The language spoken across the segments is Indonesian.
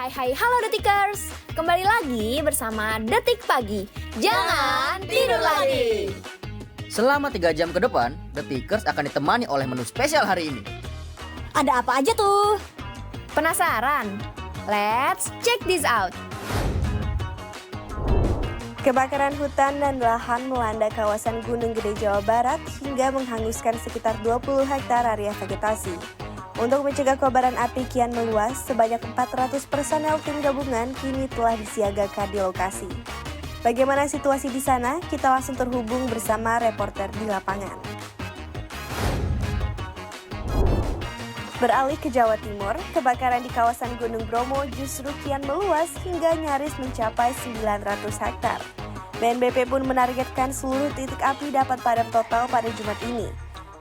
Hai, halo Detikers. Kembali lagi bersama Detik Pagi. Jangan tidur lagi. Selama 3 jam ke depan, Detikers akan ditemani oleh menu spesial hari ini. Ada apa aja tuh? Penasaran? Let's check this out. Kebakaran hutan dan lahan melanda kawasan Gunung Gede, Jawa Barat hingga menghanguskan sekitar 20 hektar area vegetasi. Untuk mencegah kobaran api kian meluas, sebanyak 400 personel tim gabungan kini telah disiagakan di lokasi. Bagaimana situasi di sana? Kita langsung terhubung bersama reporter di lapangan. Beralih ke Jawa Timur, kebakaran di kawasan Gunung Bromo justru kian meluas hingga nyaris mencapai 900 hektar. BNPB pun menargetkan seluruh titik api dapat padam total pada Jumat ini.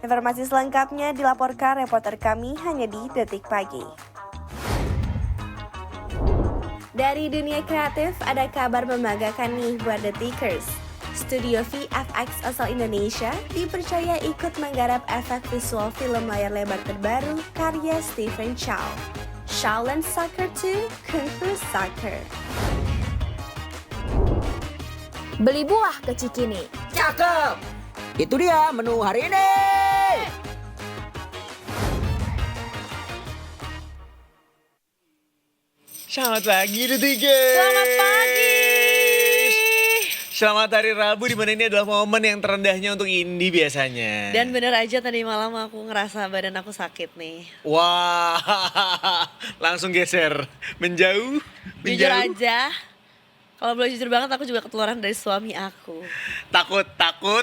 Informasi selengkapnya dilaporkan reporter kami hanya di Detik Pagi. Dari dunia kreatif, ada kabar membanggakan nih buat Detikers. Studio VFX asal Indonesia dipercaya ikut menggarap efek visual film layar lebar terbaru karya Stephen Chow, Shaolin Soccer 2 Kung Fu Soccer. Beli buah ke Cikini. Cakep! Itu dia menu hari ini! Selamat pagi Detikers. Selamat pagi. Selamat hari Rabu, di mana ini adalah momen yang terendahnya untuk Indi biasanya. Dan bener aja tadi malam aku ngerasa badan aku sakit nih. Wah, langsung geser, menjauh. Jujur aja, kalau boleh jujur banget aku juga ketularan dari suami aku. Takut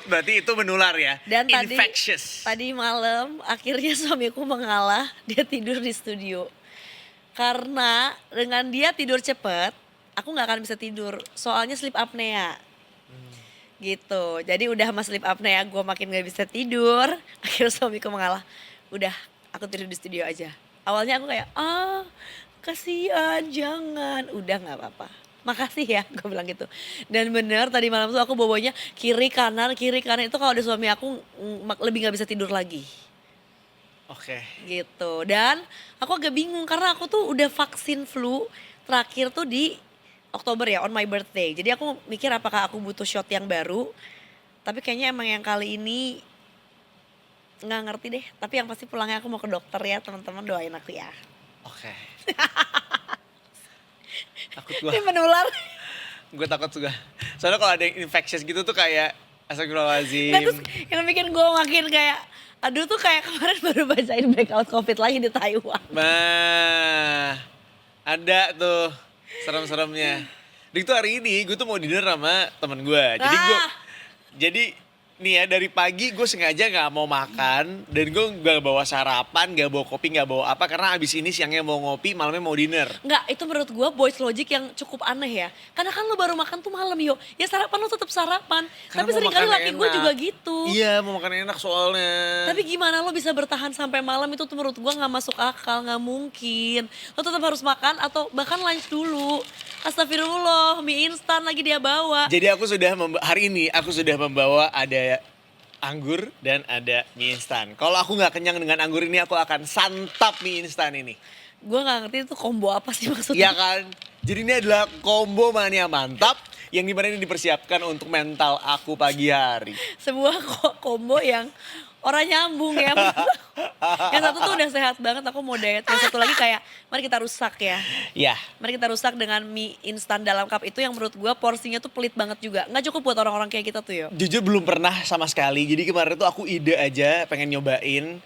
berarti itu menular ya. Dan infectious. tadi malam akhirnya suamiku mengalah, dia tidur di studio. Karena dengan dia tidur cepet, aku gak akan bisa tidur. Soalnya sleep apnea. Gitu, jadi udah sama sleep apnea gue makin gak bisa tidur. Akhirnya suamiku mengalah, udah aku tidur di studio aja. Awalnya aku kayak, kasihan, jangan. Udah gak apa-apa, makasih ya, gue bilang gitu. Dan bener tadi malam tuh aku bobonya kiri kanan itu kalau ada suami aku lebih gak bisa tidur lagi. Oke. Gitu, dan aku agak bingung karena aku tuh udah vaksin flu terakhir tuh di Oktober ya, on my birthday. Jadi aku mikir apakah aku butuh shot yang baru. Tapi kayaknya emang yang kali ini nggak ngerti deh. Tapi yang pasti pulangnya aku mau ke dokter ya, teman-teman doain aku ya. Oke. Takut gue. Ini menular. Gue takut juga. Soalnya kalau ada yang infectious gitu tuh kayak astagfirullahaladzim. Nah, terus yang bikin gue makin kayak, aduh tuh kayak kemarin baru bacain breakout COVID lagi di Taiwan. Nah, ada tuh serem-seremnya. Dik tuh hari ini gue tuh mau dinner sama temen gue. Jadi nih ya dari pagi gue sengaja gak mau makan. Dan gue gak bawa sarapan, gak bawa kopi, gak bawa apa. Karena abis ini siangnya mau ngopi, malamnya mau dinner. Enggak, itu menurut gue boys logic yang cukup aneh ya. Karena kan lo baru makan tuh malam yo. Ya sarapan lo tetap sarapan. Karena tapi mau seringkali makan laki gue enak. juga gitu. Iya, mau makan enak soalnya. Tapi gimana lo bisa bertahan sampai malam itu tuh menurut gue gak masuk akal, gak mungkin. Lo tetap harus makan atau bahkan lunch dulu. Astagfirullah, mie instan lagi dia bawa. Jadi aku sudah hari ini aku sudah membawa ada anggur dan ada mie instan. Kalau aku nggak kenyang dengan anggur ini, aku akan santap mie instan ini. Gue gak ngerti itu combo apa sih maksudnya. Iya kan? Jadi ini adalah combo mania mantap yang dimana ini dipersiapkan untuk mental aku pagi hari. Sebuah combo yang orang nyambung ya. Yang satu tuh udah sehat banget, aku mau diet. Yang satu lagi kayak, mari kita rusak ya. Ya, Mari kita rusak dengan mie instan dalam cup itu yang menurut gue porsinya tuh pelit banget juga. Nggak cukup buat orang-orang kayak kita tuh ya. jujur belum pernah sama sekali. Jadi kemarin tuh aku ide aja pengen nyobain.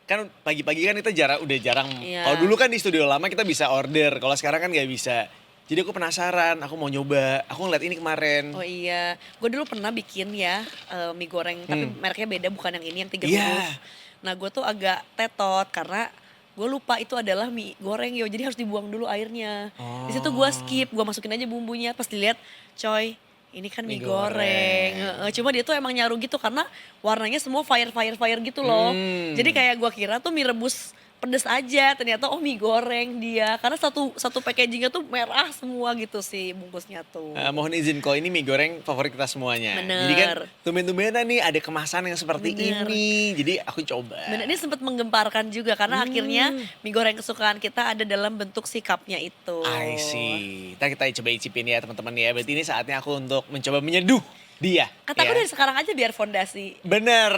Kan pagi-pagi kan kita udah jarang. Iya. Kalau dulu kan di studio lama kita bisa order. Kalau sekarang kan nggak bisa. Jadi aku penasaran, aku mau nyoba. Aku ngeliat ini kemarin. Oh iya, gue dulu pernah bikin ya mie goreng, tapi mereknya beda, bukan yang ini, yang 3 huruf. Iya. Nah gue tuh agak tetot karena gue lupa itu adalah mie goreng yo, jadi harus dibuang dulu airnya. Di situ gue skip, gue masukin aja bumbunya, pas dilihat, coy, ini kan mie Mie goreng. goreng. Cuma dia tuh emang nyaru gitu karena warnanya semua fire gitu loh. Jadi kayak gue kira tuh mie rebus pedes aja, ternyata mie goreng dia. Karena satu packagingnya tuh merah semua gitu sih bungkusnya tuh. Mohon izin kok, ini mie goreng favorit kita semuanya. Bener. Jadi kan tumben-tumbenan nih ada kemasan yang seperti Bener. ini. Jadi aku coba. Bener, ini sempat menggemparkan juga karena akhirnya mie goreng kesukaan kita ada dalam bentuk si cupnya itu. I see. Ntar kita coba icipin ya teman-teman ya. Berarti ini saatnya aku untuk mencoba menyeduh dia. Kataku ya. dari sekarang aja biar fondasi. Bener,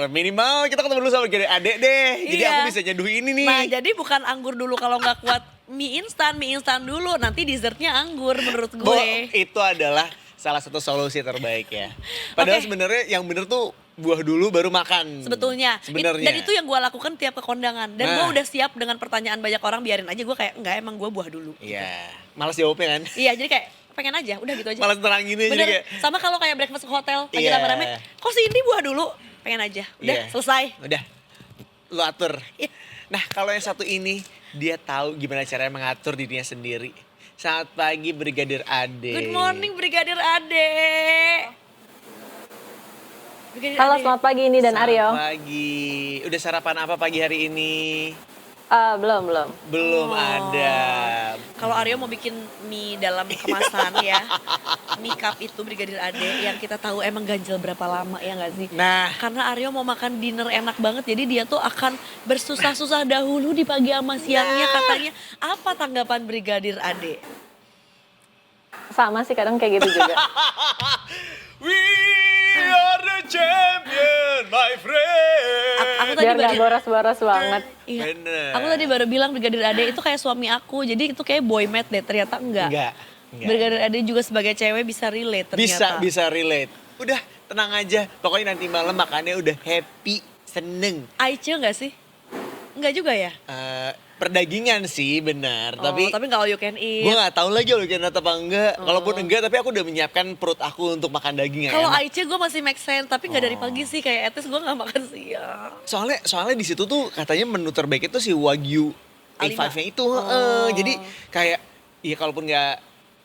minimal kita ketemu dulu sama adek deh. Jadi Iya. aku bisa nyeduh ini nih. Nah jadi bukan anggur dulu kalau nggak kuat mie instan dulu. Nanti dessertnya anggur menurut gue. Bo, itu adalah salah satu solusi terbaik ya. Padahal Oke. sebenarnya yang bener tuh buah dulu baru makan. Sebetulnya. Sebenarnya. Dan itu yang gue lakukan tiap ke kondangan. Dan gue Nah. udah siap dengan pertanyaan banyak orang, biarin aja. Gue kayak, enggak emang gue buah dulu. Iya, malas jawabnya kan. Iya jadi kayak pengen aja, udah gitu aja. Malas terangin aja jadi Bener, kayak. sama kalau kayak breakfast ke hotel, lagi Iya. rame-rame, kok si Indi buah dulu? Pengen aja, udah Iya. selesai. Udah, lu atur. Iya. Nah kalau yang satu ini, dia tahu gimana caranya mengatur dirinya sendiri. Selamat pagi Brigadir Ade. Good morning Brigadir Ade. Brigadir Halo, Ade. selamat pagi Indi dan Aryo. Selamat pagi. Udah sarapan apa pagi hari ini? Belum. Belum ada. Kalau Aryo mau bikin mie dalam kemasan ya, mie cup itu Brigadir Ade yang kita tahu emang ganjil berapa lama ya nggak sih? Nah, Karena Aryo mau makan dinner enak banget, jadi dia tuh akan bersusah-susah dahulu di pagi sama siangnya katanya. Apa tanggapan Brigadir Ade? Sama sih kadang kayak gitu juga. we are the champion, my friend. Aku tadi Biar gak baru, boros-boros banget. iya, Bener. aku tadi baru bilang Brigadir Ade itu kayak suami aku, jadi itu kayak boy mate deh, ternyata enggak. Enggak. Brigadir Ade juga sebagai cewek bisa relate ternyata. Bisa relate. Udah, tenang aja. Pokoknya nanti malam makannya udah happy, seneng. Aice enggak sih? Enggak juga ya? Perdagingan sih benar, tapi tapi enggak all you can eat. gue nggak tahu lagi kalau kena apa enggak. Kalaupun enggak, tapi aku udah menyiapkan perut aku untuk makan daging yang Kalau enak. Aice gue masih make sense, tapi nggak dari pagi sih, kayak etis gue nggak makan siang. Soalnya di situ tuh katanya menu terbaik itu si Wagyu A5. A5-nya itu. Jadi kayak ya kalaupun nggak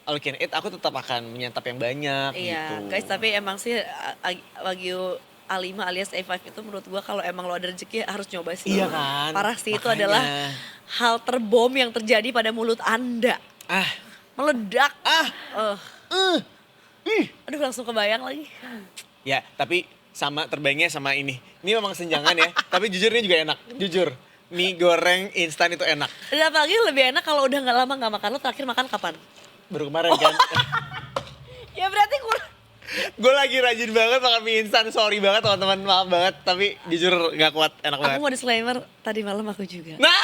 all you can eat, aku tetap akan menyantap yang banyak Iya, gitu. guys, tapi emang sih Wagyu A5 alias A5 itu menurut gue kalau emang lo ada rezeki harus nyoba sih. Iya kan? Parah sih, itu Makanya. adalah hal terbom yang terjadi pada mulut Anda. Ah, Meledak. ah, Aduh langsung kebayang lagi. ya tapi sama terbaiknya sama ini. Ini memang senjangan ya, tapi jujur ini juga enak. Jujur, mie goreng instan itu enak. Dan apalagi lebih enak kalau udah nggak lama nggak makan. Lo terakhir makan kapan? Baru kemarin kan. Ya berarti kurang. Gue lagi rajin banget makan mie instan. Sorry banget teman-teman, maaf banget. Tapi jujur nggak kuat, enak banget. Aku mau disclaimer, tadi malam aku juga. Nah,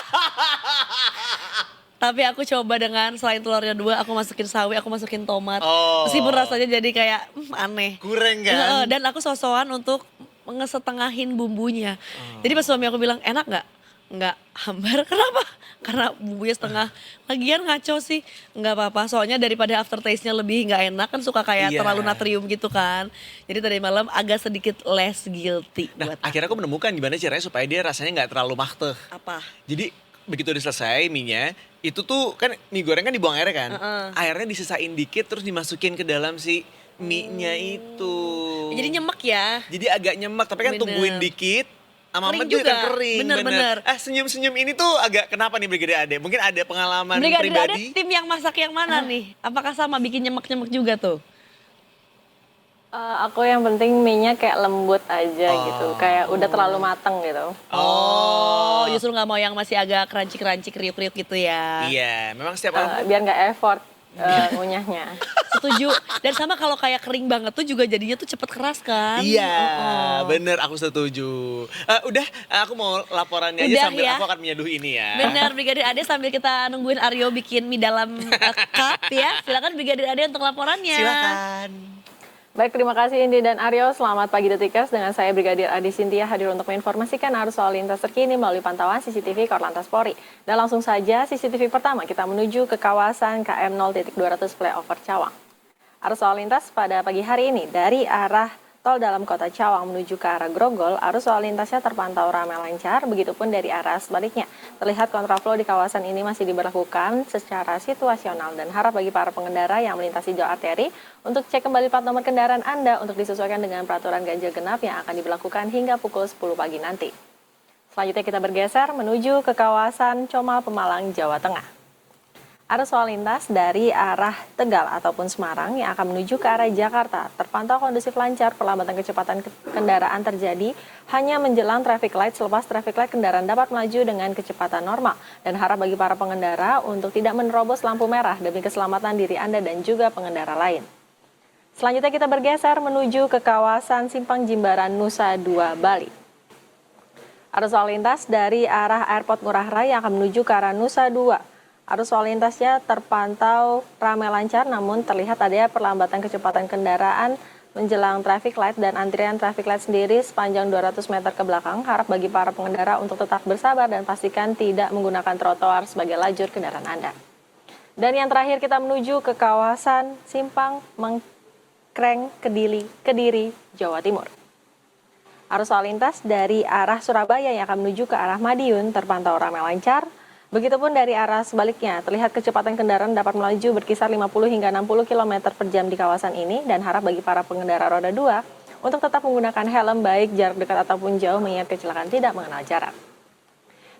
Tapi aku coba dengan selain telurnya 2, aku masukin sawi, aku masukin tomat. Oh. Meskipun rasanya jadi kayak aneh. kurang kan? Dan aku sosokan untuk ngesetengahin bumbunya. Jadi pas suami aku bilang, enak nggak? Nggak hambar, kenapa? Karena bumbunya setengah. Lagian ngaco sih, nggak apa-apa. Soalnya daripada aftertaste-nya lebih nggak enak, kan suka kayak Iya. terlalu natrium gitu kan. Jadi tadi malam agak sedikit less guilty Nah, buat akhirnya aku menemukan gimana caranya supaya dia rasanya nggak terlalu mahteh. apa? Jadi begitu udah selesai mie-nya, itu tuh kan mie goreng kan dibuang airnya kan. Airnya disisain dikit terus dimasukin ke dalam si mie-nya itu. Jadi nyemek ya. Jadi agak nyemek, tapi kan Bener. tungguin dikit. Sama Kering juga juga. kan kering. Bener. Senyum-senyum ini tuh agak kenapa nih Brigadir Ade? Mungkin ada pengalaman Brigadir Ade pribadi? tim yang masak yang mana nih? Apakah sama bikin nyemek-nyemek juga tuh? Aku yang penting mie-nya kayak lembut aja gitu. Kayak udah terlalu mateng gitu. Oh, justru nggak mau yang masih agak crunchy-crunchy, kriuk-kriuk gitu ya. Iya, memang setiap orang Biar nggak effort ngunyahnya. Setuju. Dan sama kalau kayak kering banget tuh juga jadinya tuh cepet keras kan. Iya, Oh. bener aku setuju. Udah, aku mau laporannya Udah aja sambil ya. aku akan menyeduh ini ya. Bener, Brigadir Ade sambil kita nungguin Aryo bikin mie dalam cup ya. Silakan Brigadir Ade untuk laporannya. Silakan. Baik, terima kasih Indi dan Aryo. Selamat pagi Detikers. Dengan saya Brigadir Adi Sintia hadir untuk menginformasikan arus lalu lintas terkini melalui pantauan CCTV Korlantas Polri. Dan langsung saja CCTV pertama kita menuju ke kawasan KM 0.200 Flyover Cawang. Arus lalu lintas pada pagi hari ini dari arah tol dalam kota Cawang menuju ke arah Grogol, arus lalu lintasnya terpantau ramai lancar, begitupun dari arah sebaliknya. Terlihat kontraflow di kawasan ini masih diberlakukan secara situasional dan harap bagi para pengendara yang melintasi jalur arteri untuk cek kembali plat nomor kendaraan Anda untuk disesuaikan dengan peraturan ganjil genap yang akan diberlakukan hingga pukul 10 pagi nanti. Selanjutnya kita bergeser menuju ke kawasan Comal Pemalang, Jawa Tengah. Arus lalu lintas dari arah Tegal ataupun Semarang yang akan menuju ke arah Jakarta terpantau kondusif lancar. Perlambatan kecepatan kendaraan terjadi hanya menjelang traffic light. Selepas traffic light, kendaraan dapat melaju dengan kecepatan normal. Dan harap bagi para pengendara untuk tidak menerobos lampu merah demi keselamatan diri Anda dan juga pengendara lain. Selanjutnya kita bergeser menuju ke kawasan Simpang Jimbaran, Nusa Dua, Bali. Arus lalu lintas dari arah Airport Ngurah Rai yang akan menuju ke arah Nusa Dua. Arus lalu lintasnya terpantau ramai lancar, namun terlihat adanya perlambatan kecepatan kendaraan menjelang traffic light dan antrian traffic light sendiri sepanjang 200 meter ke belakang. Harap bagi para pengendara untuk tetap bersabar dan pastikan tidak menggunakan trotoar sebagai lajur kendaraan Anda. Dan yang terakhir kita menuju ke kawasan Simpang Mengkreng, Kediri, Jawa Timur. Arus lalu lintas dari arah Surabaya yang akan menuju ke arah Madiun terpantau ramai lancar. Begitupun dari arah sebaliknya, terlihat kecepatan kendaraan dapat melaju berkisar 50 hingga 60 km per jam di kawasan ini. Dan harap bagi para pengendara roda 2 untuk tetap menggunakan helm baik jarak dekat ataupun jauh mengingat kecelakaan tidak mengenal jarak.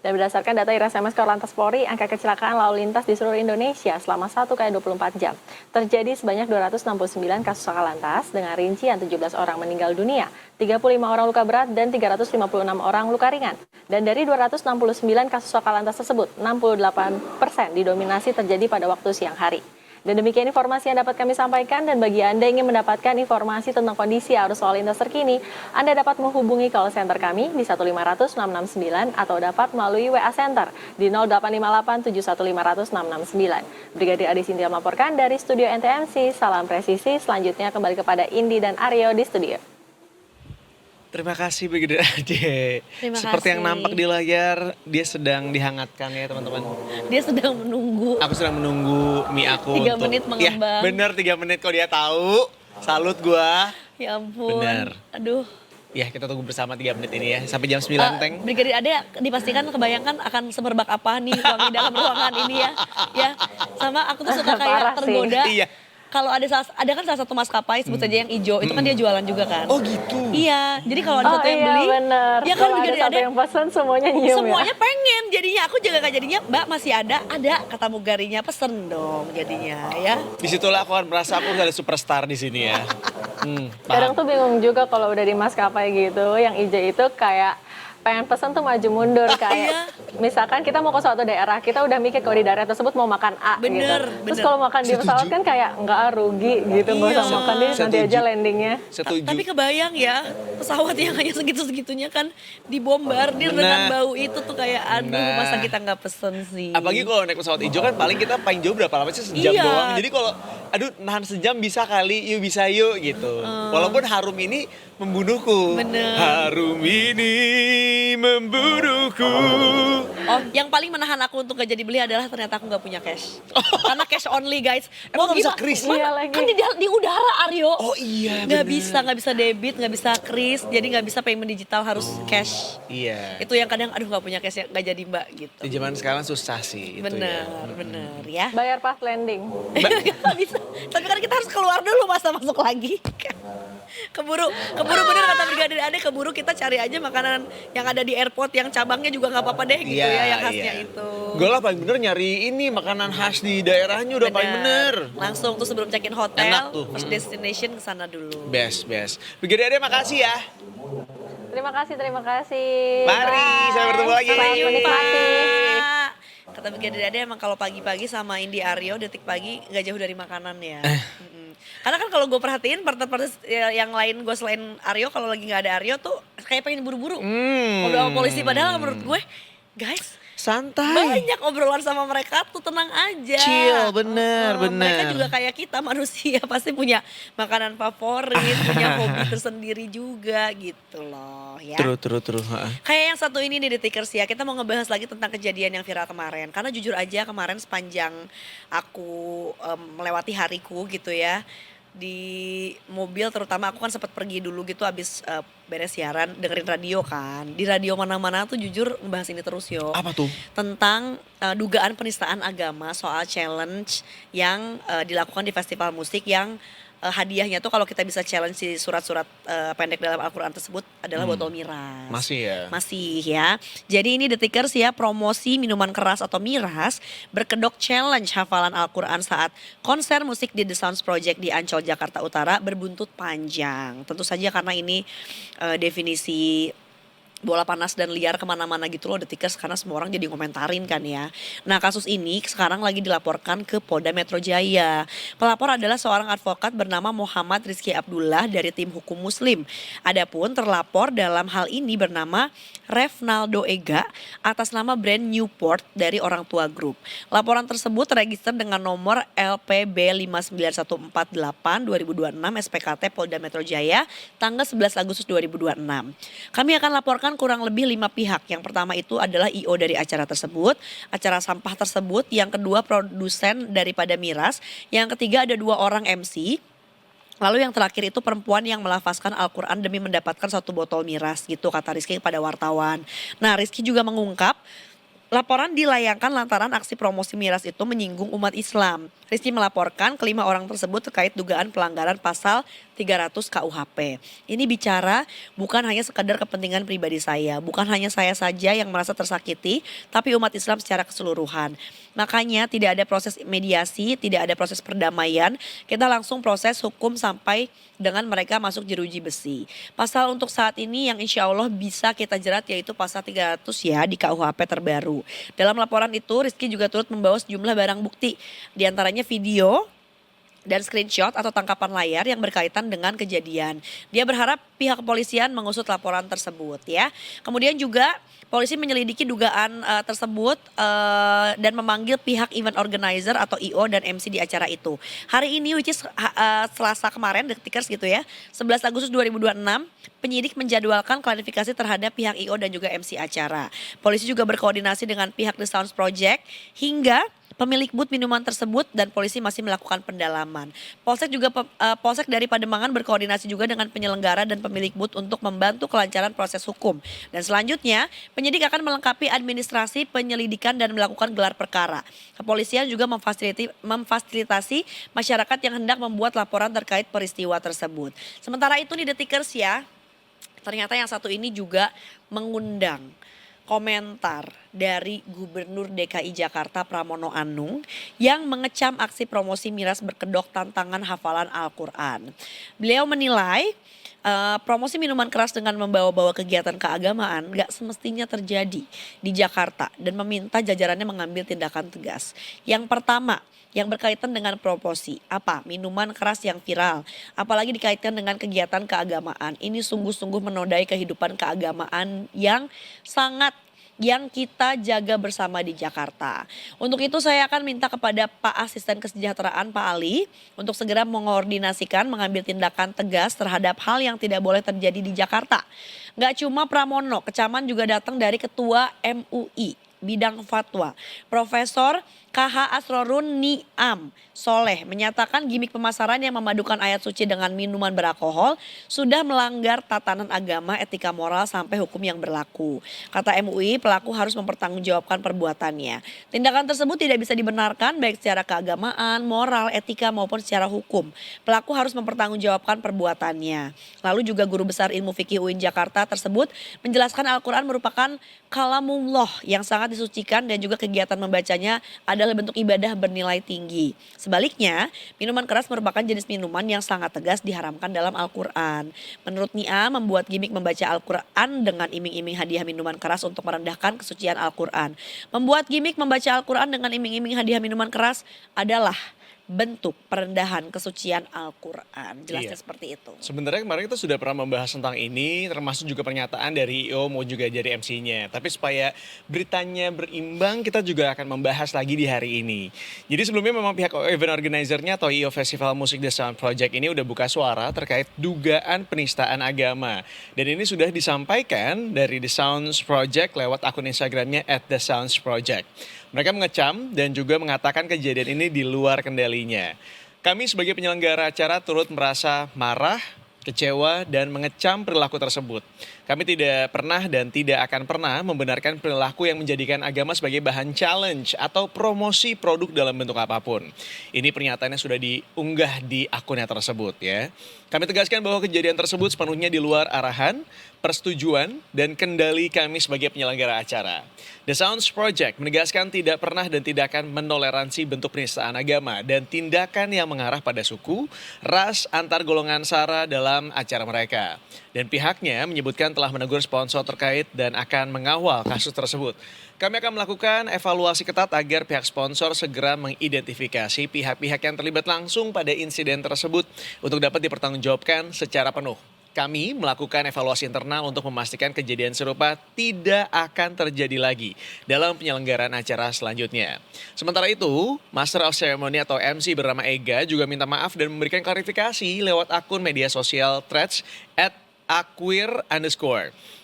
Dan berdasarkan data IRSMS Korlantas Polri, angka kecelakaan lalu lintas di seluruh Indonesia selama 1 kali 24 jam terjadi sebanyak 269 kasus laka lantas dengan rincian 17 orang meninggal dunia, 35 orang luka berat, dan 356 orang luka ringan. Dan dari 269 kasus laka lantas tersebut, 68% didominasi terjadi pada waktu siang hari. Dan demikian informasi yang dapat kami sampaikan, dan bagi Anda yang ingin mendapatkan informasi tentang kondisi arus lalu lintas terkini, Anda dapat menghubungi call center kami di 1500669 atau dapat melalui WA Center di 085871500669. Brigadir Adi Sintia melaporkan dari Studio NTMC, salam presisi. Selanjutnya kembali kepada Indi dan Aryo di studio. Terima kasih Brigadir Ade. Terima Seperti yang kasih. nampak di layar, dia sedang dihangatkan ya teman-teman. Dia sedang menunggu. Aku sedang menunggu mie aku 3 untuk... menit mengembang. Ya, bener 3 menit kalau dia tahu. Salut gua. Ya ampun. Benar. Aduh. Ya kita tunggu bersama 3 menit ini ya. Sampai jam 9 Teng. Brigadir Ade dipastikan kebayangkan akan semerbak apa nih wangi dalam ruangan ini ya. Ya. Sama aku tuh suka Parah kayak sih. tergoda. Iya. Kalau ada kan salah satu maskapai sebut saja yang hijau, itu kan dia jualan juga kan. Oh gitu. Iya, jadi kalau ada satu yang beli, bener. ya kan Kalau ada Brigadir satu Ade yang pesan semuanya nyium semuanya ya. pengen. Jadinya aku juga kan jadinya, Mbak masih ada kata mugarinya, pesen dong jadinya ya. Disitulah aku akan merasa aku ada superstar di sini ya. Kadang Paham. tuh bingung juga kalau udah di maskapai gitu, yang hijau itu kayak pengen pesen tuh maju mundur kayak misalkan kita mau ke suatu daerah, kita udah mikir kalau di daerah tersebut mau makan A Bener, gitu. Terus bener. kalau makan di pesawat kan kayak enggak rugi gitu, nggak usah Iya. makan deh nanti Setuju. aja landingnya. Setuju. Tapi kebayang ya, pesawat yang hanya segitu-segitunya kan dibombardir Benar. dengan bau itu tuh kayak aduh Nah. masa kita nggak pesen sih. Apalagi kalau naik pesawat hijau kan paling kita paling jauh berapa lama sih, sejam Iya. doang. Jadi kalau aduh nahan sejam bisa kali, yuk bisa yuk gitu. Walaupun harum ini membunuhku. Bener. Harum ini membunuhku. Oh, yang paling menahan aku untuk gak jadi beli adalah ternyata aku gak punya cash. Karena cash only guys. Emang nggak bisa Mau kris? Mana? Iya lagi. Kan di udara Aryo. Oh iya Gak bener. bisa debit, gak bisa kris, jadi gak bisa payment digital, harus cash. Iya. Itu yang kadang aduh gak punya cash, gak jadi mbak gitu. Di zaman sekarang susah sih itu Bener, ya. bener ya. Bayar pas landing. Gak bisa. Tapi kan kita harus keluar dulu masa masuk lagi. Keburu bener kata Brigadir Ade, keburu kita cari aja makanan yang ada di airport yang cabangnya juga nggak apa-apa deh gitu ya, yang khasnya itu. Gue lah paling bener nyari ini makanan khas di daerahnya udah paling bener. Langsung tuh sebelum check-in hotel, Enak tuh. first destination ke sana dulu. Best. Brigadir Ade makasih ya. Terima kasih. Mari, sampai bertemu lagi. Selamat Sampai menikmati. Kata Brigadir Ade emang kalau pagi-pagi sama Indi Aryo Detik Pagi nggak jauh dari makanan ya. Mm-mm. Karena kan kalau gue perhatiin partner-partner yang lain gue selain Aryo, kalau lagi nggak ada Aryo tuh kayak pengen buru-buru ngobrol sama polisi. Padahal menurut gue, guys, Santai. banyak obrolan sama mereka tuh, tenang aja. Chill, bener. Mereka juga kayak kita manusia, pasti punya makanan favorit, punya hobi tersendiri juga gitu loh ya. True. Kayak yang satu ini nih Detikers ya, kita mau ngebahas lagi tentang kejadian yang viral kemarin. Karena jujur aja kemarin sepanjang aku melewati hariku gitu ya, di mobil terutama aku kan sempat pergi dulu gitu abis beres siaran, dengerin radio kan. Di radio mana-mana tuh jujur ngebahas ini terus yo. Apa tuh? Tentang dugaan penistaan agama soal challenge yang dilakukan di festival musik yang hadiahnya tuh kalau kita bisa challenge si surat-surat pendek dalam Al-Quran tersebut adalah botol miras. Masih ya? Masih ya. Jadi ini Detikers ya, promosi minuman keras atau miras berkedok challenge hafalan Al-Quran saat konser musik di The Sounds Project di Ancol, Jakarta Utara berbuntut panjang. Tentu saja karena ini definisi bola panas dan liar kemana-mana gitu loh Detikers, karena semua orang jadi ngomentarin kan ya. Nah kasus ini sekarang lagi dilaporkan ke Polda Metro Jaya. Pelapor adalah seorang advokat bernama Muhammad Rizky Abdullah dari tim hukum Muslim. Adapun terlapor dalam hal ini bernama Revnaldo Ega atas nama brand Newport dari Orang Tua Group. Laporan tersebut terregister dengan nomor LPB 59148 2026 SPKT Polda Metro Jaya tanggal 11 Agustus 2026. Kami akan laporkan kurang lebih 5 pihak. Yang pertama itu adalah IO dari acara tersebut, acara sampah tersebut, yang kedua produsen daripada miras, yang ketiga ada 2 orang MC, lalu yang terakhir itu perempuan yang melafazkan Al-Quran demi mendapatkan 1 botol miras gitu, kata Rizky kepada wartawan. Nah Rizky juga mengungkap laporan dilayangkan lantaran aksi promosi miras itu menyinggung umat Islam. Rizky melaporkan kelima orang tersebut terkait dugaan pelanggaran pasal 300 KUHP. Ini bicara bukan hanya sekedar kepentingan pribadi saya, bukan hanya saya saja yang merasa tersakiti, tapi umat Islam secara keseluruhan. Makanya tidak ada proses mediasi, tidak ada proses perdamaian, kita langsung proses hukum sampai dengan mereka masuk jeruji besi. Pasal untuk saat ini yang insya Allah bisa kita jerat yaitu pasal 300 ya di KUHP terbaru. Dalam laporan itu Rizky juga turut membawa sejumlah barang bukti, diantaranya video dan screenshot atau tangkapan layar yang berkaitan dengan kejadian. Dia berharap pihak kepolisian mengusut laporan tersebut ya. Kemudian juga polisi menyelidiki dugaan tersebut dan memanggil pihak event organizer atau IO dan MC di acara itu. Hari ini which is Selasa kemarin Detikers gitu ya, 11 Agustus 2026, penyidik menjadwalkan klarifikasi terhadap pihak IO dan juga MC acara. Polisi juga berkoordinasi dengan pihak The Sounds Project hingga pemilik booth minuman tersebut dan polisi masih melakukan pendalaman. Polsek dari Pademangan berkoordinasi juga dengan penyelenggara dan pemilik booth untuk membantu kelancaran proses hukum. Dan selanjutnya, penyidik akan melengkapi administrasi penyelidikan dan melakukan gelar perkara. Kepolisian juga memfasilitasi masyarakat yang hendak membuat laporan terkait peristiwa tersebut. Sementara itu di Detikers ya, ternyata yang satu ini juga mengundang komentar dari Gubernur DKI Jakarta Pramono Anung yang mengecam aksi promosi miras berkedok tantangan hafalan Al-Quran. Beliau menilai promosi minuman keras dengan membawa-bawa kegiatan keagamaan gak semestinya terjadi di Jakarta dan meminta jajarannya mengambil tindakan tegas. Yang pertama, yang berkaitan dengan promosi, minuman keras yang viral, apalagi dikaitkan dengan kegiatan keagamaan. Ini sungguh-sungguh menodai kehidupan keagamaan yang kita jaga bersama di Jakarta. Untuk itu saya akan minta kepada Pak Asisten Kesejahteraan Pak Ali untuk segera mengoordinasikan mengambil tindakan tegas terhadap hal yang tidak boleh terjadi di Jakarta. Gak cuma Pramono, kecaman juga datang dari Ketua MUI bidang fatwa, Profesor KH Asrorun Niam Soleh menyatakan gimik pemasaran yang memadukan ayat suci dengan minuman beralkohol sudah melanggar tatanan agama, etika moral sampai hukum yang berlaku. Kata MUI, pelaku harus mempertanggungjawabkan perbuatannya. Tindakan tersebut tidak bisa dibenarkan baik secara keagamaan, moral, etika maupun secara hukum. Pelaku harus mempertanggungjawabkan perbuatannya. Lalu juga Guru Besar Ilmu Fikih UIN Jakarta tersebut menjelaskan Al-Quran merupakan kalamullah yang sangat disucikan dan juga kegiatan membacanya adalah bentuk ibadah bernilai tinggi. Sebaliknya, minuman keras merupakan jenis minuman yang sangat tegas diharamkan dalam Al-Quran. Menurut Nia, membuat gimik membaca Al-Quran dengan iming-iming hadiah minuman keras untuk merendahkan kesucian Al-Quran. Membuat gimik membaca Al-Quran dengan iming-iming hadiah minuman keras adalah bentuk perendahan kesucian Al-Quran. Jelasnya seperti itu. Sebenarnya kemarin kita sudah pernah membahas tentang ini, termasuk juga pernyataan dari IO mau juga dari MC-nya. Tapi supaya beritanya berimbang, kita juga akan membahas lagi di hari ini. Jadi sebelumnya memang pihak event organizer-nya atau IO Festival Musik The Sound Project ini udah buka suara terkait dugaan penistaan agama. Dan ini sudah disampaikan dari The Sounds Project lewat akun Instagramnya @thesoundsproject. Mereka mengecam dan juga mengatakan kejadian ini di luar kendalinya. Kami sebagai penyelenggara acara turut merasa marah, kecewa, dan mengecam perilaku tersebut. Kami tidak pernah dan tidak akan pernah membenarkan perilaku yang menjadikan agama sebagai bahan challenge atau promosi produk dalam bentuk apapun. Ini pernyataannya sudah diunggah di akunnya tersebut ya. Kami tegaskan bahwa kejadian tersebut sepenuhnya di luar arahan, persetujuan, dan kendali kami sebagai penyelenggara acara. The Sounds Project menegaskan tidak pernah dan tidak akan menoleransi bentuk penistaan agama dan tindakan yang mengarah pada suku, ras, antar golongan sara dalam acara mereka. Dan pihaknya menyebutkan telah menegur sponsor terkait dan akan mengawal kasus tersebut. Kami akan melakukan evaluasi ketat agar pihak sponsor segera mengidentifikasi pihak-pihak yang terlibat langsung pada insiden tersebut untuk dapat dipertanggungjawabkan secara penuh. Kami melakukan evaluasi internal untuk memastikan kejadian serupa tidak akan terjadi lagi dalam penyelenggaraan acara selanjutnya. Sementara itu, Master of Ceremony atau MC bernama Ega juga minta maaf dan memberikan klarifikasi lewat akun media sosial Threads @aqueer_.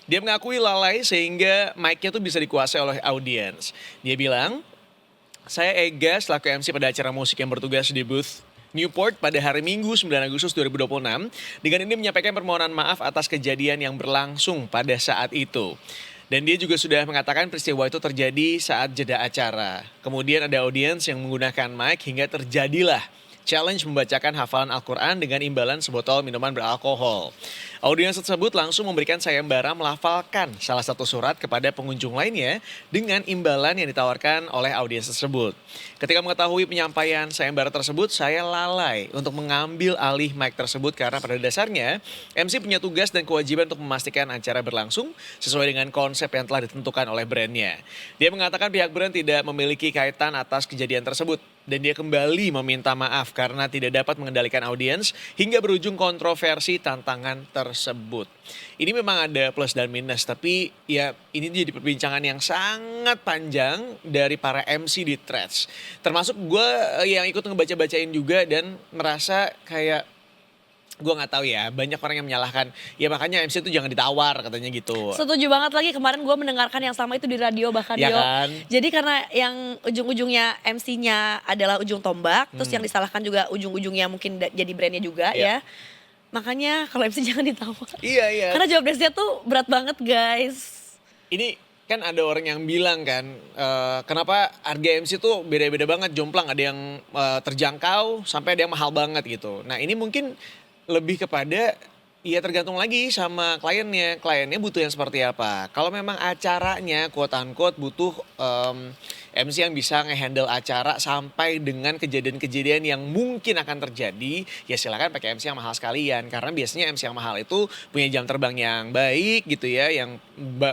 Dia mengakui lalai sehingga mic-nya tuh bisa dikuasai oleh audiens. Dia bilang, saya Ega selaku MC pada acara musik yang bertugas di booth Newport pada hari Minggu 9 Agustus 2026. Dengan ini menyampaikan permohonan maaf atas kejadian yang berlangsung pada saat itu. Dan dia juga sudah mengatakan peristiwa itu terjadi saat jeda acara. Kemudian ada audiens yang menggunakan mic hingga terjadilah challenge membacakan hafalan Al-Quran dengan imbalan sebotol minuman beralkohol. Audiens tersebut langsung memberikan sayembara melafalkan salah satu surat kepada pengunjung lainnya dengan imbalan yang ditawarkan oleh audiens tersebut. Ketika mengetahui penyampaian sayembara tersebut, saya lalai untuk mengambil alih mic tersebut karena pada dasarnya MC punya tugas dan kewajiban untuk memastikan acara berlangsung sesuai dengan konsep yang telah ditentukan oleh brandnya. Dia mengatakan pihak brand tidak memiliki kaitan atas kejadian tersebut. Dan dia kembali meminta maaf karena tidak dapat mengendalikan audiens hingga berujung kontroversi tantangan tersebut. Ini memang ada plus dan minus, tapi ya ini jadi perbincangan yang sangat panjang dari para MC di Threads. Termasuk gue yang ikut ngebaca-bacain juga dan merasa kayak gue nggak tahu ya, banyak orang yang menyalahkan. Ya makanya MC itu jangan ditawar katanya gitu. Setuju banget lagi, kemarin gue mendengarkan yang sama itu di radio bahkan Ya Dio. kan? Jadi karena yang ujung-ujungnya MC-nya adalah ujung tombak, terus yang disalahkan juga ujung-ujungnya mungkin jadi brandnya juga ya. Makanya kalau MC jangan ditawar. Iya. Karena jawab desk-nya tuh berat banget guys. Ini kan ada orang yang bilang kan, kenapa harga MC tuh beda-beda banget, jomplang. Ada yang terjangkau sampai ada yang mahal banget gitu. Nah ini mungkin lebih kepada ya tergantung lagi sama kliennya. Kliennya butuh yang seperti apa. Kalau memang acaranya quote unquote butuh MC yang bisa ngehandle acara sampai dengan kejadian-kejadian yang mungkin akan terjadi, ya silakan pakai MC yang mahal sekalian. Karena biasanya MC yang mahal itu punya jam terbang yang baik gitu ya, yang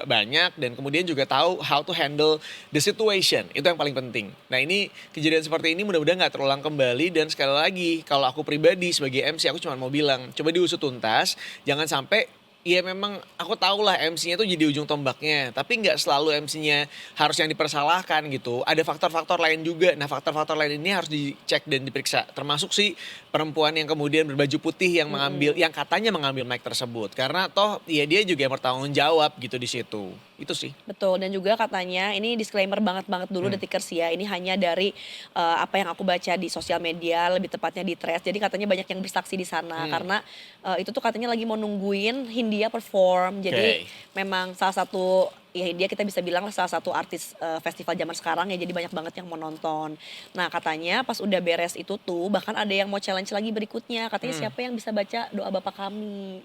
banyak, dan kemudian juga tahu how to handle the situation. Itu yang paling penting. Nah ini kejadian seperti ini mudah-mudahan gak terulang kembali. Dan sekali lagi, kalau aku pribadi sebagai MC, aku cuma mau bilang, coba diusut tuntas, jangan sampai ya memang aku tahu lah MC-nya tuh jadi ujung tombaknya. Tapi nggak selalu MC-nya harus yang dipersalahkan gitu. Ada faktor-faktor lain juga. Nah faktor-faktor lain ini harus dicek dan diperiksa. Termasuk si perempuan yang kemudian berbaju putih yang mengambil, yang katanya mengambil mic tersebut. Karena toh ya dia juga yang bertanggung jawab gitu di situ. Itu sih. Betul, dan juga katanya ini disclaimer banget dulu Detikers ya. Ini hanya dari apa yang aku baca di sosial media, lebih tepatnya di Threads. Jadi katanya banyak yang bersaksi di sana karena itu tuh katanya lagi mau nungguin Hindia perform. Jadi memang salah satu ya Hindia kita bisa bilang salah satu artis festival zaman sekarang ya, jadi banyak banget yang mau nonton. Nah katanya pas udah beres itu tuh bahkan ada yang mau challenge lagi berikutnya. Katanya siapa yang bisa baca doa Bapak kami.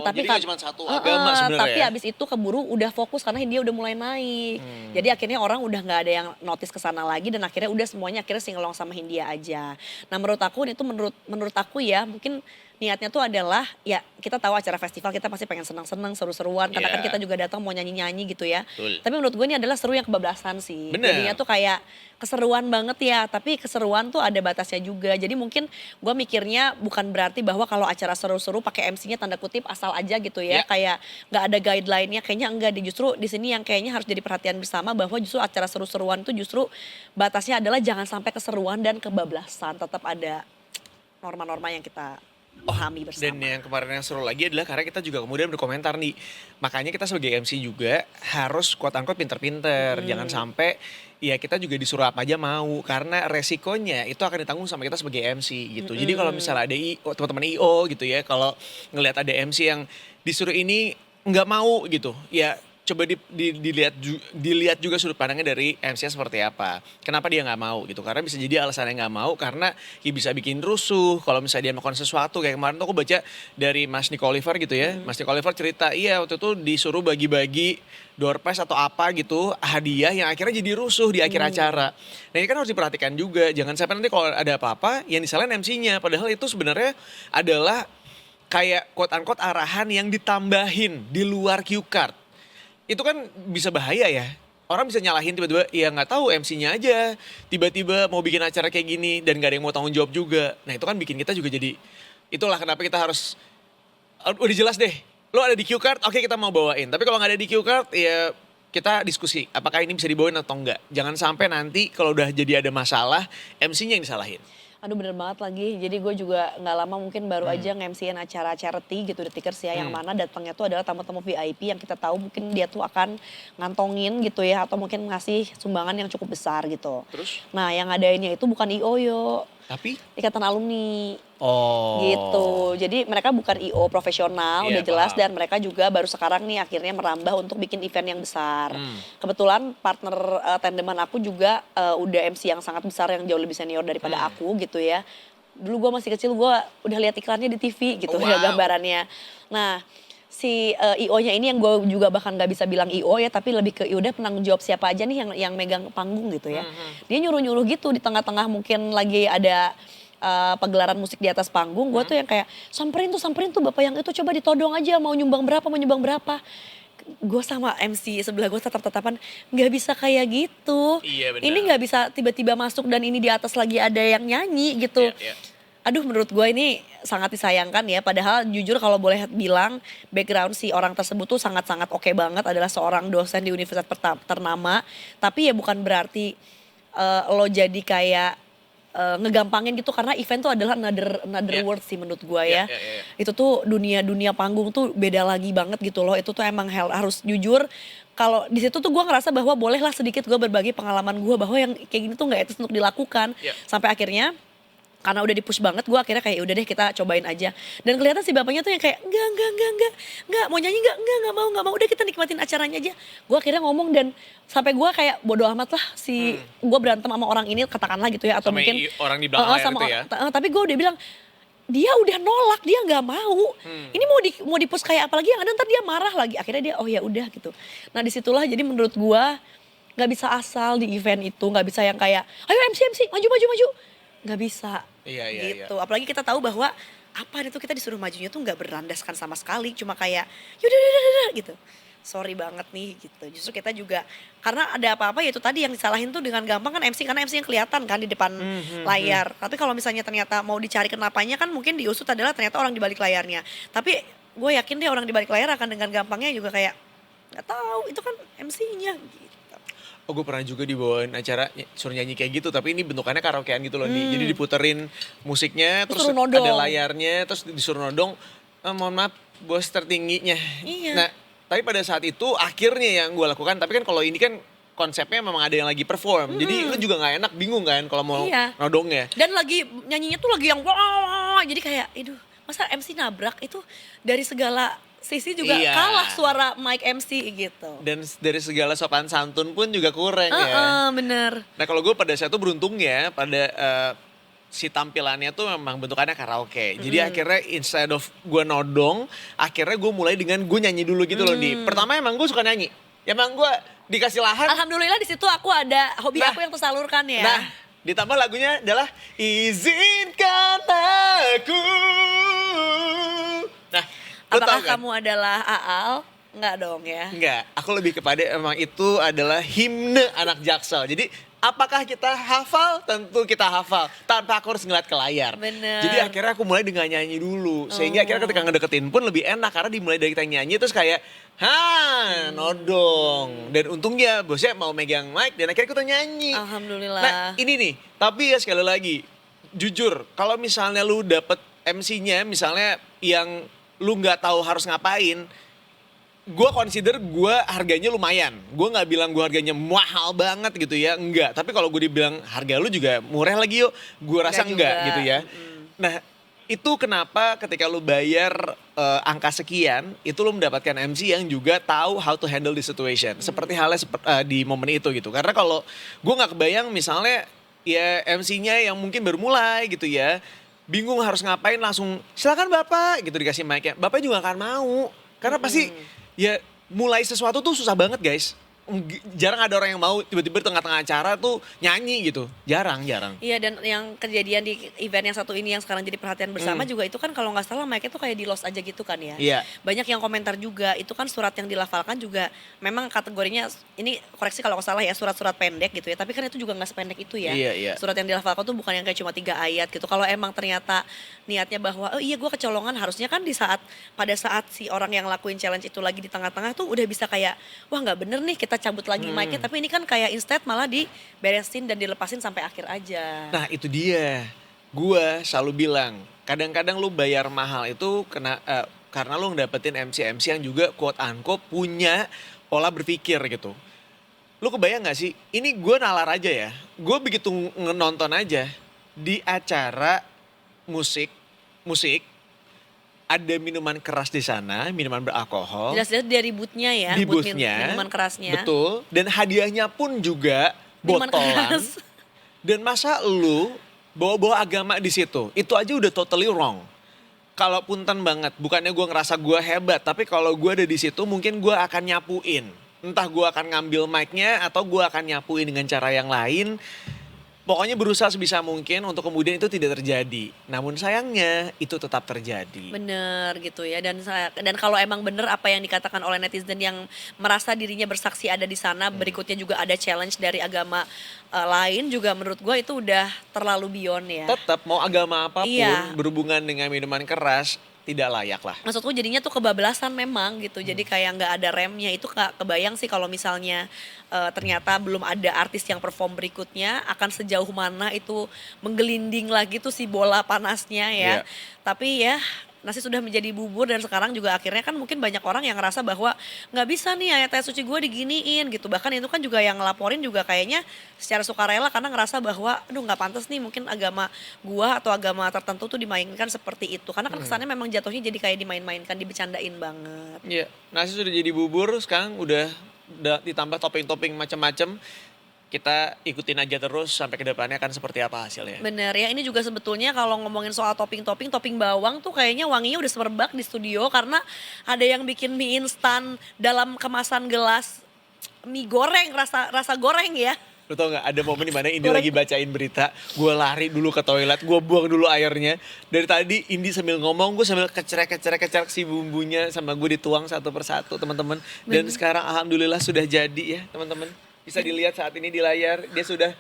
Tapi jadi cuma satu agama sebenarnya. Tapi ya? abis itu keburu udah fokus karena Hindia udah mulai naik. Jadi akhirnya orang udah nggak ada yang notice ke sana lagi dan akhirnya udah semuanya akhirnya singelong sama Hindia aja. Nah menurut aku itu menurut aku ya mungkin niatnya tuh adalah ya kita tahu acara festival kita pasti pengen senang-senang, seru-seruan karena kan kita juga datang mau nyanyi-nyanyi gitu ya. Betul. Tapi menurut gue ini adalah seru yang kebablasan sih. Bener. Jadinya tuh kayak keseruan banget ya, tapi keseruan tuh ada batasnya juga. Jadi mungkin gue mikirnya bukan berarti bahwa kalau acara seru-seru pakai MC-nya tanda kutip asal aja gitu ya. Kayak nggak ada guideline-nya, kayaknya enggak. Justru di sini yang kayaknya harus jadi perhatian bersama bahwa justru acara seru-seruan tuh justru batasnya adalah jangan sampai keseruan dan kebablasan. Tetap ada norma-norma yang kita pahami bersama. Dan yang kemarin yang seru lagi adalah karena kita juga kemudian berkomentar nih. Makanya kita sebagai MC juga harus quote unquote pinter-pinter. Jangan sampai ya kita juga disuruh apa aja mau. Karena resikonya itu akan ditanggung sama kita sebagai MC gitu. Jadi kalau misalnya ada teman-teman IO gitu ya. Kalau ngelihat ada MC yang disuruh ini nggak mau gitu. Ya coba dilihat juga sudut pandangnya dari MC seperti apa. Kenapa dia nggak mau gitu? Karena bisa jadi alasannya nggak mau karena ya bisa bikin rusuh. Kalau misalnya dia melakukan sesuatu kayak kemarin tuh aku baca dari Mas Nico Oliver gitu ya. Mas Nico Oliver cerita iya waktu itu disuruh bagi-bagi door prize atau apa gitu hadiah yang akhirnya jadi rusuh di akhir acara. Nah ini kan harus diperhatikan juga. Jangan sampai nanti kalau ada apa-apa yang disalahin MC-nya. Padahal itu sebenarnya adalah kayak quote-unquote arahan yang ditambahin di luar cue card. Itu kan bisa bahaya ya. Orang bisa nyalahin tiba-tiba, ya nggak tahu MC-nya aja. Tiba-tiba mau bikin acara kayak gini dan gak ada yang mau tanggung jawab juga. Nah itu kan bikin kita juga jadi, itulah kenapa kita harus, udah jelas deh. Lo ada di cue card, oke kita mau bawain. Tapi kalau nggak ada di cue card, ya kita diskusi. Apakah ini bisa dibawain atau enggak. Jangan sampai nanti kalau udah jadi ada masalah, MC-nya yang disalahin. Aduh bener banget lagi, jadi gue juga gak lama mungkin baru aja nge-MC-in acara charity gitu Detikers ya, yang mana datangnya tuh adalah tamu-tamu VIP yang kita tahu mungkin dia tuh akan ngantongin gitu ya, atau mungkin ngasih sumbangan yang cukup besar gitu. Terus? Nah yang ngadainnya itu bukan IO yo, Tapi? Ikatan Alumni. Oh. Gitu, jadi mereka bukan IO profesional, Iya, udah jelas, paham. dan mereka juga baru sekarang nih akhirnya merambah untuk bikin event yang besar. Kebetulan partner tandeman aku juga udah MC yang sangat besar yang jauh lebih senior daripada aku gitu ya. Dulu gue masih kecil gue udah lihat iklannya di TV gitu Oh, ya wow. gambarannya. Nah si IO-nya ini yang gue juga bahkan gak bisa bilang IO ya, tapi lebih ke udah penanggung jawab siapa aja nih yang megang panggung gitu ya. Dia nyuruh-nyuruh gitu di tengah-tengah mungkin lagi ada pegelaran musik di atas panggung, gue tuh yang kayak samperin tuh bapak yang itu, coba ditodong aja mau nyumbang berapa. Gue sama MC sebelah gue tatap-tatapan, nggak bisa kayak gitu. Iya, benar. Ini nggak bisa tiba-tiba masuk dan ini di atas lagi ada yang nyanyi gitu. Iya. Aduh menurut gue ini sangat disayangkan ya, padahal jujur kalau boleh bilang background si orang tersebut tuh sangat-sangat oke banget, adalah seorang dosen di universitas ternama, tapi ya bukan berarti lo jadi kayak ngegampangin gitu, karena event tuh adalah another Yeah. world sih menurut gue ya. Yeah. Itu tuh dunia panggung tuh beda lagi banget gitu loh. Itu tuh emang harus jujur, kalau di situ tuh gue ngerasa bahwa bolehlah sedikit gue berbagi pengalaman gue bahwa yang kayak gini tuh nggak etis untuk dilakukan. Yeah. Sampai akhirnya karena udah di-push banget, gue akhirnya kayak udah deh kita cobain aja. Dan kelihatan si bapaknya tuh yang kayak enggak mau nyanyi enggak mau, udah kita nikmatin acaranya aja. Gue akhirnya ngomong dan sampai gue kayak bodo amat lah gue berantem sama orang ini katakanlah gitu ya, atau Sama mungkin orang di belakang layar sama itu ya? tapi gue udah bilang dia udah nolak, dia nggak mau. Ini mau di-push kayak apalagi yang ada ntar dia marah lagi. Akhirnya dia oh ya udah gitu. Nah disitulah jadi menurut gue nggak bisa asal di event itu, nggak bisa yang kayak ayo MC maju, nggak bisa. Iya. Gitu. Apalagi kita tahu bahwa apa itu kita disuruh majunya tuh nggak berlandaskan sama sekali, cuma kayak yaudah gitu. Sorry banget nih gitu. Justru kita juga karena ada apa-apa ya itu tadi yang disalahin tuh dengan gampang kan MC, karena MC yang kelihatan kan di depan layar. Tapi kalau misalnya ternyata mau dicari kenapanya kan mungkin diusut adalah ternyata orang di balik layarnya. Tapi gue yakin deh orang di balik layar akan dengan gampangnya juga kayak nggak tahu itu kan MC-nya gitu. Oh gue pernah juga dibawain acara suruh nyanyi kayak gitu, tapi ini bentukannya karaokean gitu loh. Jadi diputerin musiknya, terus Suruh nodong. ada layarnya, terus disuruh nodong, mohon maaf bos tertingginya. Iya. Nah tapi pada saat itu akhirnya yang gue lakukan, tapi kan kalau ini kan konsepnya memang ada yang lagi perform. Jadi lu juga gak enak, bingung kan kalau mau Iya. nodongnya. Dan lagi nyanyinya tuh lagi yang wah, jadi kayak aduh masa MC nabrak itu dari segala sisi juga Iya. kalah suara mic MC gitu. Dan dari segala sopan santun pun juga kurang ya. Bener. Nah kalau gue pada saat itu beruntungnya pada si tampilannya tuh memang bentukannya karaoke. Jadi akhirnya instead of gue nodong, akhirnya gue mulai dengan gue nyanyi dulu gitu loh. Pertama emang gue suka nyanyi. Emang gue dikasih lahan. Alhamdulillah di situ aku ada hobi Nah. aku yang tersalurkan ya. Nah ditambah lagunya adalah Izinkan Aku. Nah lu tahu Apakah kan? kamu adalah Aal? Enggak dong ya. Enggak, aku lebih kepada emang itu adalah himne anak Jaksel. Jadi apakah kita hafal? Tentu kita hafal. Tanpa aku harus ngeliat ke layar. Bener. Jadi akhirnya aku mulai dengan nyanyi dulu. Sehingga akhirnya ketika ngedeketin pun lebih enak. Karena dimulai dari kita nyanyi terus kayak, nodong. Dan untungnya bosnya mau megang mic dan akhirnya kita nyanyi. Alhamdulillah. Nah ini nih, tapi ya sekali lagi. Jujur, kalau misalnya lu dapet MC-nya misalnya yang lu nggak tahu harus ngapain, gue consider gue harganya lumayan. Gue nggak bilang gue harganya mahal banget gitu ya, enggak. Tapi kalau gue dibilang harga lu juga murah lagi yuk, gue rasa Enggak enggak juga. gitu ya. Nah Itu kenapa ketika lu bayar angka sekian, itu lu mendapatkan MC yang juga tahu how to handle the situation. Seperti halnya di momen itu gitu. Karena kalau gue nggak kebayang misalnya ya MC-nya yang mungkin baru mulai gitu ya, bingung harus ngapain langsung silakan Bapak gitu dikasih mic-nya. Bapak juga akan mau. Karena pasti ya mulai sesuatu tuh susah banget guys. Jarang ada orang yang mau tiba-tiba di tengah-tengah acara tuh nyanyi gitu. Jarang. Iya, dan yang kejadian di event yang satu ini yang sekarang jadi perhatian bersama juga itu kan kalau nggak salah mic-nya tuh kayak di lost aja gitu kan ya. Iya. Banyak yang komentar juga, itu kan surat yang dilafalkan juga memang kategorinya, ini koreksi kalau nggak salah ya, surat-surat pendek gitu ya. Tapi kan itu juga nggak sependek itu ya. Iya. Surat yang dilafalkan tuh bukan yang kayak cuma 3 ayat gitu. Kalau emang ternyata niatnya bahwa oh iya gue kecolongan, harusnya kan pada saat si orang yang lakuin challenge itu lagi di tengah-tengah tuh udah bisa kayak wah nggak bener nih kita cabut lagi mic-nya, tapi ini kan kayak instead malah diberesin dan dilepasin sampai akhir aja. Nah itu dia, gue selalu bilang, kadang-kadang lu bayar mahal itu karena lu ngedapetin MC-MC yang juga quote unquote punya pola berpikir gitu. Lu kebayang gak sih, ini gue nalar aja ya, gue begitu nonton aja di acara musik, ada minuman keras di sana, minuman beralkohol. Jelas-jelas dari booth-nya ya, Di booth booth-nya, minuman kerasnya. betul. Dan hadiahnya pun juga Minuman botolan. keras. Dan masa lu bawa-bawa agama di situ, itu aja udah totally wrong. Kalau punten banget, bukannya gue ngerasa gue hebat, tapi kalau gue ada di situ mungkin gue akan nyapuin. Entah gue akan ngambil mic-nya atau gue akan nyapuin dengan cara yang lain. Pokoknya berusaha sebisa mungkin untuk kemudian itu tidak terjadi. Namun sayangnya itu tetap terjadi. Bener gitu ya, dan kalau emang bener apa yang dikatakan oleh netizen yang merasa dirinya bersaksi ada di sana, berikutnya juga ada challenge dari agama lain juga, menurut gue itu udah terlalu beyond ya. Tetap mau agama apapun Iya. berhubungan dengan minuman keras tidak layak lah. Maksudku jadinya tuh kebablasan memang gitu, jadi kayak nggak ada remnya. Itu kebayang sih kalau misalnya ternyata belum ada artis yang perform berikutnya, akan sejauh mana itu menggelinding lagi tuh si bola panasnya ya. Iya. Tapi ya nasi sudah menjadi bubur, dan sekarang juga akhirnya kan mungkin banyak orang yang ngerasa bahwa nggak bisa nih ayat-ayat suci gue diginiin gitu. Bahkan itu kan juga yang ngelaporin juga kayaknya secara sukarela karena ngerasa bahwa aduh nggak pantas nih mungkin agama gue atau agama tertentu tuh dimainkan seperti itu. Karena kan kesannya memang jatuhnya jadi kayak dimain-mainkan, dibecandain banget. Iya, nasi sudah jadi bubur, sekarang udah ditambah topping-topping macam-macam. Kita ikutin aja terus sampai ke depannya akan seperti apa hasilnya. Bener ya, ini juga sebetulnya kalau ngomongin soal topping bawang tuh kayaknya wanginya udah semerbak di studio, karena ada yang bikin mie instan dalam kemasan gelas mie goreng, rasa goreng ya. Lu tau gak, ada momen dimana Indi lagi bacain berita, gue lari dulu ke toilet, gue buang dulu airnya. Dari tadi Indi sambil ngomong, gue sambil kecerek si bumbunya sama gue dituang satu persatu teman-teman. Dan sekarang alhamdulillah sudah jadi ya teman-teman. Bisa dilihat saat ini di layar, dia sudah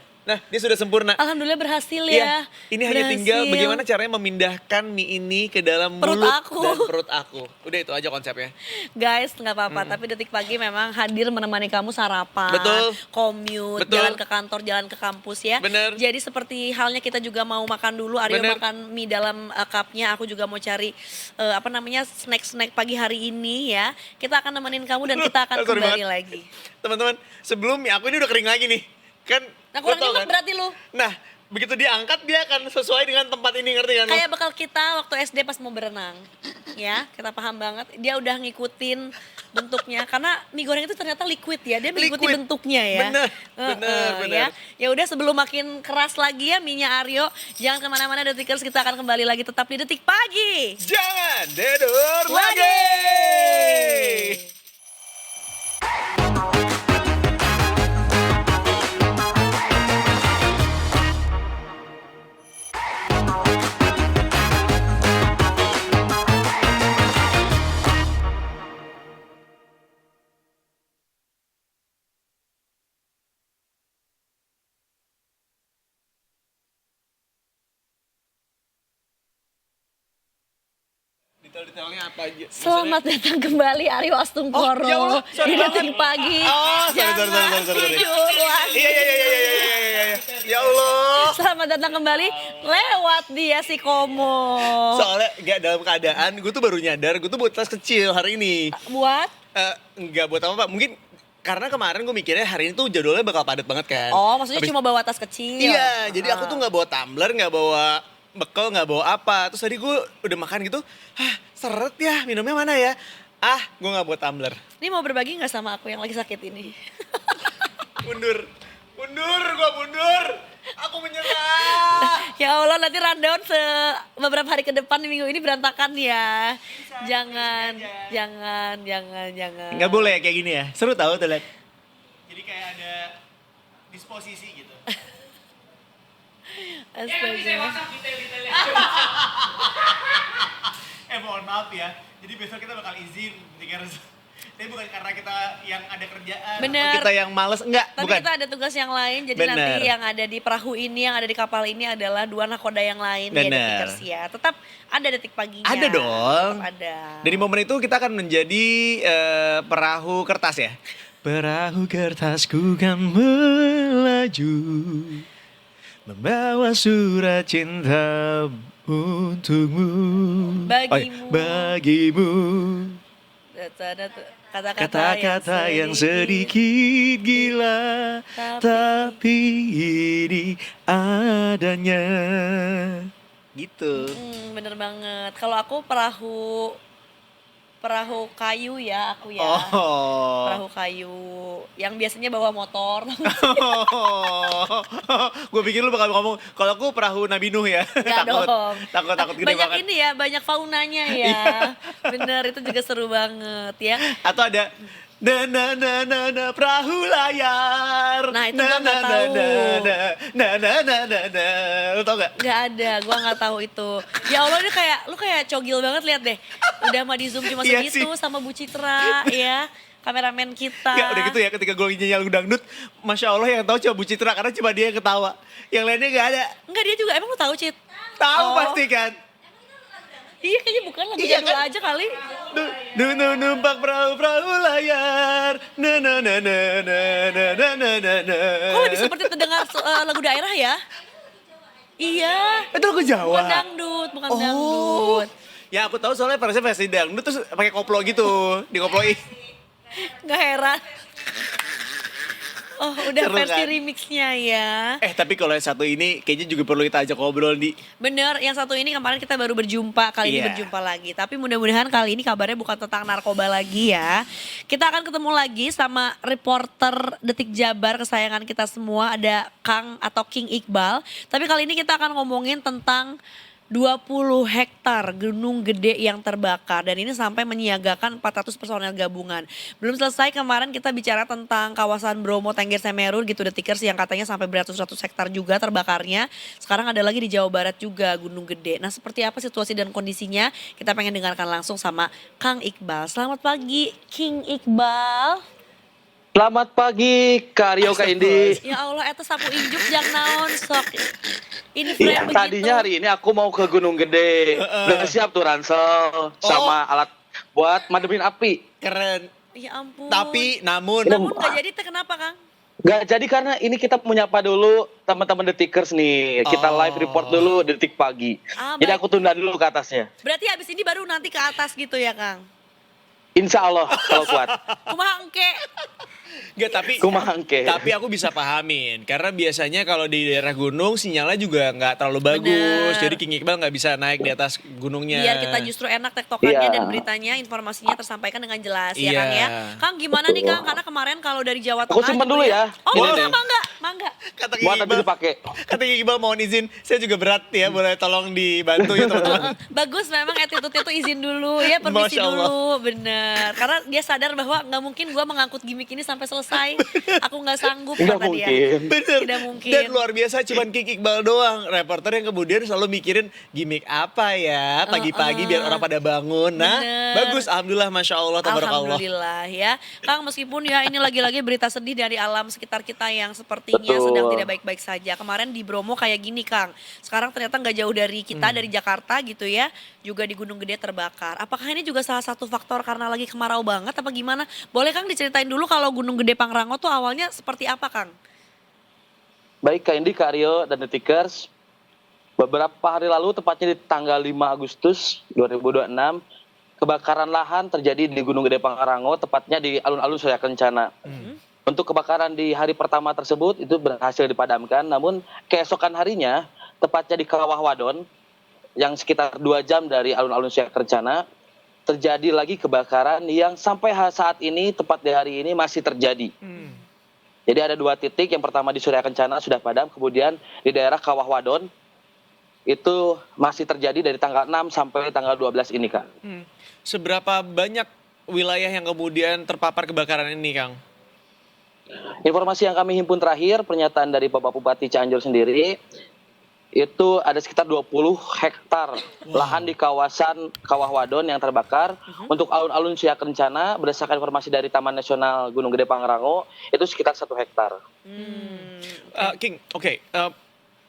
sempurna. Alhamdulillah berhasil Iya, ya. ini hanya tinggal Berhasil. bagaimana caranya memindahkan mie ini ke dalam Perut mulut aku. dan perut aku. Udah itu aja konsepnya. Guys, nggak apa-apa, tapi Detik Pagi memang hadir menemani kamu sarapan, Betul. commute, Betul. jalan ke kantor, jalan ke kampus ya. Bener. Jadi seperti halnya kita juga mau makan dulu, Aryo Bener. makan mie dalam cupnya, aku juga mau cari snack-snack pagi hari ini ya. Kita akan nemenin kamu dan kita akan Sorry kembali banget. lagi. Teman-teman, sebelum mie aku ini udah kering lagi nih. Kan Nah, lu kurang tau nyimak kan? berarti lu. Nah, begitu diangkat dia akan sesuai dengan tempat ini, ngerti kan? lu? Kayak bekal kita waktu SD pas mau berenang. Ya, kita paham banget. Dia udah ngikutin bentuknya karena mie goreng itu ternyata liquid ya. Dia mengikuti Liquid. bentuknya ya. Bener. Ya. Ya udah, sebelum makin keras lagi ya mie-nya Aryo, jangan kemana-mana Detikers, kita akan kembali lagi tetap di Detik Pagi. Jangan tidur lagi. Detail-detailnya apa aja? Selamat datang kembali Aryo Astungkoro Oh, ya Allah, sorry di Detik banget. Pagi. Oh, sorry. Jangan tidur lagi. Iya. Ya Allah. Selamat datang kembali lewat dia si Komo. Soalnya gak dalam keadaan, gue tuh baru nyadar, gue tuh buat tas kecil hari ini. Buat? Enggak buat apa-apa, mungkin karena kemarin gue mikirnya hari ini tuh jadwalnya bakal padat banget kan. Oh, maksudnya Habis- cuma bawa tas kecil. Iya, jadi aku tuh gak bawa tumbler, gak bawa bekal nggak bawa apa. Terus tadi gue udah makan gitu, seret ya, minumnya mana ya? Gue nggak bawa tumbler. Ini mau berbagi nggak sama aku yang lagi sakit ini? Mundur, gue mundur. Aku menyerah. Ya Allah, nanti rundown beberapa hari ke depan minggu ini berantakan ya. Jangan. Nggak boleh kayak gini ya. Seru tahu tuh lihat. Jadi kayak ada disposisi gitu. Astaga. Mohon maaf ya. Jadi besok kita bakal izin tapi bukan karena kita yang ada kerjaan. Bener. Atau kita yang males, enggak, Tapi bukan. kita ada tugas yang lain, jadi Bener. nanti yang ada di perahu ini, yang ada di kapal ini adalah 2 nakoda yang lain ya Bener. Detikers ya. Tetap ada detik paginya. Ada dong. Tetap ada. Dari momen itu kita akan menjadi perahu kertas ya. Perahu kertasku kan melaju, membawa surat cinta untukmu. Bagimu. Ada Kata-kata yang sedikit gila, tapi ini adanya. Gitu. Bener banget. Kalau aku perahu kayu ya aku ya. Oh. Perahu kayu yang biasanya bawa motor. Gue pikir lu bakal ngomong, kalau aku perahu Nabi Nuh ya. Nggak dong. Takut gede Banyak banget. ini ya, banyak faunanya ya. Bener, itu juga seru banget ya. Atau ada na perahu layar. Nah, itu gua nggak tahu. na. Lu tau gak? Gak ada, gua nggak tahu itu. Ya Allah, ini lu kayak cogil banget, lihat deh. Udah mah di zoom cuma Iya segitu sih. sama Bu Citra ya, kameramen kita. Gak, udah gitu ya, ketika gue nyanyi lagu dangdut, Masya Allah yang tahu cuma Bu Citra, karena cuma dia yang ketawa. Yang lainnya gak ada. Enggak, dia juga, emang lu tahu Cit? Tahu Oh. pasti kan? Iya, kayaknya bukan lagu Iya jadul kan? aja kali. Numpang perahu layar. Na. Kok lebih seperti terdengar lagu daerah ya? Iya. Itu lagu Jawa. Bukan dangdut, bukan Oh. dangdut. Ya aku tahu soalnya versi dangdut terus pakai koplo gitu, dikoploin. Nggak heran. Oh, udah Seru versi kan? remixnya ya. Tapi kalau yang satu ini kayaknya juga perlu kita ajak ngobrol di. Bener, yang satu ini kemarin kita baru berjumpa, kali ini Iya. berjumpa lagi. Tapi mudah-mudahan kali ini kabarnya bukan tentang narkoba lagi ya. Kita akan ketemu lagi sama reporter Detik Jabar kesayangan kita semua, ada Kang atau King Iqbal. Tapi kali ini kita akan ngomongin tentang 20 hektar gunung gede yang terbakar, dan ini sampai menyiagakan 400 personel gabungan. Belum selesai, kemarin kita bicara tentang kawasan Bromo, Tengger, Semeru gitu Detikers, yang katanya sampai beratus-ratus hektar juga terbakarnya. Sekarang ada lagi di Jawa Barat juga gunung gede. Nah, seperti apa situasi dan kondisinya? Kita pengen dengarkan langsung sama Kang Iqbal. Selamat pagi King Iqbal. Selamat pagi, Kak Rio, Kak Indi. Ya Allah, eta sapu injuk jang naon sok. Ini Iya, frame tadinya hari ini aku mau ke Gunung Gede. Udah siap tuh ransel sama alat buat mademin api. Keren. Ya ampun. Tapi namun Namun gak jadi teh kenapa Kang? Gak jadi karena ini kita menyapa dulu teman-teman Detikers nih. Kita live report dulu Detik Pagi. Jadi Baik. aku tunda dulu ke atasnya. Berarti habis ini baru nanti ke atas gitu ya Kang? Insya Allah kalau kuat. Kumaha engke? Enggak, Kumaha engke. tapi aku bisa pahamin karena biasanya kalau di daerah gunung sinyalnya juga nggak terlalu bagus. Bener. Jadi King Iqbal nggak bisa naik di atas gunungnya. Biar kita justru enak tektokannya Iya. dan beritanya, informasinya tersampaikan dengan jelas ya Iya. Kang ya. Kang gimana nih Kang? Karena kemarin kalau dari Jawa Aku Tengah simpen gitu dulu ya. Oh Ini mangga, nih. mangga. Kata King Buat nanti Iqbal, dipakai. kata King Iqbal mohon izin, saya juga berat ya, boleh tolong dibantu ya teman-teman. Bagus, memang attitude-nya tuh izin dulu ya, permisi Masya Allah. dulu, bener. Karena dia sadar bahwa nggak mungkin gue mengangkut gimmick ini sampai selesai. Aku nggak sanggup Nggak kata dia. mungkin. Bener. Tidak mungkin. Dan luar biasa cuman King Iqbal doang. Reporter yang kemudian selalu mikirin gimmick apa ya pagi-pagi biar orang pada bangun. Nah, Bener. bagus. Alhamdulillah, Masya Allah, tabarakallah. Alhamdulillah ya. Kang, meskipun ya ini lagi-lagi berita sedih dari alam sekitar kita yang sepertinya Betul. sedang tidak baik-baik saja. Kemarin di Bromo kayak gini Kang. Sekarang ternyata nggak jauh dari kita, dari Jakarta gitu ya. Juga di Gunung Gede terbakar. Apakah ini juga salah satu faktor karena lagi kemarau banget apa gimana? Boleh Kang diceritain dulu kalau Gunung Gede Pangrango tuh awalnya seperti apa Kang? Baik Kak Indi, Kak Rio, dan Detikers. Beberapa hari lalu, tepatnya di tanggal 5 Agustus 2026, kebakaran lahan terjadi di Gunung Gede Pangrango, tepatnya di alun-alun Surya Kencana. Untuk kebakaran di hari pertama tersebut itu berhasil dipadamkan, namun keesokan harinya tepatnya di Kawah Wadon, yang sekitar 2 jam dari alun-alun Siak Kencana, terjadi lagi kebakaran yang sampai saat ini, tepat di hari ini masih terjadi. Jadi ada 2 titik, yang pertama di Surya Kencana sudah padam, kemudian di daerah Kawah Wadon, itu masih terjadi dari tanggal 6 sampai tanggal 12 ini, Kak. Seberapa banyak wilayah yang kemudian terpapar kebakaran ini, Kang? Informasi yang kami himpun terakhir, pernyataan dari Bapak Bupati Cianjur sendiri, itu ada sekitar 20 hektar lahan di kawasan Kawah Wadon yang terbakar. Untuk alun-alun Siak Kencana, berdasarkan informasi dari Taman Nasional Gunung Gede Pangrango, itu sekitar 1 hektar. King, oke.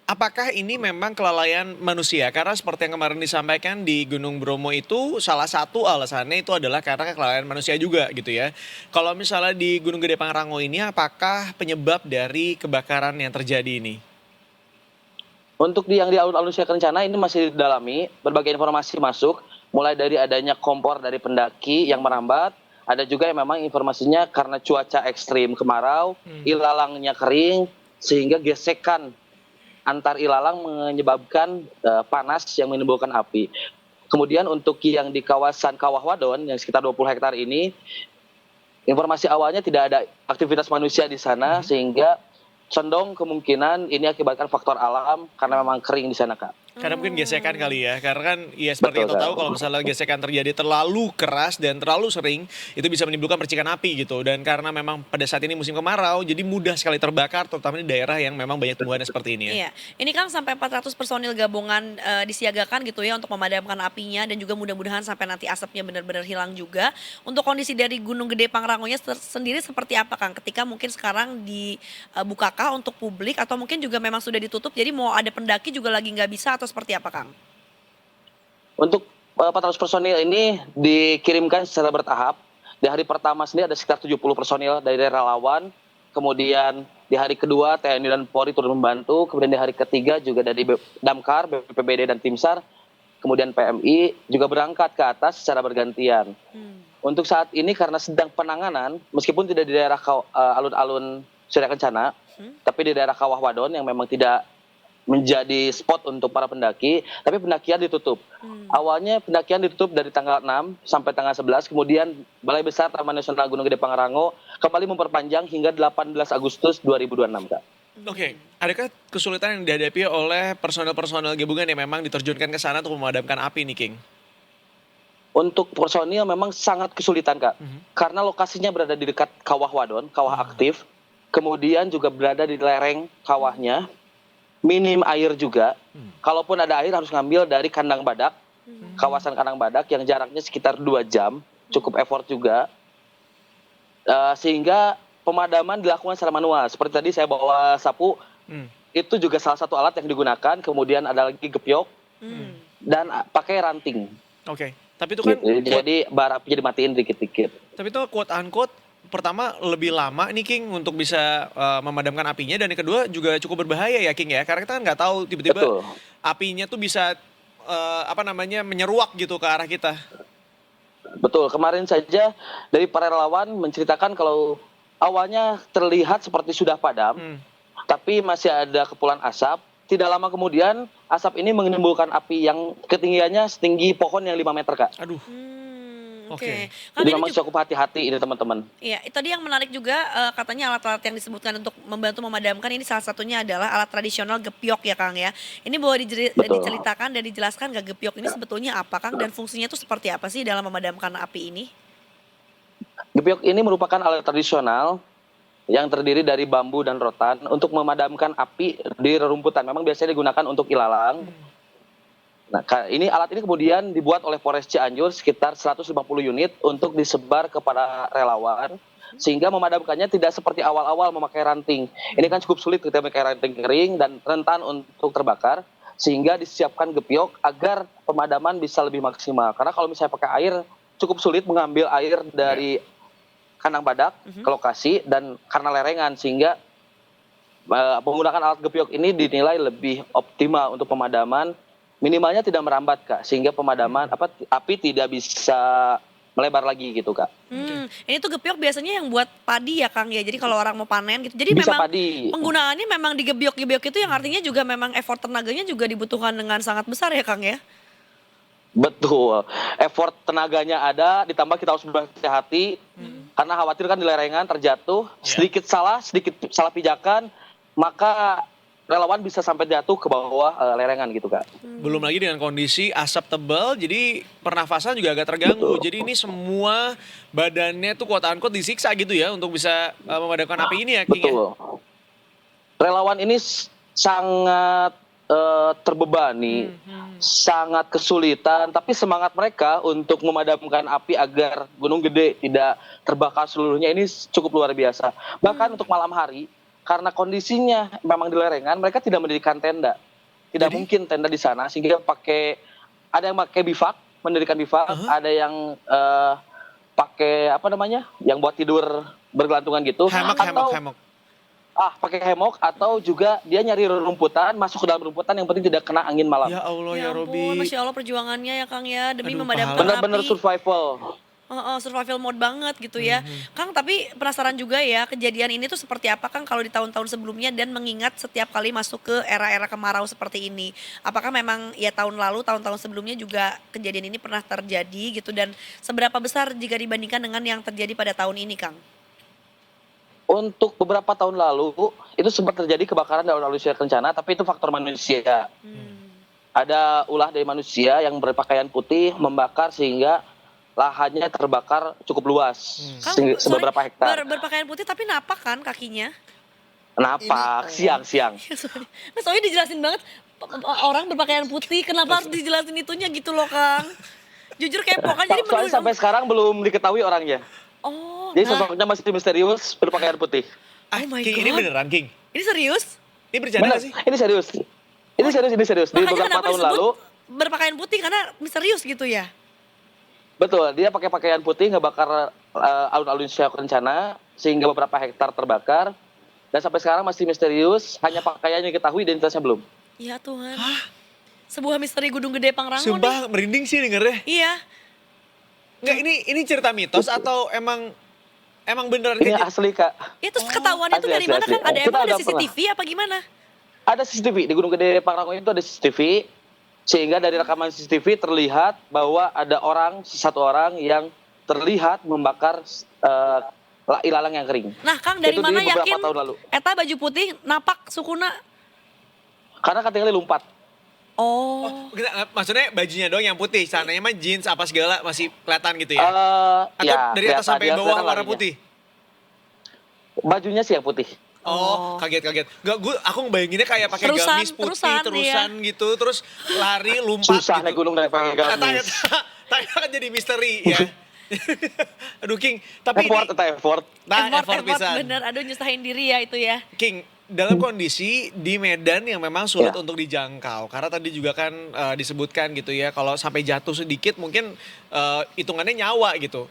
Apakah ini memang kelalaian manusia? Karena seperti yang kemarin disampaikan di Gunung Bromo itu salah satu alasannya itu adalah karena kelalaian manusia juga gitu ya. Kalau misalnya di Gunung Gede Pangrango ini apakah penyebab dari kebakaran yang terjadi ini? Untuk yang di alun-alun Siak Kencana ini masih didalami, berbagai informasi masuk, mulai dari adanya kompor dari pendaki yang merambat, ada juga yang memang informasinya karena cuaca ekstrim kemarau, ilalangnya kering, sehingga gesekan antar ilalang menyebabkan panas yang menimbulkan api. Kemudian untuk yang di kawasan Kawah Wadon yang sekitar 20 hektar ini, informasi awalnya tidak ada aktivitas manusia di sana, sehingga condong kemungkinan ini akibatkan faktor alam karena memang kering di sana, Kak. Karena mungkin gesekan kali ya, karena kan ya seperti Betul, kita tahu Kak. kalau misalnya gesekan terjadi terlalu keras dan terlalu sering, itu bisa menimbulkan percikan api gitu. Dan karena memang pada saat ini musim kemarau, jadi mudah sekali terbakar, terutama di daerah yang memang banyak tumbuhannya seperti ini ya. Iya, ini Kang sampai 400 personil gabungan disiagakan gitu ya untuk memadamkan apinya dan juga mudah-mudahan sampai nanti asapnya benar-benar hilang juga. Untuk kondisi dari Gunung Gede Pangrangonya sendiri seperti apa Kang? Ketika mungkin sekarang dibukakah untuk publik atau mungkin juga memang sudah ditutup, jadi mau ada pendaki juga lagi nggak bisa atau seperti apa Kang? Untuk 400 personil ini dikirimkan secara bertahap. Di hari pertama sendiri ada sekitar 70 personil dari relawan. Kemudian di hari kedua TNI dan Polri turun membantu. Kemudian di hari ketiga juga dari Damkar, BPBD dan Tim SAR. Kemudian PMI juga berangkat ke atas secara bergantian. Untuk saat ini karena sedang penanganan, meskipun tidak di daerah alun-alun Surya Kencana, tapi di daerah Kawah Wadon yang memang tidak menjadi spot untuk para pendaki, tapi pendakian ditutup. Awalnya pendakian ditutup dari tanggal 6 sampai tanggal 11, kemudian Balai Besar Taman Nasional Gunung Gede Pangrango kembali memperpanjang hingga 18 Agustus 2026, Kak. Oke, adakah kesulitan yang dihadapi oleh personel-personel gabungan yang memang diterjunkan ke sana untuk memadamkan api nih, King? Untuk personil memang sangat kesulitan, Kak. Karena lokasinya berada di dekat Kawah Wadon, kawah aktif, kemudian juga berada di lereng kawahnya, minim air juga. Kalaupun ada air harus ngambil dari Kandang Badak, kawasan Kandang Badak yang jaraknya sekitar 2 jam, cukup effort juga. Sehingga pemadaman dilakukan secara manual. Seperti tadi saya bawa sapu, itu juga salah satu alat yang digunakan. Kemudian ada lagi gepiok dan pakai ranting. Oke, tapi itu kan Jadi bara apinya dimatiin dikit-dikit. Tapi itu quote unquote pertama lebih lama nih King untuk bisa memadamkan apinya, dan yang kedua juga cukup berbahaya ya King ya, karena kita kan nggak tahu tiba-tiba Betul. apinya tuh bisa menyeruak gitu ke arah kita. Betul, kemarin saja dari para relawan menceritakan kalau awalnya terlihat seperti sudah padam, tapi masih ada kepulan asap. Tidak lama kemudian asap ini menimbulkan api yang ketinggiannya setinggi pohon yang 5 meter, Kak. Aduh. Oke. Jadi memang cukup hati-hati ini teman-teman. Iya, itu tadi yang menarik juga katanya alat-alat yang disebutkan untuk membantu memadamkan ini salah satunya adalah alat tradisional gepiok ya Kang ya. Ini boleh diceritakan dan dijelaskan nggak gepiok ini sebetulnya apa Kang dan fungsinya itu seperti apa sih dalam memadamkan api ini? Gepiok ini merupakan alat tradisional yang terdiri dari bambu dan rotan untuk memadamkan api di rerumputan. Memang biasanya digunakan untuk ilalang. Nah, alat ini kemudian dibuat oleh Polres Cianjur sekitar 150 unit untuk disebar kepada relawan, sehingga memadamkannya tidak seperti awal-awal memakai ranting. Ini kan cukup sulit ketika memakai ranting kering dan rentan untuk terbakar, sehingga disiapkan gepiok agar pemadaman bisa lebih maksimal. Karena kalau misalnya pakai air, cukup sulit mengambil air dari Kandang Badak ke lokasi, dan karena lerengan, sehingga menggunakan alat gepiok ini dinilai lebih optimal untuk pemadaman. Minimalnya tidak merambat, Kak, sehingga pemadaman api tidak bisa melebar lagi gitu Kak. Ini tuh gebyok biasanya yang buat padi ya Kang ya. Jadi kalau orang mau panen gitu. Jadi Bisa memang padi. penggunaannya memang digebyok-gebyok itu yang artinya juga memang effort tenaganya juga dibutuhkan dengan sangat besar ya Kang ya. Betul, effort tenaganya ada, ditambah kita harus berhati-hati karena khawatir kan di lerengan terjatuh, sedikit salah pijakan, maka relawan bisa sampai jatuh ke bawah lerengan gitu Kak. Belum lagi dengan kondisi asap tebal, jadi pernafasan juga agak terganggu. Betul. Jadi ini semua badannya tuh quote-unquote disiksa gitu ya untuk bisa memadamkan api ini ya, King ya? Betul. Relawan ini sangat terbebani, sangat kesulitan, tapi semangat mereka untuk memadamkan api agar Gunung Gede tidak terbakar seluruhnya ini cukup luar biasa. Bahkan untuk malam hari, karena kondisinya memang di lerengan, mereka tidak mendirikan tenda. Tidak mungkin tenda di sana, sehingga ada yang pakai bivak, mendirikan bivak, ada yang pakai apa namanya, yang buat tidur bergelantungan gitu. Hemok. Pakai hemok, atau juga dia nyari rumputan, masuk ke dalam rumputan, yang penting tidak kena angin malam. Ya Allah ya ampun, Robi. Masya Allah perjuangannya ya Kang ya demi Aduh, memadamkan Benar-benar api. survival. Survival mode banget gitu ya. Kang, tapi penasaran juga ya kejadian ini tuh seperti apa Kang kalau di tahun-tahun sebelumnya dan mengingat setiap kali masuk ke era-era kemarau seperti ini. Apakah memang ya tahun lalu, tahun-tahun sebelumnya juga kejadian ini pernah terjadi gitu, dan seberapa besar jika dibandingkan dengan yang terjadi pada tahun ini Kang? Untuk beberapa tahun lalu, itu sempat terjadi kebakaran daun allusia kencana, tapi itu faktor manusia. Ada ulah dari manusia yang berpakaian putih membakar sehingga lahannya terbakar cukup luas, Kang, seberapa hektar. berpakaian putih tapi napak kan kakinya? Napak, siang-siang. Soalnya dijelasin banget orang berpakaian putih, kenapa harus dijelasin itunya gitu loh Kang? Jujur kepo kan, jadi Soalnya sampai sekarang belum diketahui orangnya. Oh, Jadi sosoknya masih misterius, berpakaian putih. Oh my King, God. ini beneran King? Ini serius? Ini bercanda Benar, gak sih? ini serius. Ini serius. Di Makanya beberapa kenapa tahun disebut lalu, berpakaian putih karena misterius gitu ya? betul, dia pakai pakaian putih ngebakar alun-alun Syah Kencana sehingga beberapa hektar terbakar, dan sampai sekarang masih misterius, hanya pakaiannya diketahui, identitasnya belum. Ya Tuhan. Sebuah misteri Gunung Gede Pangrango nih. Sumpah merinding sih dengernya. Iya. Enggak, ini cerita mitos atau emang beneran Ini kejadian? asli Kak. Ya terus ketahuannya tuh asli, dari asli, mana asli. Kang? Ada Kita emang ada udah pernah. CCTV apa gimana? Ada CCTV di Gunung Gede Pangrango itu, ada CCTV, sehingga dari rekaman CCTV terlihat bahwa ada satu orang yang terlihat membakar ilalang yang kering. Nah Kang, dari Itu mana di beberapa yakin tahun lalu. eta baju putih napak sukuna? Karena katanya lompat. Oh. Maksudnya bajunya doang yang putih, celananya mah jeans apa segala masih kelihatan gitu ya? Atau Ya, dari atas kelihatan, sampai dia bawah kelihatan warna larinya. putih? Bajunya sih yang putih. Oh, kaget. Aku ngebayanginnya kayak pakai Terusan, gamis putih, terusan, terusan gitu, terus lari, lompat Susah gitu. naik gunung naik pakai gamis. Tanya kan jadi misteri ya. Aduh King, tapi Effort, ini, effort. effort pisan. Bener, aduh nyusahin diri ya itu ya. King, dalam kondisi di Medan yang memang sulit Ya. untuk dijangkau, karena tadi juga kan disebutkan gitu ya, kalau sampai jatuh sedikit mungkin hitungannya nyawa gitu.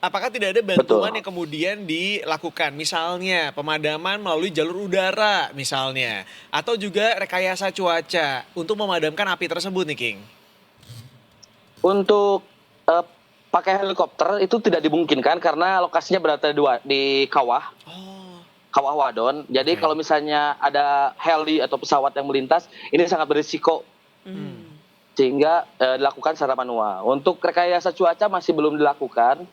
Apakah tidak ada bantuan Betul. yang kemudian dilakukan, misalnya pemadaman melalui jalur udara misalnya, atau juga rekayasa cuaca untuk memadamkan api tersebut nih King? Untuk pakai helikopter itu tidak dimungkinkan karena lokasinya berada di kawah. Kawah Wadon. Jadi kalau misalnya ada heli atau pesawat yang melintas, ini sangat berisiko. Sehingga dilakukan secara manual. Untuk rekayasa cuaca masih belum dilakukan.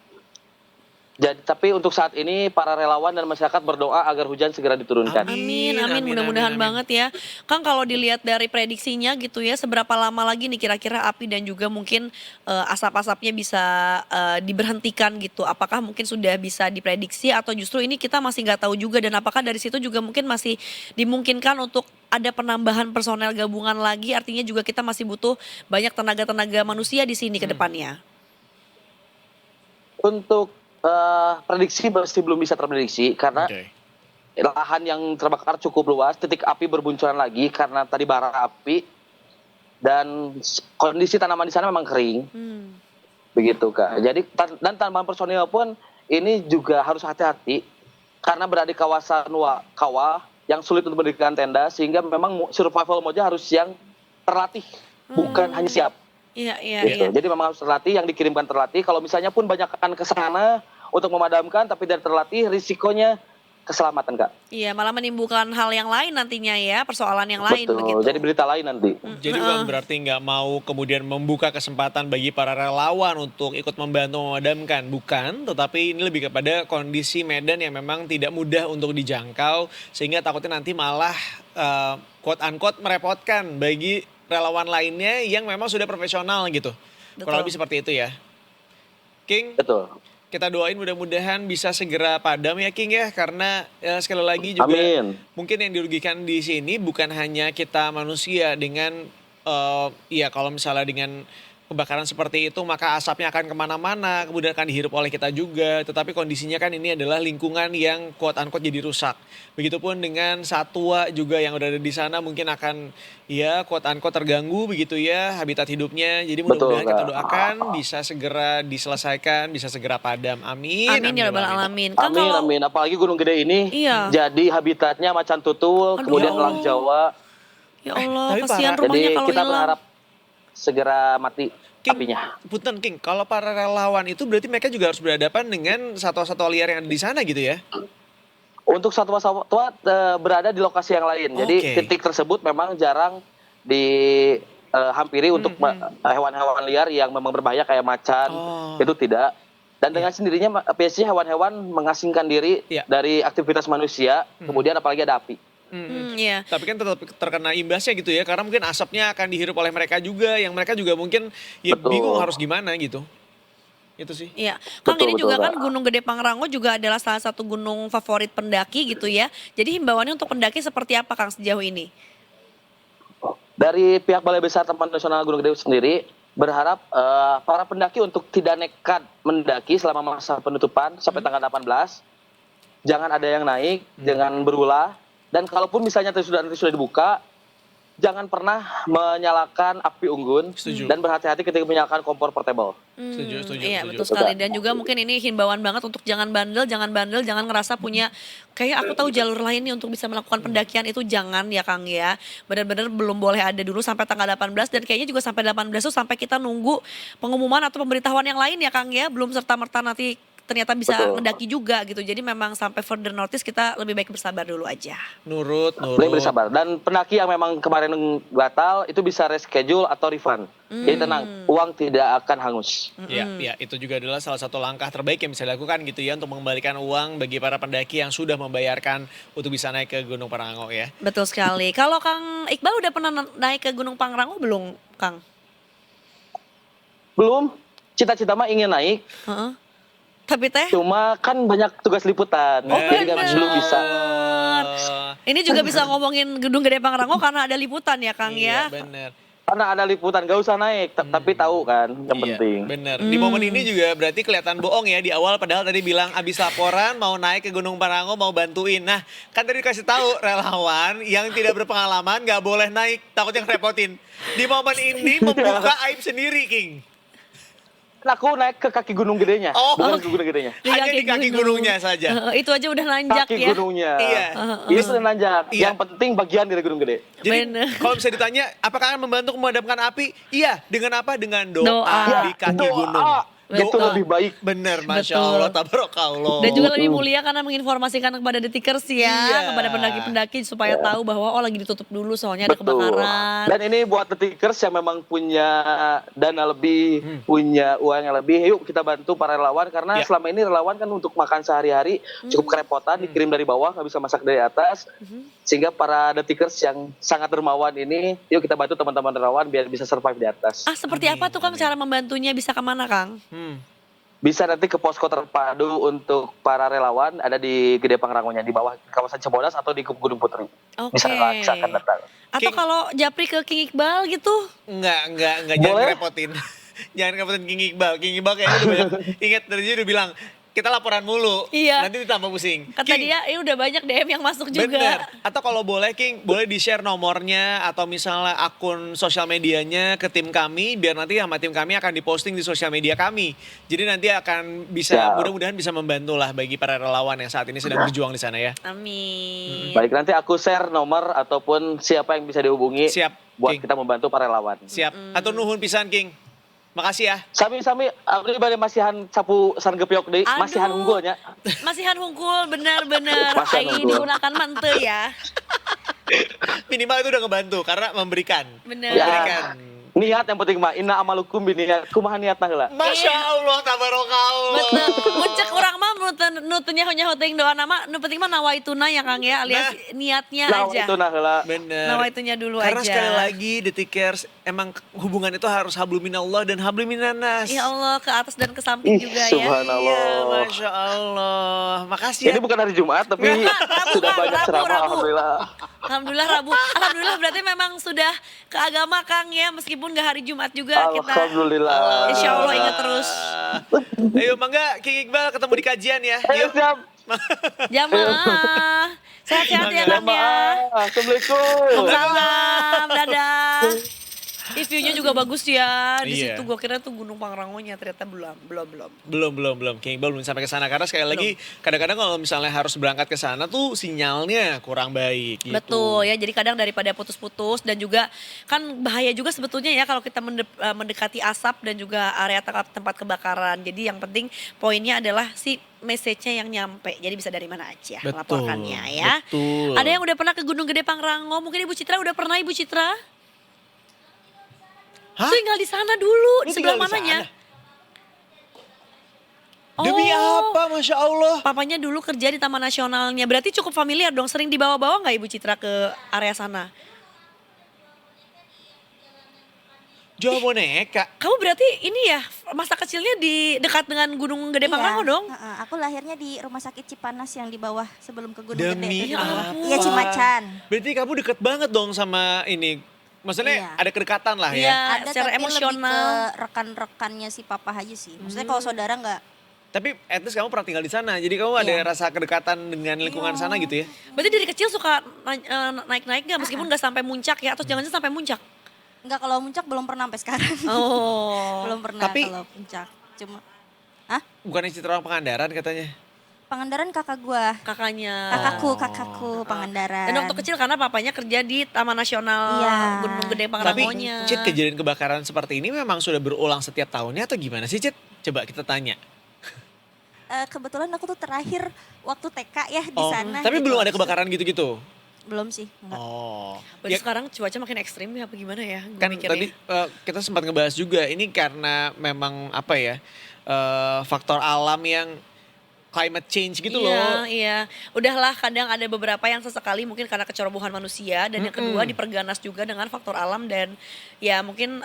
Jadi, tapi untuk saat ini para relawan dan masyarakat berdoa agar hujan segera diturunkan. Amin. Mudah-mudahan banget ya. Kang, kalau dilihat dari prediksinya gitu ya, seberapa lama lagi nih kira-kira api dan juga mungkin asap-asapnya bisa diberhentikan gitu? Apakah mungkin sudah bisa diprediksi atau justru ini kita masih nggak tahu juga, dan apakah dari situ juga mungkin masih dimungkinkan untuk ada penambahan personel gabungan lagi, artinya juga kita masih butuh banyak tenaga-tenaga manusia di sini ke depannya? Untuk prediksi masih belum bisa terprediksi karena Oke. lahan yang terbakar cukup luas, titik api berbuncuran lagi karena tadi bara api, dan kondisi tanaman di sana memang kering. Begitu Kak. Jadi dan tambahan personil pun ini juga harus hati-hati karena berada di kawasan kawah yang sulit untuk mendirikan tenda, sehingga memang survival mode harus yang terlatih, bukan hanya siap. Iya, iya, Gitu. iya. Jadi memang harus terlatih, yang dikirimkan terlatih. Kalau misalnya pun banyak akan ke sana untuk memadamkan, tapi dari terlatih, risikonya keselamatan, Kak. Iya, malah menimbulkan hal yang lain nantinya ya, persoalan yang lain Betul. begitu. Jadi berita lain nanti. Jadi bukan berarti nggak mau kemudian membuka kesempatan bagi para relawan untuk ikut membantu memadamkan, bukan. Tetapi ini lebih kepada kondisi medan yang memang tidak mudah untuk dijangkau, sehingga takutnya nanti malah quote unquote merepotkan bagi relawan lainnya yang memang sudah profesional gitu. Betul. Kurang lebih seperti itu ya. King, Betul. kita doain mudah-mudahan bisa segera padam ya King ya, karena sekali lagi juga Amin. mungkin yang dirugikan di sini bukan hanya kita manusia dengan ya kalau misalnya dengan kebakaran seperti itu maka asapnya akan kemana-mana, kemudian akan dihirup oleh kita juga, tetapi kondisinya kan ini adalah lingkungan yang quote unquote jadi rusak. Begitupun dengan satwa juga yang udah ada di sana mungkin akan ya quote unquote terganggu begitu ya habitat hidupnya. Jadi mudah-mudahan Betul, kita Kak. doakan bisa segera diselesaikan, bisa segera padam. Amin. Amin ya rabbal alamin. Kan Amin, kalau amin. Apalagi Gunung Gede ini Iya. jadi habitatnya macan tutul, Aduh, kemudian ya Allah. elang Jawa. ya Allah, Tapi kasihan parah. rumahnya Jadi kalau kita hilang. berharap segera mati King, apinya. Punten King, kalau para relawan itu berarti mereka juga harus berhadapan dengan satwa-satwa liar yang ada di sana gitu ya? Untuk satwa-satwa berada di lokasi yang lain. Jadi Oke. titik tersebut memang jarang dihampiri untuk hewan-hewan liar yang memang berbahaya kayak macan. Oh. Itu tidak. Dan dengan sendirinya biasanya hewan-hewan mengasingkan diri Iya. dari aktivitas manusia, kemudian apalagi ada api. Iya. Tapi kan tetap terkena imbasnya gitu ya, karena mungkin asapnya akan dihirup oleh mereka juga, yang mereka juga mungkin ya Betul. bingung harus gimana gitu. Itu sih. Iya, Kang Betul, ini juga betul, kan Kak. Gunung Gede Pangrango juga adalah salah satu gunung favorit pendaki gitu ya. Jadi himbauannya untuk pendaki seperti apa Kang sejauh ini? Dari pihak Balai Besar Taman Nasional Gunung Gede sendiri berharap para pendaki untuk tidak nekat mendaki selama masa penutupan sampai tanggal 18. Jangan ada yang naik, jangan berulah. Dan kalaupun misalnya nanti sudah dibuka, jangan pernah menyalakan api unggun Setuju. dan berhati-hati ketika menyalakan kompor portable. Setuju, setuju, Iya setuju. betul sekali, dan juga mungkin ini himbauan banget untuk jangan bandel, jangan ngerasa punya kayak aku tahu jalur lain nih untuk bisa melakukan pendakian, itu jangan ya Kang ya. Benar-benar belum boleh ada dulu sampai tanggal 18, dan kayaknya juga sampai 18 itu sampai kita nunggu pengumuman atau pemberitahuan yang lain ya Kang ya, belum serta-merta nanti ternyata bisa Betul. mendaki juga gitu. Jadi memang sampai further notice kita lebih baik bersabar dulu aja. Nurut. Boleh bersabar. Dan pendaki yang memang kemarin batal itu bisa reschedule atau refund. Jadi tenang, uang tidak akan hangus. Ya, ya, itu juga adalah salah satu langkah terbaik yang bisa dilakukan gitu ya untuk mengembalikan uang bagi para pendaki yang sudah membayarkan untuk bisa naik ke Gunung Pangrango ya. Betul sekali. Kalau Kang Iqbal udah pernah naik ke Gunung Pangrango belum Kang? Belum, cita-cita mah ingin naik, Heeh. Tapi teh cuma kan banyak tugas liputan. jadi kan belum bisa. ini juga bisa ngomongin Gedung Gede Pangrango karena ada liputan ya Kang Iya, ya. benar. Karena ada liputan, gak usah naik, tapi tahu kan yang Iya, penting. bener. Di momen ini juga berarti kelihatan bohong ya di awal, padahal tadi bilang abis laporan mau naik ke Gunung Pangrango mau bantuin. Nah kan tadi dikasih tahu relawan yang tidak berpengalaman nggak boleh naik, takutnya ngerepotin. Di momen ini membuka aib sendiri King. Kan aku naik ke kaki gunung gedenya, Oh, bukan ke gunung gedenya. Hanya di kaki gunungnya saja. Itu aja udah nanjak Kaki ya. gunungnya. Iya. Ini sudah nanjak. Iya. Yang penting bagian dari gunung gede. Jadi Bener. kalau bisa ditanya apakah akan membantu memadamkan api? Iya, dengan apa? Dengan doa, Doa. di kaki Doa. gunung. Itu Betul. lebih baik. Bener, Masya Betul. Allah, tabarakallah. Dan juga lebih mulia karena menginformasikan kepada detikers ya, Iya. kepada pendaki-pendaki supaya tahu bahwa oh lagi ditutup dulu soalnya ada Betul. kebakaran. Dan ini buat detikers yang memang punya dana lebih, punya uang yang lebih, yuk kita bantu para relawan. Karena Ya. selama ini relawan kan untuk makan sehari-hari cukup kerepotan, dikirim dari bawah, nggak bisa masak dari atas. Sehingga para detikers yang sangat dermawan ini, yuk kita bantu teman-teman relawan biar bisa survive di atas. Seperti apa tuh Kang cara membantunya, bisa kemana Kang? Bisa nanti ke posko terpadu untuk para relawan, ada di Gede Pangrangonya, di bawah kawasan Cibodas atau di Gunung Putri. Oke. Bisa silakan datang. Atau King. kalau Japri ke King Iqbal gitu? Enggak, jangan Boleh? repotin. Jangan repotin King Iqbal. King Iqbal kayaknya udah banyak, ingat dari dia udah bilang, kita laporan mulu, Iya. nanti ditambah pusing. Kata King, dia, ini udah banyak DM yang masuk juga. bener. Atau kalau boleh King, boleh di-share nomornya atau misalnya akun sosial medianya ke tim kami, biar nanti sama tim kami akan diposting di sosial media kami. Jadi nanti akan bisa, Siap. mudah-mudahan bisa membantu lah bagi para relawan yang saat ini sedang berjuang di sana ya. Amin. Baik, nanti aku share nomor ataupun siapa yang bisa dihubungi Siap. buat King. kita membantu para relawan. Siap. Atau nuhun pisan King. Makasih ya. Sami-sami abdi bade masihan sapu san gepiok deui, Aduh. masihan unggulnya. Masihan hungkul, bener-bener. Masihan Ai unggul. digunakan mante ya. Minimal itu udah ngebantu karena memberikan. Bener. Ya. Memberikan. Niat yang penting mah inna amalukum biniat. Kumaha niatna heula? Masya Allah, tabarakallah. Betul. Muncak orang mah nutunya hanya hoteng doa nama, nu penting mah nawaituna ya Kang ya, alias niatnya Nah, aja. itu nah heula. Bener. Nawaitunya dulu Karena aja. sekali lagi Detikers, emang hubungan itu harus habluminallah dan habluminanas. Ya Allah, ke atas dan ke samping Ih, juga ya. subhanallah. Iya, Masya Allah. Makasih ya. Ini bukan hari Jumat tapi Rabu, sudah Kang, banyak Rabu, ceramah Rabu. alhamdulillah. Alhamdulillah Rabu. Alhamdulillah berarti memang sudah ke agama Kang ya, meskipun gak hari Jumat juga kita. Alhamdulillah. Insya Allah ingat terus. Ayo Mangga, King Iqbal ketemu di kajian ya. Ayo Yuk. siap. Jamaah. Sehat-sehat ya Kang ya. Jamaah. Assalamualaikum. Salam, dadah. View-nya juga bagus ya. Di Iya. situ gua kira tuh Gunung Pangrangonya, ternyata belum. Belum. King Iqbal belum sampai ke sana karena sekali lagi kadang-kadang kalau misalnya harus berangkat ke sana tuh sinyalnya kurang baik gitu. Betul ya, jadi kadang daripada putus-putus dan juga kan bahaya juga sebetulnya ya kalau kita mendekati asap dan juga area tempat kebakaran. Jadi yang penting poinnya adalah si message-nya yang nyampe. Jadi bisa dari mana aja Betul, laporkannya ya. betul. Ada yang udah pernah ke Gunung Gede Pangrango? Mungkin Ibu Citra udah pernah, Ibu Citra? Hah? Tinggal di sana dulu, Lu di sebelah tinggal di mananya? Demi apa, Masya Allah? Papanya dulu kerja di Taman Nasionalnya. Berarti cukup familiar dong. Sering dibawa-bawa nggak Ibu Citra ke area sana? Jawa boneka. Kamu berarti ini ya masa kecilnya di dekat dengan Gunung Gede Pangrango dong? Aku lahirnya di Rumah Sakit Cipanas yang di bawah sebelum ke Gunung Demi Gede. apa? Iya, Cimacan. Berarti kamu deket banget dong sama ini. Maksudnya Iya. ada kedekatan lah Iya. ya. Ada Secara tapi lebih emosional. ke rekan-rekannya si papa aja sih. Maksudnya kalau saudara nggak. Tapi at least kamu pernah tinggal di sana. Jadi kamu ada Iya. rasa kedekatan dengan lingkungan sana gitu ya. Berarti dari kecil suka naik-naik nggak meskipun nggak sampai muncak ya? Atau jangan sampai muncak? Nggak, kalau puncak belum pernah sampai sekarang. Oh. Belum pernah Tapi- kalau puncak. Cuma Bukannya Citra orang Pangandaran katanya. Pangandaran kakak gua. Kakaknya. Kakakku Pangandaran. Dan waktu kecil karena papanya kerja di Taman Nasional Iya. Gunung Gede Tapi Pangrangonya. Cit, kejadian kebakaran seperti ini memang sudah berulang setiap tahunnya atau gimana sih Cit? Coba kita tanya. Kebetulan aku tuh terakhir waktu TK ya di Oh, sana. tapi gitu. belum ada kebakaran gitu-gitu? Belum sih, enggak. Oh. Berarti Ya, sekarang cuaca makin ekstrim ya apa gimana ya? Gua kan mikirnya. tadi kita sempat ngebahas juga ini karena memang apa ya faktor alam yang climate change gitu Iya, loh. iya. Udahlah kadang ada beberapa yang sesekali mungkin karena kecerobohan manusia dan yang kedua diperganas juga dengan faktor alam dan ya mungkin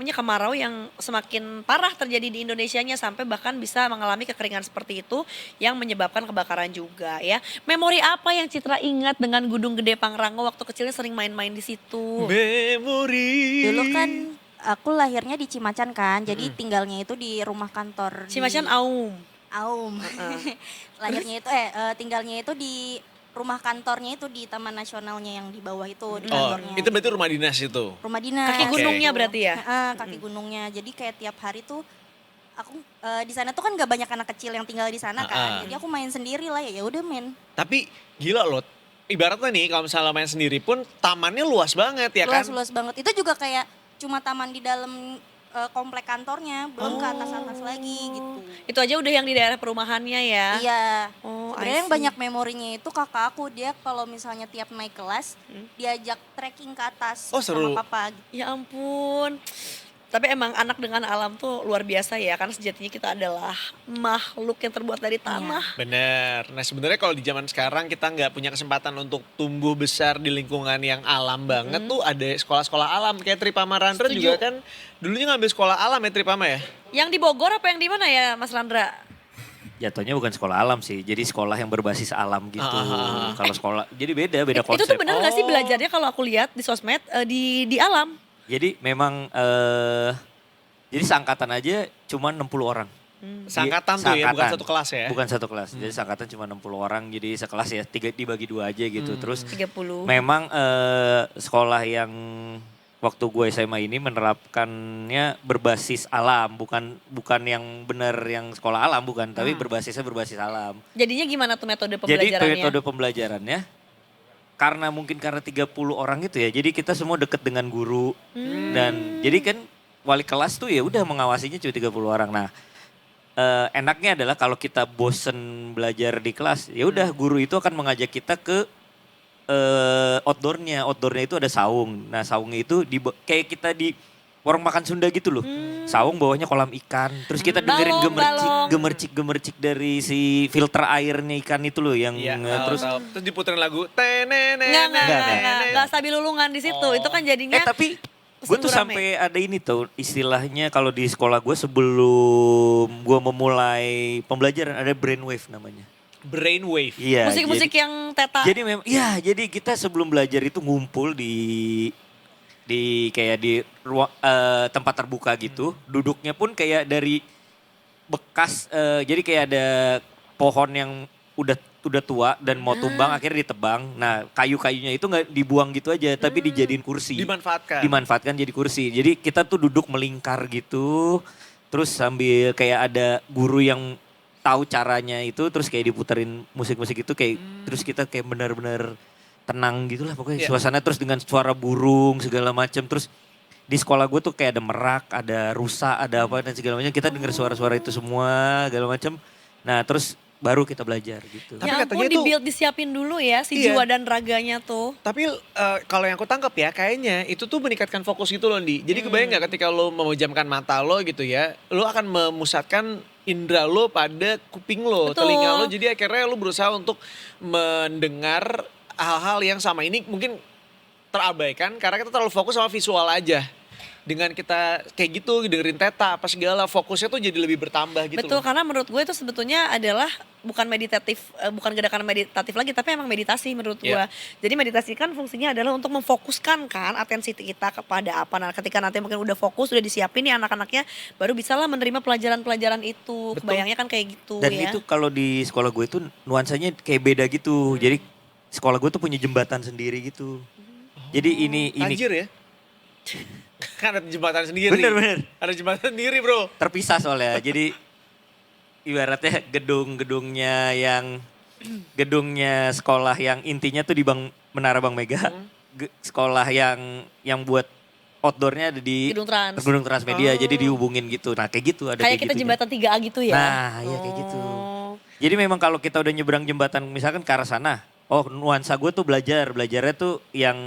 kemarau yang semakin parah terjadi di Indonesianya sampai bahkan bisa mengalami kekeringan seperti itu yang menyebabkan kebakaran juga ya. Memori apa yang Citra ingat dengan Gunung Gede Pangrango waktu kecilnya sering main-main di situ? Memori. Dulu kan aku lahirnya di Cimacan kan, jadi tinggalnya itu di rumah kantor. Cimacan di Aum. Aum. Lahirnya itu tinggalnya itu di rumah kantornya itu di Taman Nasionalnya yang di bawah itu di Oh, kantornya. itu berarti rumah dinas itu. Rumah dinas. Kaki Oke. gunungnya berarti ya? Kaki gunungnya. Jadi kayak tiap hari tuh aku di sana tuh kan gak banyak anak kecil yang tinggal di sana kan. Jadi aku main sendiri lah ya udah main. Tapi gila loh. Ibaratnya nih kalau misalnya main sendiri pun tamannya luas banget ya kan? Luas-luas banget. Itu juga kayak cuma taman di dalam komplek kantornya, belum ke atas-atas lagi gitu. Itu aja udah yang di daerah perumahannya ya? Iya. Oh, Sebenarnya I yang see. banyak memorinya itu kakak aku, dia kalau misalnya tiap naik kelas diajak trekking ke atas Oh, seru. sama papa gitu. Ya ampun. Tapi emang anak dengan alam tuh luar biasa ya, karena sejatinya kita adalah makhluk yang terbuat dari tanah. Bener. Nah sebenarnya kalau di zaman sekarang kita nggak punya kesempatan untuk tumbuh besar di lingkungan yang alam banget tuh ada sekolah-sekolah alam kayak Tripama Randra Setuju. juga kan dulunya ngambil sekolah alam ya Tripama ya? Yang di Bogor apa yang di mana ya Mas Randra? Jatuhnya bukan sekolah alam sih, jadi sekolah yang berbasis alam gitu. Ah. Kalau sekolah, jadi beda Itu konsep. tuh bener gak sih belajarnya kalau aku lihat di sosmed di alam? Jadi memang, jadi seangkatan aja cuma 60 orang. Seangkatan tuh ya, bukan Seangkatan. satu kelas ya? Bukan satu kelas, jadi seangkatan cuma 60 orang, jadi sekelas ya dibagi dua aja gitu. Terus 30. memang sekolah yang waktu gue SMA ini menerapkannya berbasis alam, bukan yang benar yang sekolah alam bukan, tapi berbasisnya berbasis alam. Jadinya gimana tuh metode Jadi pembelajarannya? metode pembelajarannya karena 30 orang itu ya, jadi kita semua deket dengan guru. Dan jadi kan wali kelas tuh ya udah mengawasinya cuma 30 orang. Nah, enaknya adalah kalau kita bosen belajar di kelas, ya udah guru itu akan mengajak kita ke outdoornya. Outdoornya itu ada saung. Nah, saungnya itu kayak kita di warung makan Sunda gitu loh. Saung bawahnya kolam ikan. Terus kita dengerin gemercik dari si filter airnya ikan itu loh yang terus Terus diputerin lagu Nggak sambil lulungan di situ. Itu kan jadinya tapi gue tuh sampai ada ini tuh istilahnya kalau di sekolah gue sebelum gue memulai pembelajaran ada brainwave namanya. Brainwave. Iya. musik-musik yang teta. Jadi memang jadi kita sebelum belajar itu ngumpul di kayak di ruang tempat terbuka gitu. Duduknya pun kayak dari bekas jadi kayak ada pohon yang udah tua dan mau tumbang akhirnya ditebang. Nah, kayu-kayunya itu nggak dibuang gitu aja tapi dijadiin kursi. Dimanfaatkan jadi kursi. Jadi kita tuh duduk melingkar gitu. Terus sambil kayak ada guru yang tahu caranya itu terus kayak diputerin musik-musik itu kayak terus kita kayak benar-benar tenang gitu lah pokoknya suasana terus dengan suara burung segala macam terus di sekolah gue tuh kayak ada merak, ada rusa, ada apa dan segala macam kita dengar suara-suara itu semua segala macam. Nah terus baru kita belajar gitu. Tapi ya ampun di-build disiapin dulu ya si jiwa dan raganya tuh. Tapi kalau yang aku tangkap ya kayaknya itu tuh meningkatkan fokus gitu loh Ndi. Jadi kebayang gak ketika lo memejamkan mata lo gitu ya, lo akan memusatkan indera lo pada kuping lo, telinga lo. Jadi akhirnya lo berusaha untuk mendengar hal-hal yang sama ini mungkin terabaikan karena kita terlalu fokus sama visual aja. Dengan kita kayak gitu dengerin teta apa segala fokusnya tuh jadi lebih bertambah gitu. Betul, karena menurut gue itu sebetulnya adalah bukan meditatif, bukan gerakan meditatif lagi tapi emang meditasi menurut gue. Jadi meditasi kan fungsinya adalah untuk memfokuskan kan atensi kita kepada apa. Nah ketika nanti mungkin udah fokus, udah disiapin nih anak-anaknya baru bisalah menerima pelajaran-pelajaran itu. Betul. Kebayangnya kan kayak gitu. Dan itu kalau di sekolah gue itu nuansanya kayak beda gitu. Jadi sekolah gue tuh punya jembatan sendiri gitu. Jadi ini Anjir ya. Kan ada jembatan sendiri. Bener. Ada jembatan sendiri bro. Terpisah soalnya. Jadi ibaratnya gedungnya sekolah yang intinya tuh di Menara Bank Mega. Sekolah yang buat outdoornya ada di Gedung Transmedia. Jadi dihubungin gitu. Nah kayak gitu ada kayak kita gitu jembatan 3A gitu ya. Nah iya kayak gitu. Jadi memang kalau kita udah nyebrang jembatan misalkan ke arah sana. Oh nuansa gue tuh belajarnya tuh yang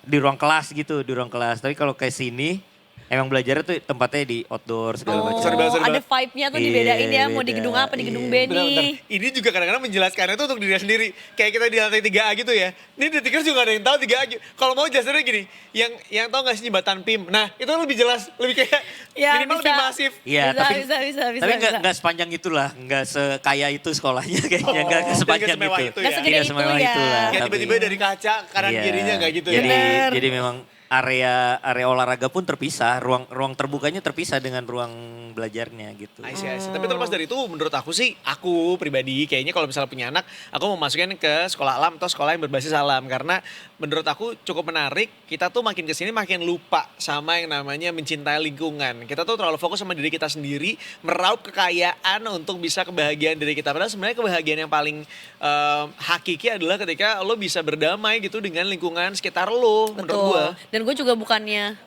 di ruang kelas gitu, di ruang kelas. Tapi kalau kayak sini emang belajarnya tuh tempatnya di outdoor segala macam. Ada vibe-nya tuh dibedain ya, mau di gedung apa, di gedung B nih. Ini juga kadang-kadang menjelaskannya tuh untuk diri sendiri. Kayak kita di lantai 3A gitu ya. Ini detikers juga ada yang tahu 3A. Kalau mau jelasannya gini, yang tahu gak sih jembatan PIM? Nah itu lebih jelas, lebih kayak minimal lebih masif. Iya, bisa. Tapi nggak sepanjang itulah, nggak sekaya itu sekolahnya kayaknya, nggak sepanjang itu. Nggak semewah itu ya. Kayak tiba-tiba dari kaca kanan kirinya nggak gitu ya. Jadi memang area olahraga pun terpisah, ruang terbukanya terpisah dengan ruang belajarnya gitu. I see. Tapi terlepas dari itu menurut aku sih, aku pribadi kayaknya kalau misalnya punya anak, aku mau masukin ke sekolah alam atau sekolah yang berbasis alam. Karena menurut aku cukup menarik, kita tuh makin kesini makin lupa sama yang namanya mencintai lingkungan. Kita tuh terlalu fokus sama diri kita sendiri, meraup kekayaan untuk bisa kebahagiaan diri kita. Padahal sebenarnya kebahagiaan yang paling hakiki adalah ketika lo bisa berdamai gitu dengan lingkungan sekitar lo, menurut gue. Dan gue juga bukannya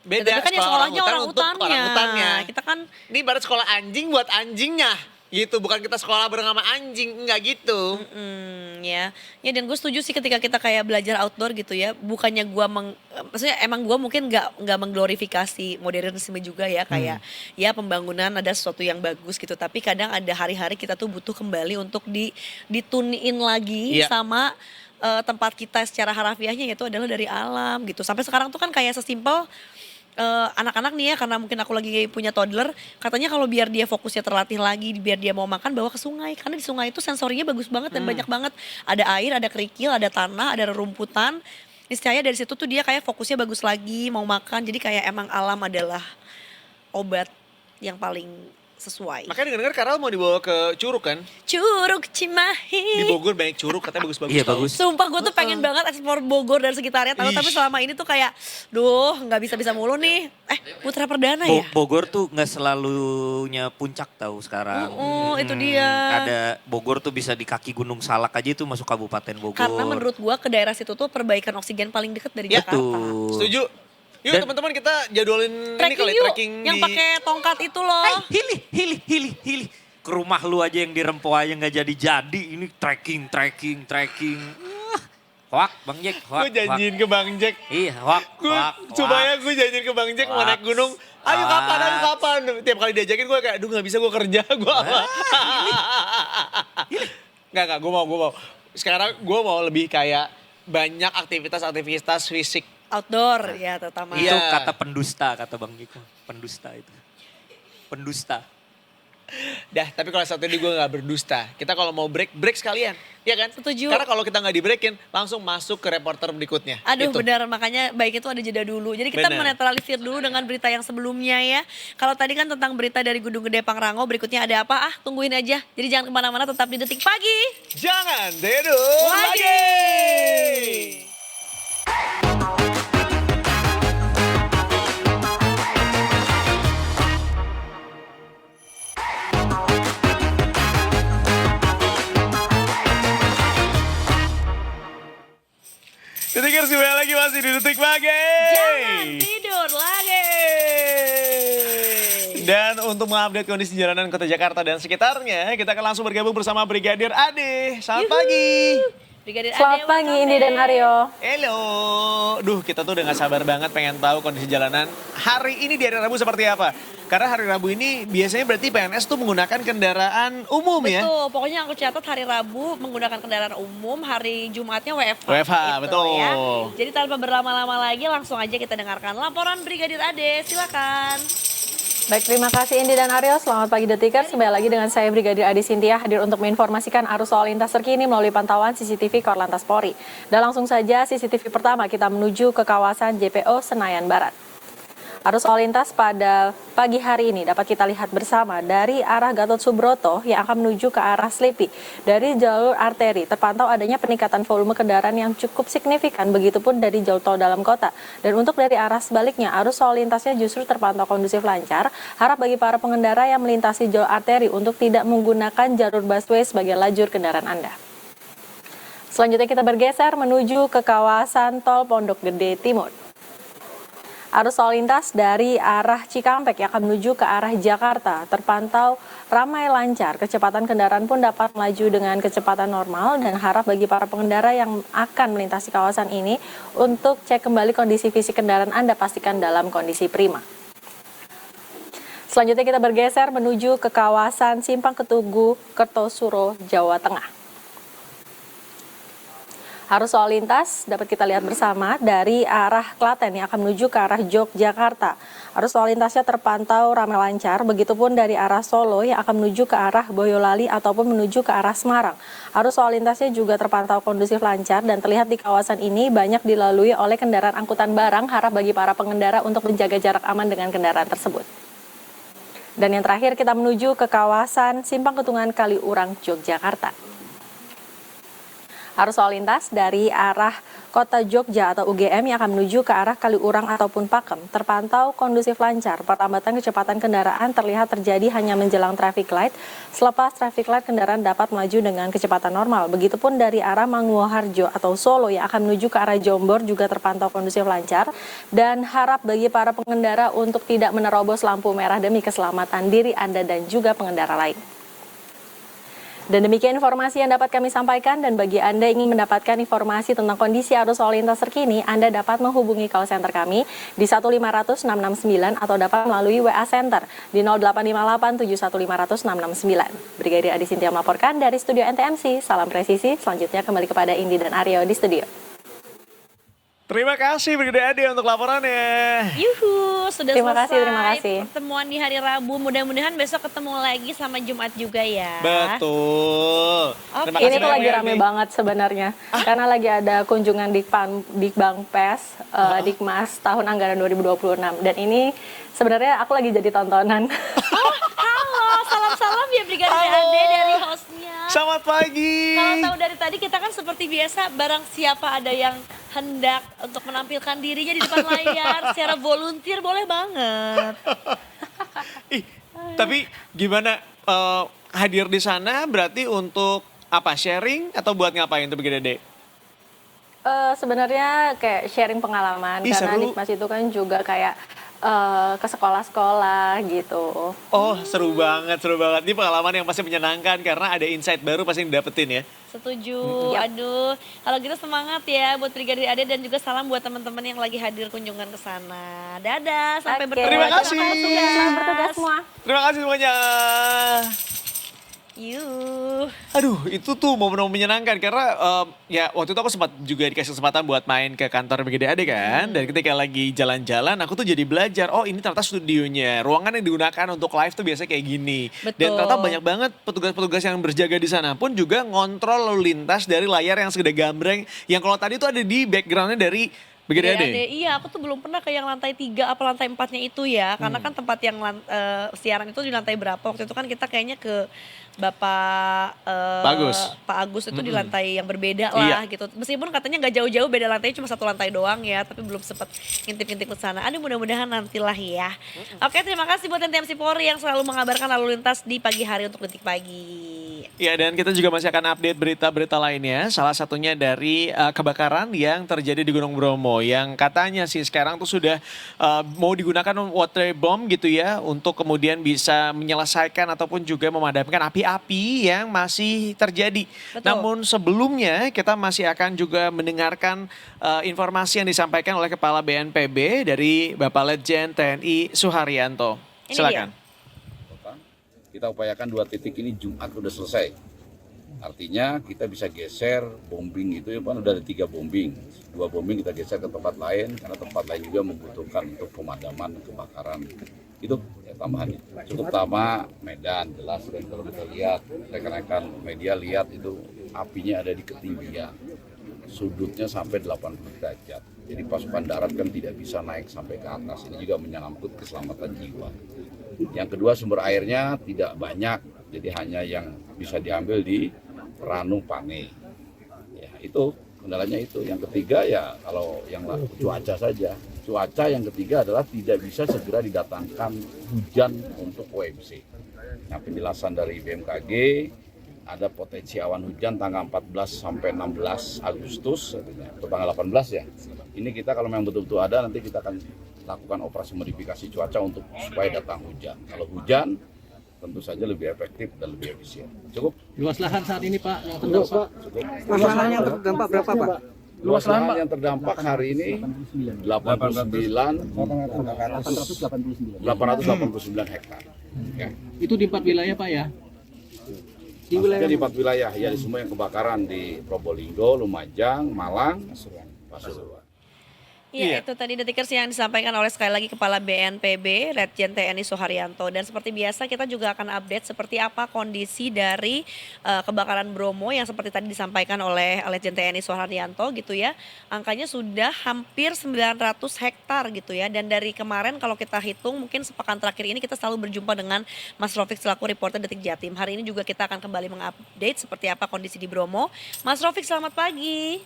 beda kan ya sekolahnya orang-utannya. Kita kan ini ibarat sekolah anjing buat anjingnya gitu, bukan kita sekolah bareng sama anjing, enggak gitu. Ya dan gue setuju sih ketika kita kayak belajar outdoor gitu ya, bukannya gue maksudnya emang gue mungkin nggak mengglorifikasi modernisme juga ya, kayak ya pembangunan ada sesuatu yang bagus gitu, tapi kadang ada hari-hari kita tuh butuh kembali untuk dituniin lagi sama tempat kita secara harafiahnya, yaitu adalah dari alam gitu. Sampai sekarang tuh kan kayak sesimpel anak-anak nih ya, karena mungkin aku lagi punya toddler, katanya kalau biar dia fokusnya terlatih lagi, biar dia mau makan bawa ke sungai, karena di sungai itu sensorinya bagus banget dan banyak banget, ada air, ada kerikil, ada tanah, ada rerumputan. Niscaya dari situ tuh dia kayak fokusnya bagus lagi, mau makan. Jadi kayak emang alam adalah obat yang paling sesuai. Makanya denger Karel mau dibawa ke Curug kan? Curug Di Cimahi. Bogor banyak curug, katanya bagus-bagus. Iya, tau. bagus. Sumpah gue tuh pengen banget eksplor Bogor dan sekitarnya tahu, tapi Ih. selama ini tuh kayak nggak bisa mulu nih. Putra Perdana ya? Bogor tuh nggak selalunya puncak tahu sekarang. Itu dia. Ada Bogor tuh bisa di kaki Gunung Salak aja itu masuk Kabupaten Bogor. Karena menurut gua ke daerah situ tuh perbaikan oksigen paling deket dari Ya, Jakarta. Betul. Setuju. Yuk Dan- teman-teman kita jadwalin ini Trekking kali yuk, trekking yang di... pakai tongkat itu loh. Hili. Ke rumah lu aja yang di Rempoa yang nggak jadi. Ini trekking. Hoak, Bang Jack, hoak. Gue janjiin ke Bang Jack. Iya, hoak. Coba ya gue janjiin ke Bang Jack mau naik gunung. Ayo kapan? Tiap kali diajakin gue kayak, aduh gak bisa gue kerja. Gue apa? Enggak, gue mau. Sekarang gue mau lebih kayak banyak aktivitas fisik. Outdoor ya terutama. Iya. Itu kata pendusta, kata Bang Jack. Pendusta itu. Pendusta. Dah, tapi kalau satu ini gue gak berdusta. Kita kalau mau break sekalian. Iya kan? Setuju. Karena kalau kita gak di-breakin, langsung masuk ke reporter berikutnya. Aduh Itu. benar, makanya baik itu ada jeda dulu. Jadi kita Benar. menetralisir dulu dengan berita yang sebelumnya ya. Kalau tadi kan tentang berita dari Gunung Gede Pangrango, berikutnya ada apa? Tungguin aja. Jadi jangan kemana-mana, tetap di Detik Pagi. Jangan tidur lagi. Detikers kembali lagi masih di Detik Pagi. Jangan tidur lagi. Dan untuk mengupdate kondisi jalanan kota Jakarta dan sekitarnya, kita akan langsung bergabung bersama Brigadir Ade. Selamat pagi. Brigadir Selamat Ade, pagi what's up, Indi dan Dek? Aryo. Halo. Duh, kita tuh udah gak sabar banget pengen tahu kondisi jalanan hari ini di hari Rabu seperti apa. Karena hari Rabu ini biasanya berarti PNS tuh menggunakan kendaraan umum ya. Betul, pokoknya aku catat hari Rabu menggunakan kendaraan umum, hari Jumatnya WFH. WFH, gitu betul. Ya. Jadi tanpa berlama-lama lagi langsung aja kita dengarkan laporan Brigadir Ade, silakan. Baik, terima kasih Indi dan Aryo. Selamat pagi Detikers. Kembali lagi dengan saya Brigadir Adi Sintia hadir untuk menginformasikan arus lalu lintas terkini melalui pantauan CCTV Korlantas Polri. Dan langsung saja CCTV pertama kita menuju ke kawasan JPO Senayan Barat. Arus lalu lintas pada pagi hari ini dapat kita lihat bersama dari arah Gatot Subroto yang akan menuju ke arah Slipi. Dari jalur arteri terpantau adanya peningkatan volume kendaraan yang cukup signifikan, begitupun dari jalur tol dalam kota. Dan untuk dari arah sebaliknya, arus lalu lintasnya justru terpantau kondusif lancar. Harap bagi para pengendara yang melintasi jalur arteri untuk tidak menggunakan jalur busway sebagai lajur kendaraan Anda. Selanjutnya kita bergeser menuju ke kawasan tol Pondok Gede Timur. Arus lalu lintas dari arah Cikampek yang akan menuju ke arah Jakarta terpantau ramai lancar. Kecepatan kendaraan pun dapat melaju dengan kecepatan normal dan harap bagi para pengendara yang akan melintasi kawasan ini untuk cek kembali kondisi fisik kendaraan Anda, pastikan dalam kondisi prima. Selanjutnya kita bergeser menuju ke kawasan Simpang Ketugu, Kertosuro, Jawa Tengah. Arus lalu lintas dapat kita lihat bersama dari arah Klaten yang akan menuju ke arah Yogyakarta. Arus lalu lintasnya terpantau ramai lancar, begitupun dari arah Solo yang akan menuju ke arah Boyolali ataupun menuju ke arah Semarang. Arus lalu lintasnya juga terpantau kondusif lancar dan terlihat di kawasan ini banyak dilalui oleh kendaraan angkutan barang. Harap bagi para pengendara untuk menjaga jarak aman dengan kendaraan tersebut. Dan yang terakhir kita menuju ke kawasan Simpang Ketungan Kaliurang, Yogyakarta. Arus lalu lintas dari arah Kota Jogja atau UGM yang akan menuju ke arah Kaliurang ataupun Pakem terpantau kondusif lancar. Perlambatan kecepatan kendaraan terlihat terjadi hanya menjelang traffic light. Selepas traffic light kendaraan dapat melaju dengan kecepatan normal. Begitupun dari arah Manguoharjo atau Solo yang akan menuju ke arah Jombor juga terpantau kondusif lancar. Dan harap bagi para pengendara untuk tidak menerobos lampu merah demi keselamatan diri Anda dan juga pengendara lain. Dan demikian informasi yang dapat kami sampaikan, dan bagi Anda yang ingin mendapatkan informasi tentang kondisi arus lalu lintas terkini, Anda dapat menghubungi call center kami di 1500669 atau dapat melalui WA Center di 085871500669. Brigadir Adi Sintia melaporkan dari studio NTMC. Salam presisi, selanjutnya kembali kepada Indi dan Aryo di studio. Terima kasih Brigadir Ade untuk laporannya. Yuhu, sudah Terima selesai kasih. pertemuan di hari Rabu. Mudah-mudahan besok ketemu lagi sama Jumat juga ya. Betul. Oke. Terima Ini kasih tuh lagi banyak, rame Ade. banget sebenarnya, karena lagi ada kunjungan Dikbangpes, Dikmas tahun anggaran 2026, dan ini sebenarnya aku lagi jadi tontonan. Halo, Brigadir Ade dari hostnya. Selamat pagi. Kalau tahu dari tadi kita kan seperti biasa, barang siapa ada yang hendak untuk menampilkan dirinya di depan layar secara volunteer boleh banget. Ih, tapi gimana hadir di sana berarti untuk apa, sharing atau buat ngapain tuh Brigadir Ade? Sebenarnya kayak sharing pengalaman Ih, karena seru. Nikmas itu kan juga kayak ke sekolah-sekolah gitu. Oh, seru banget, seru banget. Ini pengalaman yang pasti menyenangkan karena ada insight baru pasti yang didapetin ya. Setuju, aduh. Kalau gitu semangat ya buat Brigadir Ade dan juga salam buat teman-teman yang lagi hadir kunjungan ke sana. Dadah, sampai Oke, bertemu. Terima kasih. Selamat bertugas semua. Terima kasih semuanya. Yuh. Aduh, itu tuh momen-momen menyenangkan karena ya waktu itu aku sempat juga dikasih kesempatan buat main ke kantor Brigadir Ade kan. Dan ketika lagi jalan-jalan aku tuh jadi belajar, oh ini ternyata studionya. Ruangan yang digunakan untuk live tuh biasanya kayak gini. Dan Betul. ternyata banyak banget petugas-petugas yang berjaga di sana pun juga ngontrol lalu lintas dari layar yang segede gambreng. Yang kalau tadi tuh ada di backgroundnya dari Brigadir Ade. Iya, aku tuh belum pernah ke yang lantai 3 apa lantai 4-nya itu ya. Karena kan tempat yang siaran itu di lantai berapa. Waktu itu kan kita kayaknya ke Bapak Pak Agus itu di lantai yang berbeda lah gitu. Meskipun katanya nggak jauh-jauh, beda lantainya cuma satu lantai doang ya. Tapi belum sempat ngintip-ngintip ke sana. Aduh, mudah-mudahan nantilah ya. Oke, terima kasih buat NTMC Polri yang selalu mengabarkan lalu lintas di pagi hari untuk Detik Pagi. Ya, dan kita juga masih akan update berita-berita lainnya. Salah satunya dari kebakaran yang terjadi di Gunung Bromo. Yang katanya sih sekarang tuh sudah mau digunakan water bomb gitu ya. Untuk kemudian bisa menyelesaikan ataupun juga memadamkan api-api yang masih terjadi. Betul. Namun sebelumnya kita masih akan juga mendengarkan informasi yang disampaikan oleh Kepala BNPB dari Bapak Letjen TNI Suharyanto. Ini Silakan. Kita upayakan 2 titik ini Jumat udah selesai. Artinya kita bisa geser bombing itu kan udah ada 3 bombing. 2 bombing kita geser ke tempat lain karena tempat lain juga membutuhkan untuk pemadaman kebakaran. Itu ya tambahannya. Cukup utama Medan jelas dan kalau kita lihat rekan-rekan media lihat itu apinya ada di ketinggian. Sudutnya sampai 80 derajat. Jadi pasukan darat kan tidak bisa naik sampai ke atas. Ini juga menyangkut keselamatan jiwa. Yang kedua sumber airnya tidak banyak, jadi hanya yang bisa diambil di Ranu Pane. Ya, itu kendalanya itu. Yang ketiga ya kalau yang cuaca saja. Cuaca yang ketiga adalah tidak bisa segera didatangkan hujan untuk OMC. Nah, penjelasan dari BMKG ada potensi awan hujan tanggal 14 sampai 16 Agustus atau tanggal 18 ya. Ini kita kalau memang betul-betul ada nanti kita akan lakukan operasi modifikasi cuaca untuk supaya datang hujan. Kalau hujan tentu saja lebih efektif dan lebih efisien. Cukup? Luas lahan saat ini Pak yang terdampak. Cukup. Luas lahan yang terdampak berapa Pak? Luas lahan yang terdampak hari ini 889 hektar. Ya. Itu di 4 wilayah Pak ya? Maksudnya di 4 wilayah, ya di semua yang kebakaran di Probolinggo, Lumajang, Malang, Pasuruan. Iya, itu tadi Detikers yang disampaikan oleh sekali lagi Kepala BNPB, Letjen TNI Suharyanto. Dan seperti biasa kita juga akan update seperti apa kondisi dari kebakaran Bromo yang seperti tadi disampaikan oleh Letjen TNI Suharyanto gitu ya. Angkanya sudah hampir 900 hektar gitu ya. Dan dari kemarin kalau kita hitung mungkin sepekan terakhir ini kita selalu berjumpa dengan Mas Rofik selaku reporter Detik Jatim. Hari ini juga kita akan kembali mengupdate seperti apa kondisi di Bromo. Mas Rofik, selamat pagi.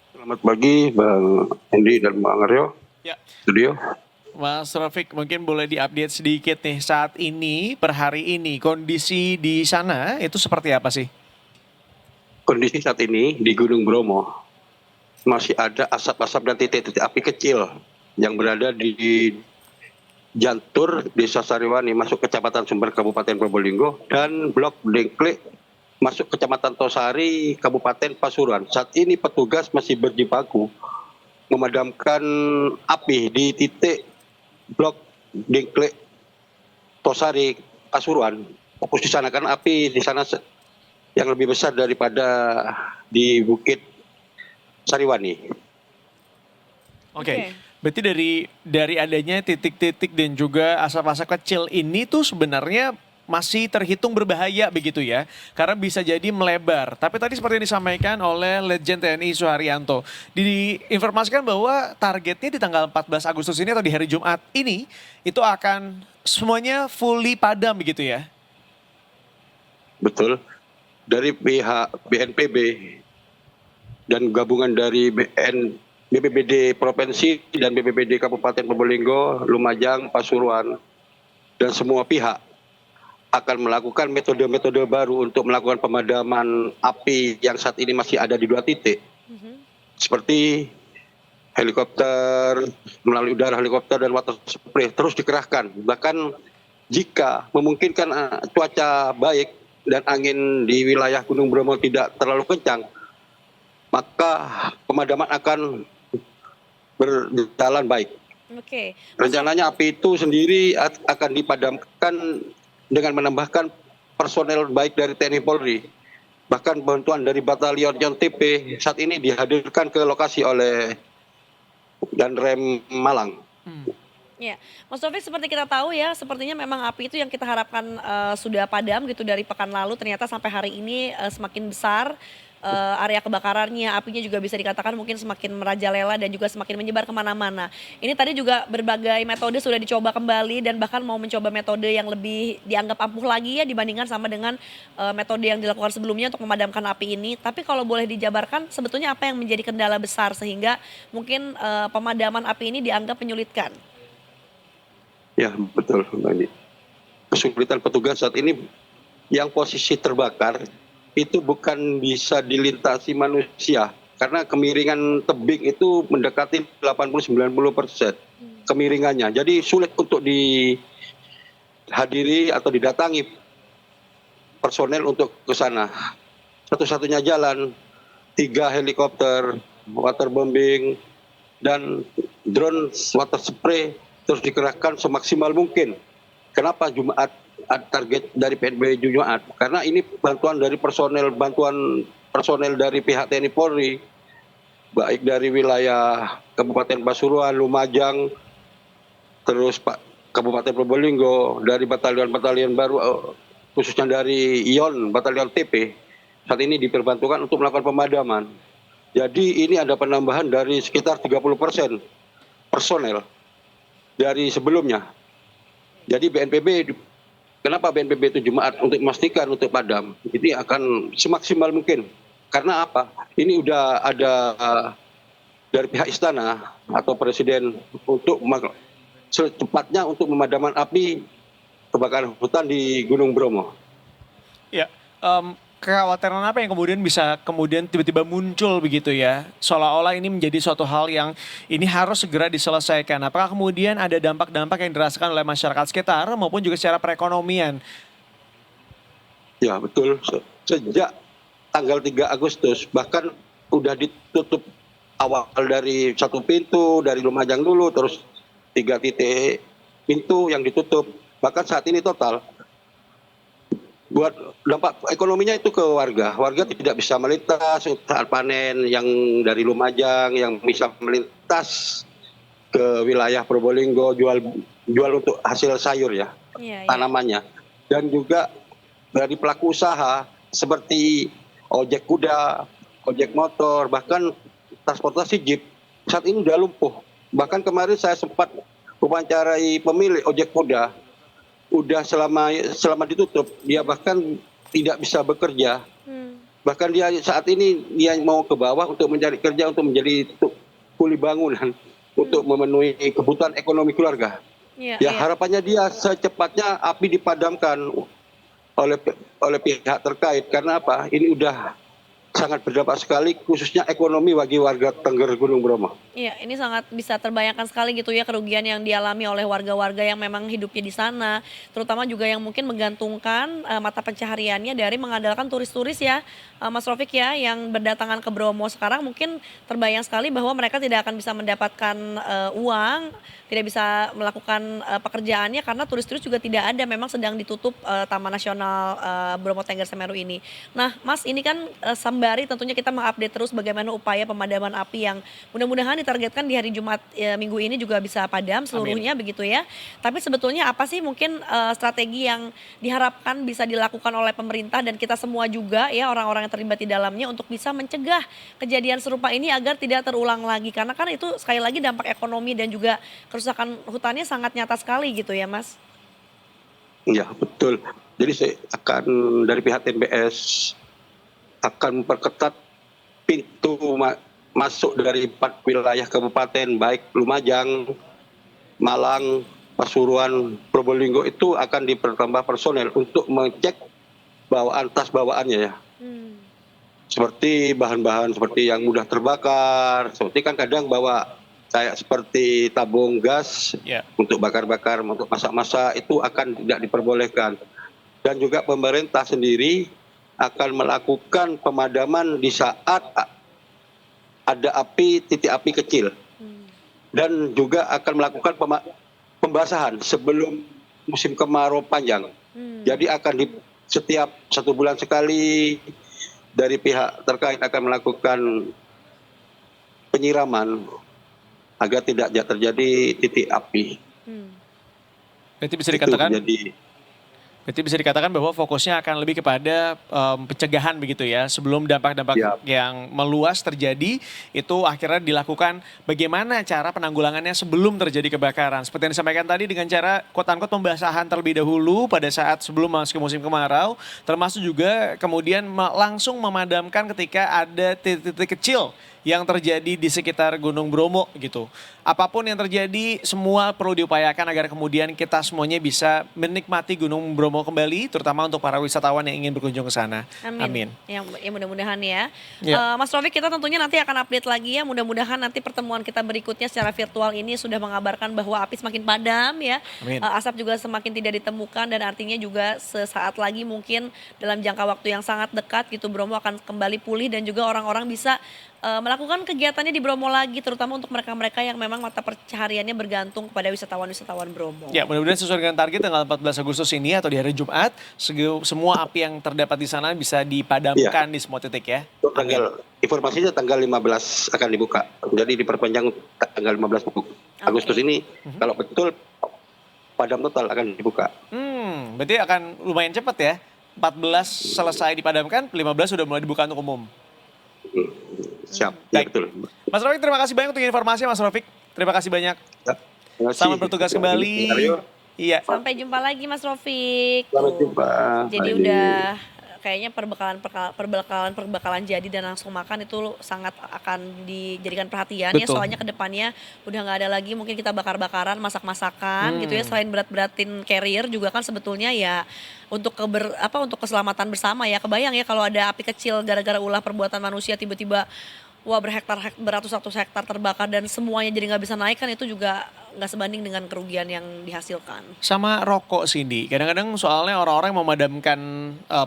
Selamat pagi Bang Hendy dan Bang Aryo. Ya. Studio. Mas Rafiq, mungkin boleh diupdate sedikit nih saat ini, per hari ini, kondisi di sana itu seperti apa sih? Kondisi saat ini di Gunung Bromo masih ada asap-asap dan titik-titik api kecil yang berada di Jantur, Desa Sariwani, masuk Kecamatan Sumber, Kabupaten Probolinggo, dan Blok Dengklik, masuk Kecamatan Tosari, Kabupaten Pasuruan. Saat ini petugas masih berjibaku memadamkan api di titik Blok Dengklik, Tosari, Pasuruan. Fokus di sana kan api di sana yang lebih besar daripada di Bukit Sariwani. Oke. Berarti dari adanya titik-titik dan juga asap-asap kecil ini tuh sebenarnya masih terhitung berbahaya begitu ya, karena bisa jadi melebar. Tapi tadi seperti yang disampaikan oleh Letjen TNI Suharyanto, diinformasikan bahwa targetnya di tanggal 14 Agustus ini atau di hari Jumat ini, itu akan semuanya fully padam begitu ya? betul. Dari pihak BNPB dan gabungan dari BPBD Provinsi dan BPBD Kabupaten Probolinggo, Lumajang, Pasuruan, dan semua pihak akan melakukan metode-metode baru untuk melakukan pemadaman api yang saat ini masih ada di 2 titik. Seperti helikopter, melalui udara helikopter dan water spray terus dikerahkan. Bahkan jika memungkinkan cuaca baik dan angin di wilayah Gunung Bromo tidak terlalu kencang, maka pemadaman akan berjalan baik. Oke. Rencananya api itu sendiri akan dipadamkan dengan menambahkan personel baik dari TNI Polri. Bahkan bantuan dari Batalion Yon TP saat ini dihadirkan ke lokasi oleh Danrem Malang. Ya, Mas Taufik, seperti kita tahu ya, sepertinya memang api itu yang kita harapkan sudah padam gitu dari pekan lalu, ternyata sampai hari ini semakin besar area kebakarannya, apinya juga bisa dikatakan mungkin semakin merajalela dan juga semakin menyebar kemana-mana. Ini tadi juga berbagai metode sudah dicoba kembali dan bahkan mau mencoba metode yang lebih dianggap ampuh lagi ya dibandingkan sama dengan metode yang dilakukan sebelumnya untuk memadamkan api ini. Tapi kalau boleh dijabarkan, sebetulnya apa yang menjadi kendala besar sehingga mungkin pemadaman api ini dianggap menyulitkan? Ya, betul, Mbak Andi. Kesulitan petugas saat ini yang posisi terbakar itu bukan bisa dilintasi manusia karena kemiringan tebing itu mendekati 80-90% kemiringannya. Jadi sulit untuk dihadiri atau didatangi personel untuk ke sana. Satu-satunya jalan 3 helikopter, waterbombing, dan drone water spray terus dikerahkan semaksimal mungkin. Kenapa Jumat target dari PNB Jumat? Karena ini bantuan personel dari pihak TNI Polri, baik dari wilayah Kabupaten Pasuruan, Lumajang, terus Kabupaten Probolinggo, dari batalion-batalion baru, khususnya dari Yon, batalion TP, saat ini diperbantukan untuk melakukan pemadaman. Jadi ini ada penambahan dari sekitar 30% personel dari sebelumnya. Jadi kenapa BNPB itu Jumat untuk memastikan untuk padam? Ini akan semaksimal mungkin. Karena apa? Ini udah ada dari pihak istana atau presiden untuk secepatnya untuk pemadaman api kebakaran hutan di Gunung Bromo. Ya, kekhawatiran apa yang kemudian tiba-tiba muncul begitu ya? Seolah-olah ini menjadi suatu hal yang ini harus segera diselesaikan. Apakah kemudian ada dampak-dampak yang dirasakan oleh masyarakat sekitar maupun juga secara perekonomian? Ya, betul. Sejak tanggal 3 Agustus bahkan udah ditutup awal dari 1 pintu dari Lumajang dulu, terus 3 titik pintu yang ditutup. Bahkan saat ini total buat dampak ekonominya itu ke warga. Warga tidak bisa melintas saat panen, yang dari Lumajang yang bisa melintas ke wilayah Probolinggo jual untuk hasil sayur ya, tanamannya. Dan juga dari pelaku usaha seperti ojek kuda, ojek motor, bahkan transportasi jeep saat ini udah lumpuh. Bahkan kemarin saya sempat wawancarai pemilik ojek kuda, udah selama ditutup dia bahkan tidak bisa bekerja. Bahkan dia saat ini dia mau ke bawah untuk mencari kerja, untuk menjadi kuli bangunan, untuk memenuhi kebutuhan ekonomi keluarga. Harapannya dia secepatnya api dipadamkan oleh pihak terkait. Karena apa? Ini udah sangat berdampak sekali, khususnya ekonomi bagi warga Tengger Gunung Bromo. Iya, ini sangat bisa terbayangkan sekali gitu ya kerugian yang dialami oleh warga-warga yang memang hidupnya di sana, terutama juga yang mungkin menggantungkan mata pencahariannya dari mengandalkan turis-turis ya, Mas Rofik ya, yang berdatangan ke Bromo sekarang mungkin terbayang sekali bahwa mereka tidak akan bisa mendapatkan uang, tidak bisa melakukan pekerjaannya karena turis-turis juga tidak ada, memang sedang ditutup Taman Nasional Bromo Tengger Semeru ini. Nah, Mas, ini kan sembari tentunya kita mengupdate terus bagaimana upaya pemadaman api yang mudah-mudahan ditargetkan di hari Jumat minggu ini juga bisa padam seluruhnya. Amin. Begitu ya. Tapi sebetulnya apa sih mungkin strategi yang diharapkan bisa dilakukan oleh pemerintah dan kita semua juga ya, orang-orang yang terlibat di dalamnya, untuk bisa mencegah kejadian serupa ini agar tidak terulang lagi, karena kan itu sekali lagi dampak ekonomi dan juga kerusakan hutannya sangat nyata sekali gitu ya, Mas. Ya, betul. Jadi saya akan dari pihak TNBS akan memperketat pintu masuk dari 4 wilayah kabupaten, baik Lumajang, Malang, Pasuruan, Probolinggo itu akan dipertambah personel untuk mengecek tas bawaannya ya. Seperti bahan-bahan seperti yang mudah terbakar, seperti kan kadang bawa kayak seperti tabung gas untuk bakar-bakar, untuk masak-masak itu akan tidak diperbolehkan. Dan juga pemerintah sendiri akan melakukan pemadaman di saat ada titik api kecil. Dan juga akan melakukan pembasahan sebelum musim kemarau panjang. Jadi akan setiap 1 bulan sekali dari pihak terkait akan melakukan penyiraman agar tidak terjadi titik api. Berarti bisa dikatakan bahwa fokusnya akan lebih kepada pencegahan begitu ya. Sebelum dampak-dampak yang meluas terjadi, itu akhirnya dilakukan bagaimana cara penanggulangannya sebelum terjadi kebakaran. Seperti yang disampaikan tadi dengan cara quote-unquote pembasahan terlebih dahulu pada saat sebelum masuk ke musim kemarau. Termasuk juga kemudian langsung memadamkan ketika ada titik-titik kecil yang terjadi di sekitar Gunung Bromo gitu. Apapun yang terjadi semua perlu diupayakan agar kemudian kita semuanya bisa menikmati Gunung Bromo kembali, terutama untuk para wisatawan yang ingin berkunjung ke sana. Amin. Ya mudah-mudahan ya. Mas Rofik, kita tentunya nanti akan update lagi ya. Mudah-mudahan nanti pertemuan kita berikutnya secara virtual ini sudah mengabarkan bahwa api semakin padam ya. Asap juga semakin tidak ditemukan dan artinya juga sesaat lagi mungkin dalam jangka waktu yang sangat dekat gitu Bromo akan kembali pulih dan juga orang-orang bisa melakukan kegiatannya di Bromo lagi, terutama untuk mereka-mereka yang memang mata pencahariannya bergantung kepada wisatawan-wisatawan Bromo. Ya, mudah-mudahan sesuai dengan target tanggal 14 Agustus ini atau di hari Jumat, semua api yang terdapat di sana bisa dipadamkan di semua titik ya. Informasinya tanggal 15 akan dibuka, jadi diperpanjang tanggal 15 Agustus ini, kalau betul padam total akan dibuka. Berarti akan lumayan cepat ya, 14 selesai dipadamkan, 15 sudah mulai dibuka untuk umum. Siap, ya, betul. Mas Rofik, terima kasih banyak untuk informasi Mas Rofik. Terima kasih banyak. Selamat bertugas kembali. Iya. Sampai jumpa lagi Mas Rofik. Selamat jumpa. Jadi udah kayaknya perbekalan jadi dan langsung makan itu sangat akan dijadikan perhatian ya, soalnya kedepannya udah nggak ada lagi mungkin kita bakar-bakaran, masak-masakan gitu ya, selain berat-beratin carrier juga kan sebetulnya ya untuk untuk keselamatan bersama ya. Kebayang ya kalau ada api kecil gara-gara ulah perbuatan manusia tiba-tiba beratus-ratus hektar terbakar dan semuanya jadi nggak bisa naik, kan itu juga nggak sebanding dengan kerugian yang dihasilkan. Sama rokok Cindy, kadang-kadang soalnya orang-orang memadamkan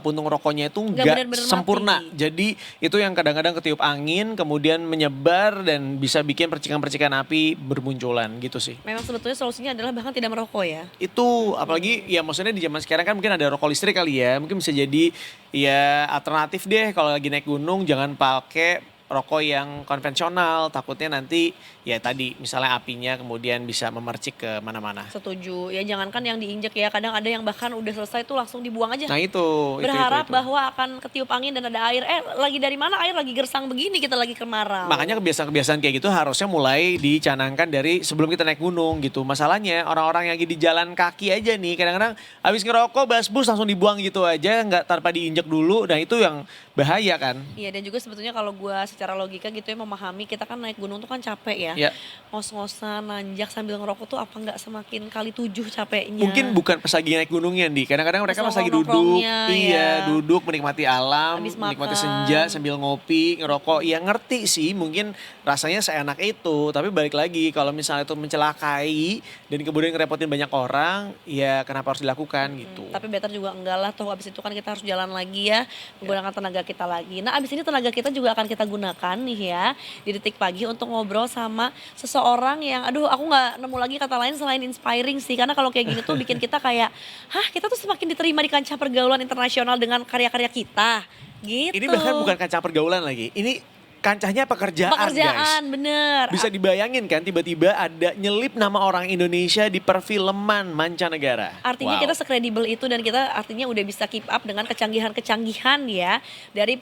puntung rokoknya itu nggak sempurna. Mati. Jadi itu yang kadang-kadang ketiup angin kemudian menyebar dan bisa bikin percikan-percikan api bermunculan gitu sih. Memang sebetulnya solusinya adalah bahkan tidak merokok ya. Itu apalagi ya maksudnya di zaman sekarang kan mungkin ada rokok listrik kali ya, mungkin bisa jadi ya alternatif deh kalau lagi naik gunung, jangan pakai rokok yang konvensional, takutnya nanti ya tadi misalnya apinya kemudian bisa memercik ke mana-mana. Setuju, ya jangankan yang diinjek ya, kadang ada yang bahkan udah selesai tuh langsung dibuang aja. Nah itu. Berharap bahwa akan ketiup angin dan ada air, lagi dari mana air, lagi gersang begini kita lagi kemarau. Makanya kebiasaan-kebiasaan kayak gitu harusnya mulai dicanangkan dari sebelum kita naik gunung gitu. Masalahnya orang-orang yang lagi di jalan kaki aja nih, kadang-kadang habis ngerokok basbus langsung dibuang gitu aja, nggak tanpa diinjek dulu, nah itu yang bahaya kan. Iya, dan juga sebetulnya kalau gue secara logika gitu ya memahami, kita kan naik gunung tuh kan capek ya. Ngos-ngosan, nanjak sambil ngerokok tuh apa nggak semakin kali 7 capeknya. Mungkin bukan pas lagi naik gunungnya nih, kadang-kadang mereka pas lagi duduk, duduk menikmati alam, menikmati senja sambil ngopi, ngerokok. Ya ngerti sih mungkin rasanya seenak itu, tapi balik lagi kalau misalnya itu mencelakai dan kemudian ngerepotin banyak orang, ya kenapa harus dilakukan gitu. Tapi better juga enggak lah, toh abis itu kan kita harus jalan lagi ya, menggunakan tenaga kita lagi. Nah abis ini tenaga kita juga akan kita gunakan nih ya di Detik Pagi untuk ngobrol sama seseorang yang aduh aku nggak nemu lagi kata lain selain inspiring sih, karena kalau kayak gini tuh bikin kita kayak kita tuh semakin diterima di kancah pergaulan internasional dengan karya-karya kita gitu. Ini bahkan bukan kancah pergaulan lagi, ini kancahnya pekerjaan, guys. bener. Bisa dibayangin kan tiba-tiba ada nyelip nama orang Indonesia di perfilman mancanegara. Artinya Wow. kita sekredibel itu dan kita artinya udah bisa keep up dengan kecanggihan-kecanggihan ya dari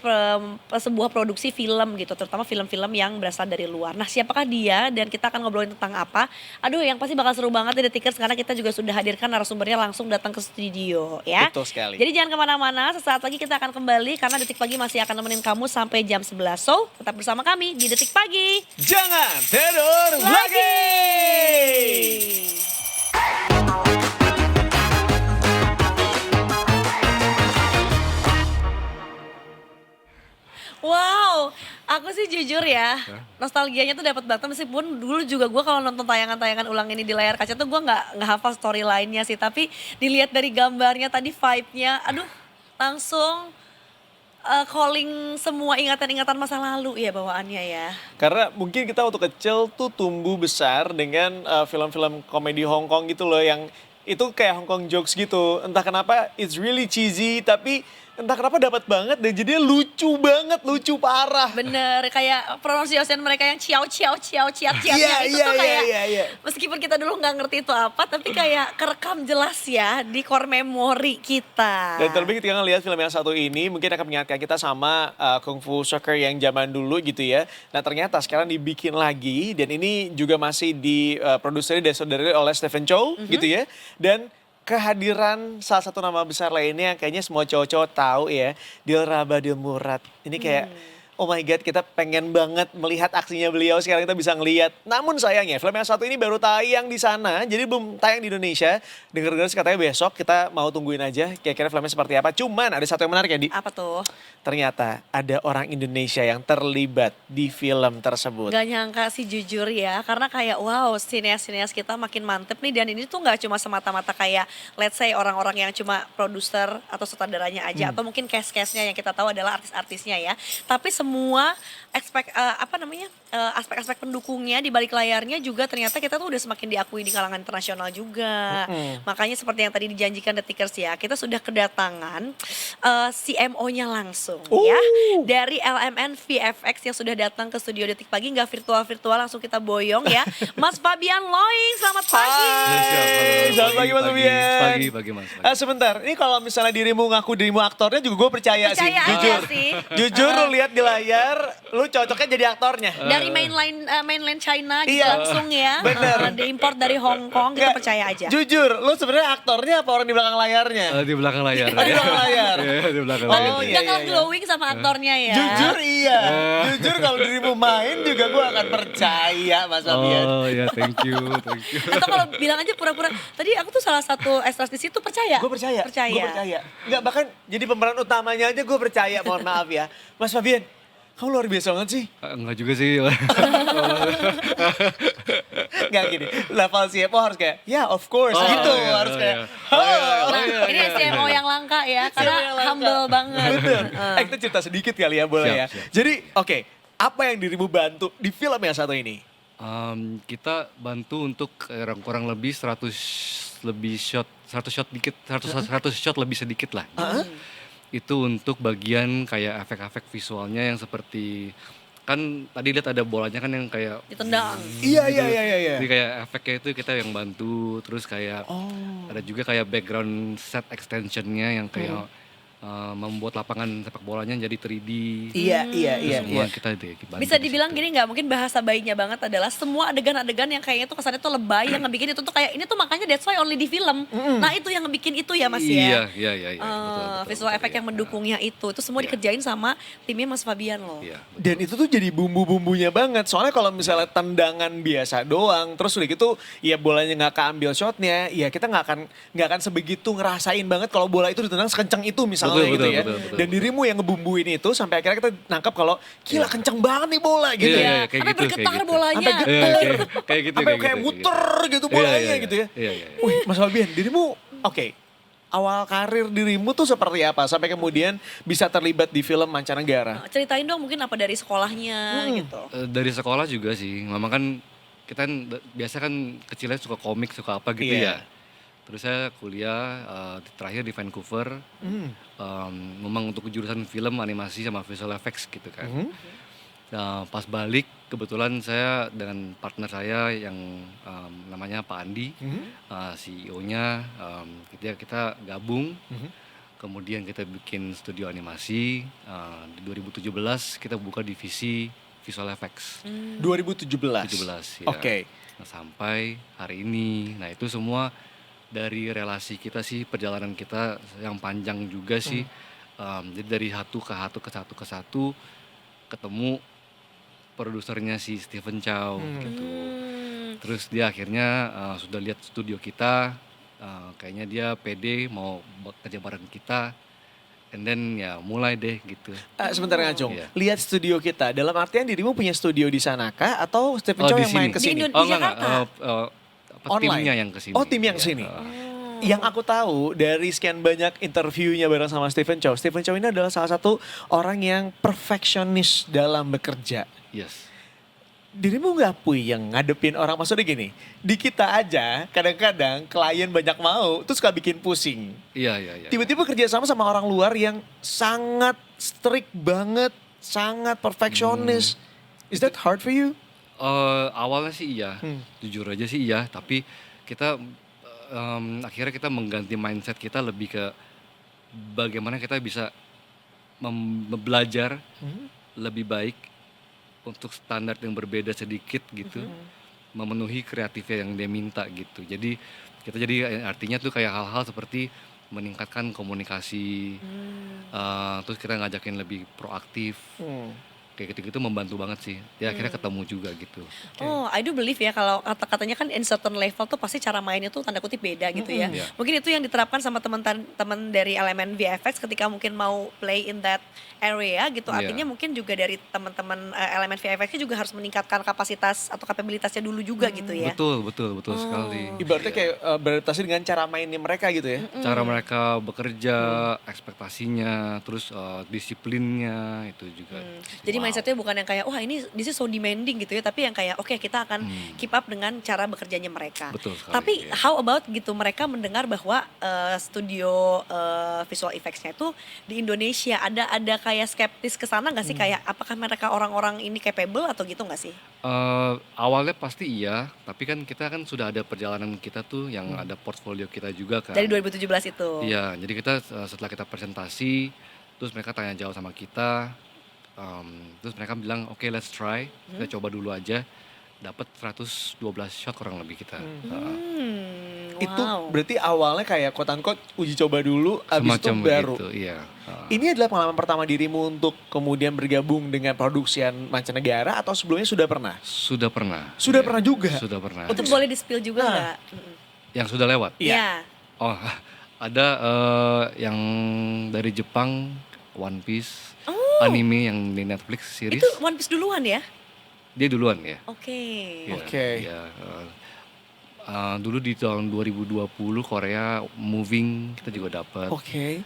sebuah produksi film gitu, terutama film-film yang berasal dari luar. Nah, siapakah dia dan kita akan ngobrolin tentang apa? Aduh, yang pasti bakal seru banget di Detikers karena kita juga sudah hadirkan narasumbernya langsung datang ke studio ya. Betul sekali. Jadi jangan kemana-mana, sesaat lagi kita akan kembali karena Detik Pagi masih akan nemenin kamu sampai jam 11. So, tetap bersama kami di Detik Pagi. Jangan tidur lagi. Wow, aku sih jujur ya, nostalgianya tuh dapat banget meskipun dulu juga gue kalau nonton tayangan-tayangan ulang ini di layar kaca tuh gue nggak hafal storyline-nya sih, tapi dilihat dari gambarnya tadi vibe-nya, aduh langsung calling semua ingatan-ingatan masa lalu ya bawaannya ya. Karena mungkin kita waktu kecil tuh tumbuh besar dengan film-film komedi Hong Kong gitu loh yang itu kayak Hong Kong jokes gitu. Entah kenapa it's really cheesy tapi entah kenapa dapat banget dan jadinya lucu banget, lucu parah. Bener, kayak pronunciation mereka yang ciao Iya, itu tuh kayak iya. meskipun kita dulu nggak ngerti itu apa, tapi kayak kerekam jelas ya di core memory kita. Dan terlebih ketika ngelihat film yang satu ini mungkin akan mengingatkan kita sama Kung Fu Soccer yang zaman dulu gitu ya. Nah ternyata sekarang dibikin lagi dan ini juga masih diproduksi dan saudari oleh Stephen Chow gitu ya. Dan kehadiran salah satu nama besar lainnya yang kayaknya semua cowok-cowok tahu ya, Dilraba Dilmurad. Ini kayak oh my god, kita pengen banget melihat aksinya beliau, sekarang kita bisa ngelihat. Namun sayangnya film yang satu ini baru tayang di sana, jadi belum tayang di Indonesia. Dengar-dengar sih katanya besok, kita mau tungguin aja kira-kira filmnya seperti apa. Cuman ada satu yang menarik ya, Di. Apa tuh? Ternyata ada orang Indonesia yang terlibat di film tersebut. Gak nyangka sih jujur ya, karena kayak wow sineas-sineas kita makin mantep nih dan ini tuh gak cuma semata-mata kayak let's say orang-orang yang cuma produser atau sutradaranya aja atau mungkin cast-castnya yang kita tahu adalah artis-artisnya ya. Tapi semua aspek-aspek pendukungnya di balik layarnya juga ternyata kita tuh udah semakin diakui di kalangan internasional juga. Makanya seperti yang tadi dijanjikan Detikers ya, kita sudah kedatangan CMO-nya langsung ya dari LMN VFX yang sudah datang ke studio Detik Pagi, nggak virtual langsung kita boyong ya. Mas Fabian Loing, selamat pagi. Selamat pagi Mas Fabian. Pagi Mas. Sebentar, ini kalau misalnya dirimu ngaku dirimu aktornya juga gue percaya sih, Percaya aja jujur. sih. Jujur lu lihat di layar, lu cocoknya jadi aktornya. Dari mainland China gitu Iya. langsung ya. Bener. Diimport dari Hong Kong, kita Nggak, percaya aja. Jujur, lu sebenarnya aktornya apa orang di belakang layarnya? Di belakang layar. Oh, di belakang layar. Iya, di belakang Oh, layar. iya. Nggak kalah glowing sama aktornya ya. Jujur iya. Jujur kalau dirimu main juga gue akan percaya Mas Fabian. Oh ya, thank you. Atau kalau bilang aja pura-pura, tadi aku tuh salah satu extras di situ percaya. Gue percaya. Percaya. Gue percaya. Enggak, bahkan jadi pemeran utamanya aja gue percaya, mohon maaf ya. Mas Fabian, kamu luar biasa banget sih. Enggak juga sih. Enggak gini, level CFO harus kayak, ya of course gitu. Iya, Harus kayak, Nah, ini CMO yang langka ya, karena yang langka. humble banget. Bener. Kita cerita sedikit kali ya, boleh ya. Siap. Jadi, oke, apa yang dirimu bantu di film yang satu ini? Kita bantu untuk kurang lebih 100 shot lebih sedikit lah. Itu untuk bagian kayak efek-efek visualnya yang seperti kan tadi lihat ada bolanya kan yang kayak Ditendang. Iya. jadi kayak efeknya itu kita yang bantu, terus kayak ada juga kayak background set extensionnya yang kayak membuat lapangan sepak bolanya jadi 3D. Iya. Semua kita dibantu. Bisa dibilang gini nggak, mungkin bahasa baiknya banget adalah semua adegan-adegan yang kayaknya tuh kesannya tuh lebay, yang ngebikin itu tuh kayak ini tuh makanya that's why only di film. Nah itu yang ngebikin itu ya Mas ya. Iya. Betul, Visual efek yang mendukungnya itu semua dikerjain sama timnya Mas Fabian loh. Iya. Dan itu tuh jadi bumbu-bumbunya banget. Soalnya kalau misalnya tendangan biasa doang, terus udah gitu ya bolanya nggak keambil shotnya, ya kita nggak akan sebegitu ngerasain banget kalau bola itu ditendang sekencang itu misalnya gitu ya. Betul. Dan dirimu yang ngebumbuin itu sampai akhirnya kita nangkap kalau gila kenceng banget nih bola gitu ya. Iya, Sampai bergetar gitu. bolanya. Kayak gitu. Sampai kayak muter gitu bolanya gitu ya. Iya. Wih, Mas Fabian, dirimu oke. Awal karir dirimu tuh seperti apa sampai kemudian bisa terlibat di film mancanegara? Ceritain dong mungkin apa dari sekolahnya gitu. Dari sekolah juga sih. Memang kan kita biasa kan kecilnya suka komik, suka apa gitu Iya. ya. Terus saya kuliah terakhir di Vancouver. Memang untuk jurusan film, animasi sama visual effects gitu kan. Pas balik kebetulan saya dengan partner saya yang namanya Pak Andi, CEO-nya, kita gabung. Kemudian kita bikin studio animasi. Di 2017 kita buka divisi visual effects. 2017. 17 ya. Oke. Nah, sampai hari ini. Nah itu semua dari relasi kita sih, perjalanan kita yang panjang juga sih. Jadi dari satu ke satu ketemu produsernya si Stephen Chow gitu. Terus dia akhirnya sudah lihat studio kita, kayaknya dia pede mau kerja bareng kita. And then ya mulai deh gitu. Sebentar Ngacung, Iya. lihat studio kita. Dalam artian dirimu punya studio di sana kah? Atau Stephen Oh, Chow di yang main sini. ke sini? Di Jakarta. Online? Timnya yang kesini. Oh, tim yang kesini. Yang aku tahu dari sekian banyak interviewnya bareng sama Stephen Chow ini adalah salah satu orang yang perfeksionis dalam bekerja. Yes. Dirimu nggak puyeng ngadepin orang, maksudnya gini, di kita aja kadang-kadang klien banyak mau, terus suka bikin pusing. Iya. Tiba-tiba kerja sama orang luar yang sangat strict banget, sangat perfeksionis. Is that hard for you? Awalnya sih iya, jujur aja sih iya. Tapi kita akhirnya kita mengganti mindset kita lebih ke bagaimana kita bisa belajar lebih baik untuk standar yang berbeda sedikit gitu, memenuhi kreatifnya yang dia minta gitu. Jadi kita artinya tuh kayak hal-hal seperti meningkatkan komunikasi, terus kita ngajakin lebih proaktif. Kayak gitu-gitu membantu banget sih. Ya akhirnya ketemu juga gitu. Oh, I do believe ya kalau kata-katanya kan in certain level tuh pasti cara mainnya tuh tanda kutip beda gitu ya. Iya. Mungkin itu yang diterapkan sama teman-teman dari elemen VFX ketika mungkin mau play in that area gitu. Iya. Artinya mungkin juga dari teman-teman elemen VFX juga harus meningkatkan kapasitas atau kapabilitasnya dulu juga gitu ya. Betul sekali. Ibaratnya kayak beradaptasi dengan cara mainnya mereka gitu ya. Cara mereka bekerja, ekspektasinya, terus disiplinnya itu juga. Jadi mindsetnya bukan yang kayak wah ini this is so demanding gitu ya, tapi yang kayak oke, kita akan keep up dengan cara bekerjanya mereka. Betul sekali. Tapi iya. how about gitu mereka mendengar bahwa studio visual effects-nya itu di Indonesia ada kayak skeptis ke sana nggak sih, kayak apakah mereka orang-orang ini capable atau gitu nggak sih? Awalnya pasti iya, tapi kan kita kan sudah ada perjalanan kita tuh yang ada portfolio kita juga kan. Dari 2017 itu. Iya, jadi kita setelah kita presentasi, terus mereka tanya jawab sama kita, terus mereka bilang oke, let's try, kita coba dulu aja. Dapat 112 shot kurang lebih kita. Itu Wow. berarti awalnya kayak quote unquote uji coba dulu, abis itu Semacam baru. begitu, iya. Ini adalah pengalaman pertama dirimu untuk kemudian bergabung dengan produksian mancanegara atau sebelumnya sudah pernah? Sudah pernah. Sudah Iya, pernah juga? Sudah pernah. Itu boleh di-spill juga nggak? Yang sudah lewat? Iya. Oh, ada yang dari Jepang, One Piece, anime yang di Netflix series. Itu One Piece duluan ya? Dia duluan ya. Oke. Iya, Oke. iya, dulu di tahun 2020 Korea Moving kita juga dapat. Oke.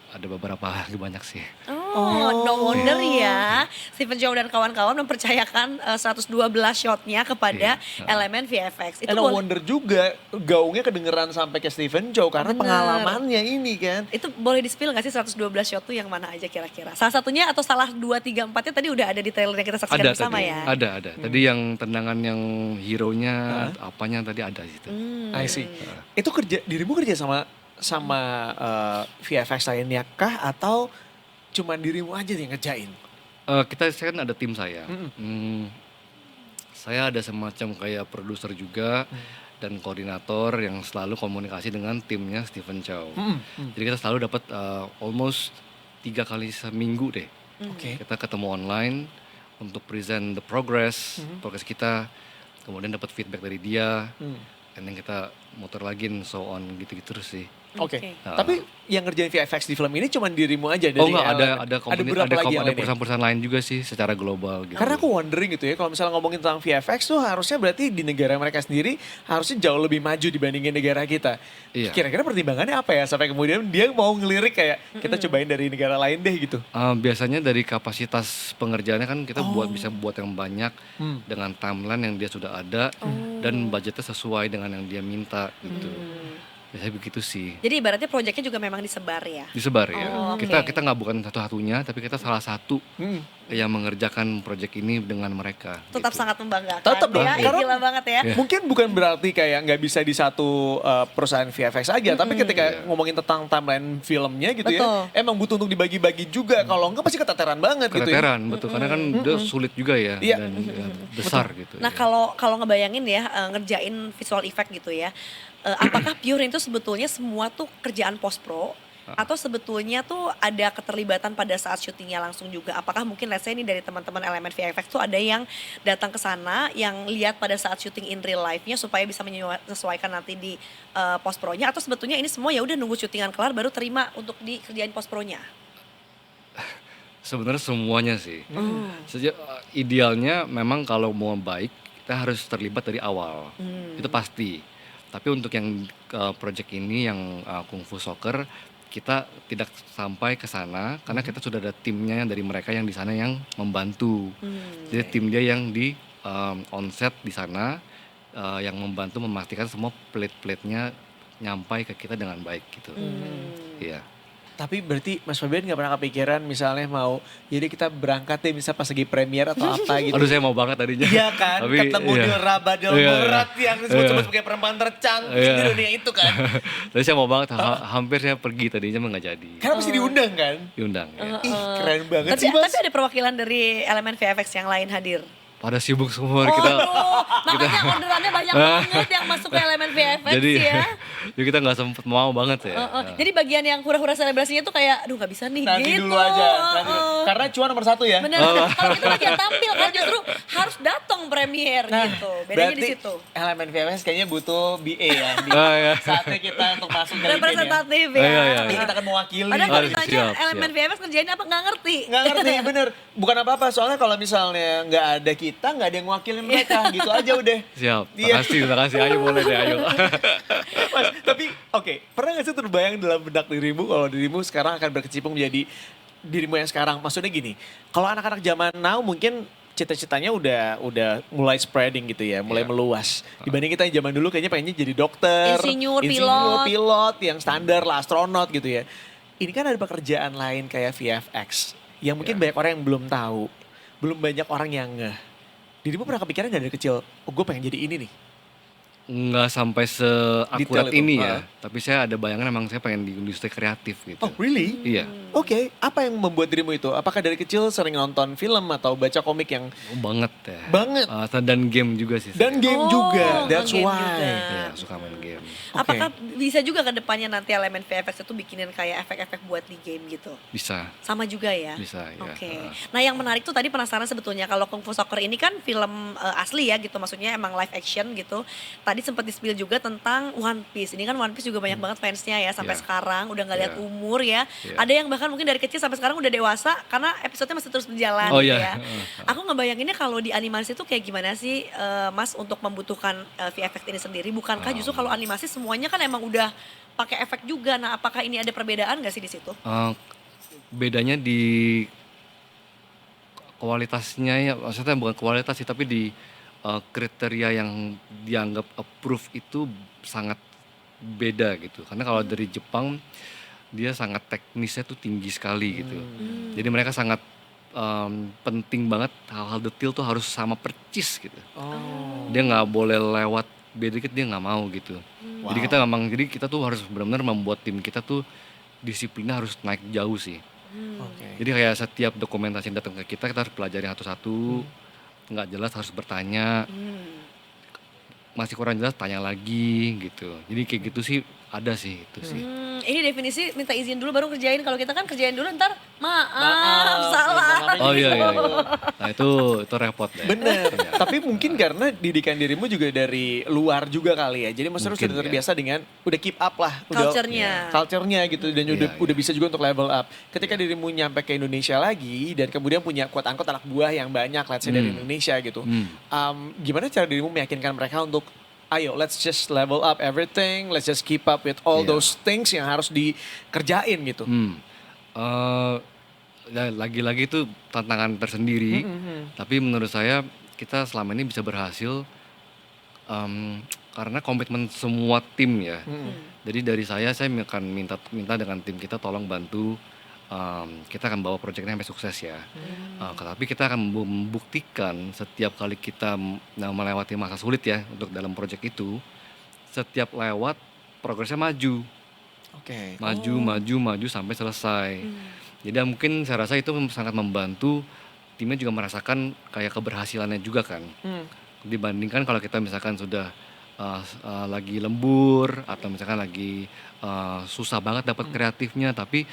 Ada beberapa banyak sih. Oh, no wonder ya Stephen Chow dan kawan-kawan mempercayakan 112 shotnya kepada elemen VFX. Itu And no wonder juga gaungnya kedengeran sampai ke Stephen Chow karena Bener. pengalamannya ini kan. itu boleh di-spill nggak sih 112 shot tuh yang mana aja kira-kira? Salah satunya atau salah 2, 3, 4-nya tadi udah ada di trailer yang kita saksikan Ada bersama tadi. ya? Ada. Tadi yang tendangan yang hero-nya, apanya tadi ada situ. I see. Itu dirimu kerja sama VFX lainnya kah atau cuman dirimu aja yang ngerjain? Saya kan ada tim saya. Saya ada semacam kayak produser juga dan koordinator yang selalu komunikasi dengan timnya Stephen Chow. Jadi kita selalu dapat almost 3 kali seminggu deh. Oke. Kita ketemu online untuk present the progress kita, kemudian dapat feedback dari dia, and then kita muter lagi and so on gitu-gitu terus sih. Oke. Tapi yang ngerjain VFX di film ini cuman dirimu aja dari Oh enggak, elemen. ada lagi yang lainnya? perusahaan-perusahaan lain juga sih secara global gitu. Karena aku wondering gitu ya, kalau misalnya ngomongin tentang VFX tuh harusnya berarti di negara mereka sendiri harusnya jauh lebih maju dibandingin negara kita. Iya. Kira-kira pertimbangannya apa ya sampai kemudian dia mau ngelirik kayak kita cobain dari negara lain deh gitu. Biasanya dari kapasitas pengerjaannya kan kita bisa buat yang banyak dengan timeline yang dia sudah ada dan budgetnya sesuai dengan yang dia minta gitu. Biasanya begitu sih. Jadi ibaratnya proyeknya juga memang disebar ya? Disebar ya. Oh, oke. Kita nggak bukan satu-satunya, tapi kita salah satu yang mengerjakan proyek ini dengan mereka. Tetap gitu. sangat membanggakan. Tetap dong, ya, karena- gila banget ya. Mungkin bukan berarti kayak nggak bisa di satu perusahaan VFX aja, tapi ketika ngomongin tentang timeline filmnya gitu Betul. ya, emang butuh untuk dibagi-bagi juga. Kalau enggak pasti keteteran banget gitu ya. Keteteran, betul. Karena kan dia sulit juga ya, Iya. dan besar gitu. Nah kalau ngebayangin ya ngerjain visual effect gitu ya, apakah pure itu sebetulnya semua tuh kerjaan post pro? Atau sebetulnya tuh ada keterlibatan pada saat syutingnya langsung juga? Apakah mungkin let's say ini dari teman-teman elemen VFX tuh ada yang datang ke sana yang lihat pada saat syuting in real life-nya supaya bisa menyesuaikan nanti di post pro-nya, atau sebetulnya ini semua ya udah nunggu syutingan kelar baru terima untuk dikerjain post pro-nya? Sebenarnya semuanya sih. Idealnya memang kalau mau baik kita harus terlibat dari awal. Itu pasti. Tapi untuk yang project ini yang Kung Fu Soccer, kita tidak sampai ke sana karena kita sudah ada timnya yang dari mereka yang di sana yang membantu. Jadi tim dia yang di onset di sana yang membantu memastikan semua plate-plate-nya nyampai ke kita dengan baik gitu. Iya. Tapi berarti Mas Fabian nggak pernah kepikiran misalnya mau, jadi kita berangkat deh bisa pas lagi premier atau apa gitu. Aduh saya mau banget tadinya. Iya kan, Tapi, ketemu iya. di Rabadel Iya, Murat iya. yang disebut-sebut sebagai perempuan tercantik di dunia itu kan. Tapi saya mau banget, hampir saya pergi tadinya nggak jadi. Karena pasti diundang kan. Diundang ya. Ih keren banget Tapi, sih Mas. tapi ada perwakilan dari elemen VFX yang lain hadir. Pada sibuk semua kita. Makanya orderannya banyak banget yang masuk ke elemen VFX Jadi, ya. jadi kita nggak sempet mau banget ya. Jadi bagian yang hura-hura selebrasinya tuh kayak, aduh nggak bisa nih Nanti gitu. dulu aja. Nanti dulu. Karena cuan nomor 1 ya. Bener, kalau kita bagian tampil kan justru harus datang premier gitu. Bedanya di Berarti situ. elemen VFX kayaknya butuh BA ya. Di iya. saatnya kita untuk masuk ke Representatif Oh, ya. iya, iya. Ini kita akan mewakili. Padahal kalau Oh, ditanya siap, elemen siap. VFX kerjain apa nggak ngerti. Nggak ngerti, bener. Bukan apa-apa, soalnya kalau misalnya nggak ada kita, nggak ada yang mewakilin mereka. Gitu aja udah. Siap, Iya. makasih. Ayo boleh deh, ayo. Mas, tapi oke, pernah nggak sih terbayang dalam benak dirimu kalau dirimu sekarang akan berkecimpung menjadi dirimu yang sekarang? Maksudnya gini, kalau anak-anak zaman now mungkin cita-citanya udah mulai spreading gitu ya, mulai meluas. Dibanding kita yang zaman dulu kayaknya pengennya jadi dokter, Insinyur, pilot yang standar lah, astronot gitu ya. Ini kan ada pekerjaan lain kayak VFX yang mungkin banyak orang yang belum tahu, belum banyak orang yang ngeh. Dirimu pernah kepikiran gak dari kecil, oh gue pengen jadi ini nih? Nggak sampai seakurat Detail itu, ini ya. Tapi saya ada bayangan emang saya pengen di industri kreatif gitu. Oh really? Iya. Oke, apa yang membuat dirimu itu? Apakah dari kecil sering nonton film atau baca komik yang Banget ya. banget? Dan game juga sih. Dan game juga, that's game why. juga. Iya, suka main game. Apakah bisa juga ke depannya nanti elemen VFX itu bikinin kayak efek-efek buat di game gitu? Bisa. Sama juga ya? Bisa, ya. Oke. Nah yang menarik tuh tadi penasaran sebetulnya kalau Kung Fu Soccer ini kan film asli ya gitu, maksudnya emang live action gitu. Tadi sempat di-spill juga tentang One Piece. Ini kan One Piece juga banyak banget fansnya ya sampai Iya. sekarang. Udah nggak lihat Iya. umur ya. Iya. Ada yang bahkan mungkin dari kecil sampai sekarang udah dewasa karena episodenya masih terus berjalan Oh, gitu iya. ya. Aku ngebayanginnya kalau di animasi tuh kayak gimana sih Mas untuk membutuhkan VFX ini sendiri? Bukankah justru kalau animasi semuanya kan emang udah pakai efek juga. Nah apakah ini ada perbedaan nggak sih di situ? Bedanya di kualitasnya ya, maksudnya bukan kualitas sih, tapi di kriteria yang dianggap approve itu sangat beda gitu. Karena kalau dari Jepang dia sangat teknisnya tuh tinggi sekali gitu. Jadi mereka sangat penting banget hal-hal detail tuh harus sama percis gitu. Dia nggak boleh lewat beda dikit, dia nggak mau gitu. Jadi kita tuh harus benar-benar membuat tim kita tuh disiplinnya harus naik jauh sih. Jadi kayak setiap dokumentasi yang datang ke kita harus pelajari satu-satu. Nggak jelas harus bertanya. Masih kurang jelas tanya lagi gitu. Jadi kayak gitu sih ada sih itu sih. Ini definisi minta izin dulu baru kerjain. Kalau kita kan kerjain dulu ntar maaf salah. Oh iya. Nah itu repot deh. Bener. Tapi mungkin karena didikan dirimu juga dari luar juga kali ya. Jadi maksudnya Mungkin, sudah ya. terbiasa dengan udah keep up lah. Culture-nya gitu. Dan udah bisa juga untuk level up. Ketika dirimu nyampe ke Indonesia lagi dan kemudian punya quote-unquote anak buah yang banyak, let's say dari Indonesia gitu. Gimana cara dirimu meyakinkan mereka untuk ayo let's just level up everything, let's just keep up with all those things yang harus dikerjain gitu. Lagi-lagi itu tantangan tersendiri. Tapi menurut saya kita selama ini bisa berhasil karena komitmen semua tim ya. Jadi dari saya akan minta dengan tim kita tolong bantu kita akan bawa proyeknya sampai sukses ya. Tapi kita akan membuktikan setiap kali kita melewati masa sulit ya untuk dalam proyek itu, setiap lewat progresnya maju. Oke. Maju sampai selesai. Jadi mungkin saya rasa itu sangat membantu timnya juga merasakan kayak keberhasilannya juga kan. Dibandingkan kalau kita misalkan sudah lagi lembur atau misalkan lagi susah banget dapat kreatifnya tapi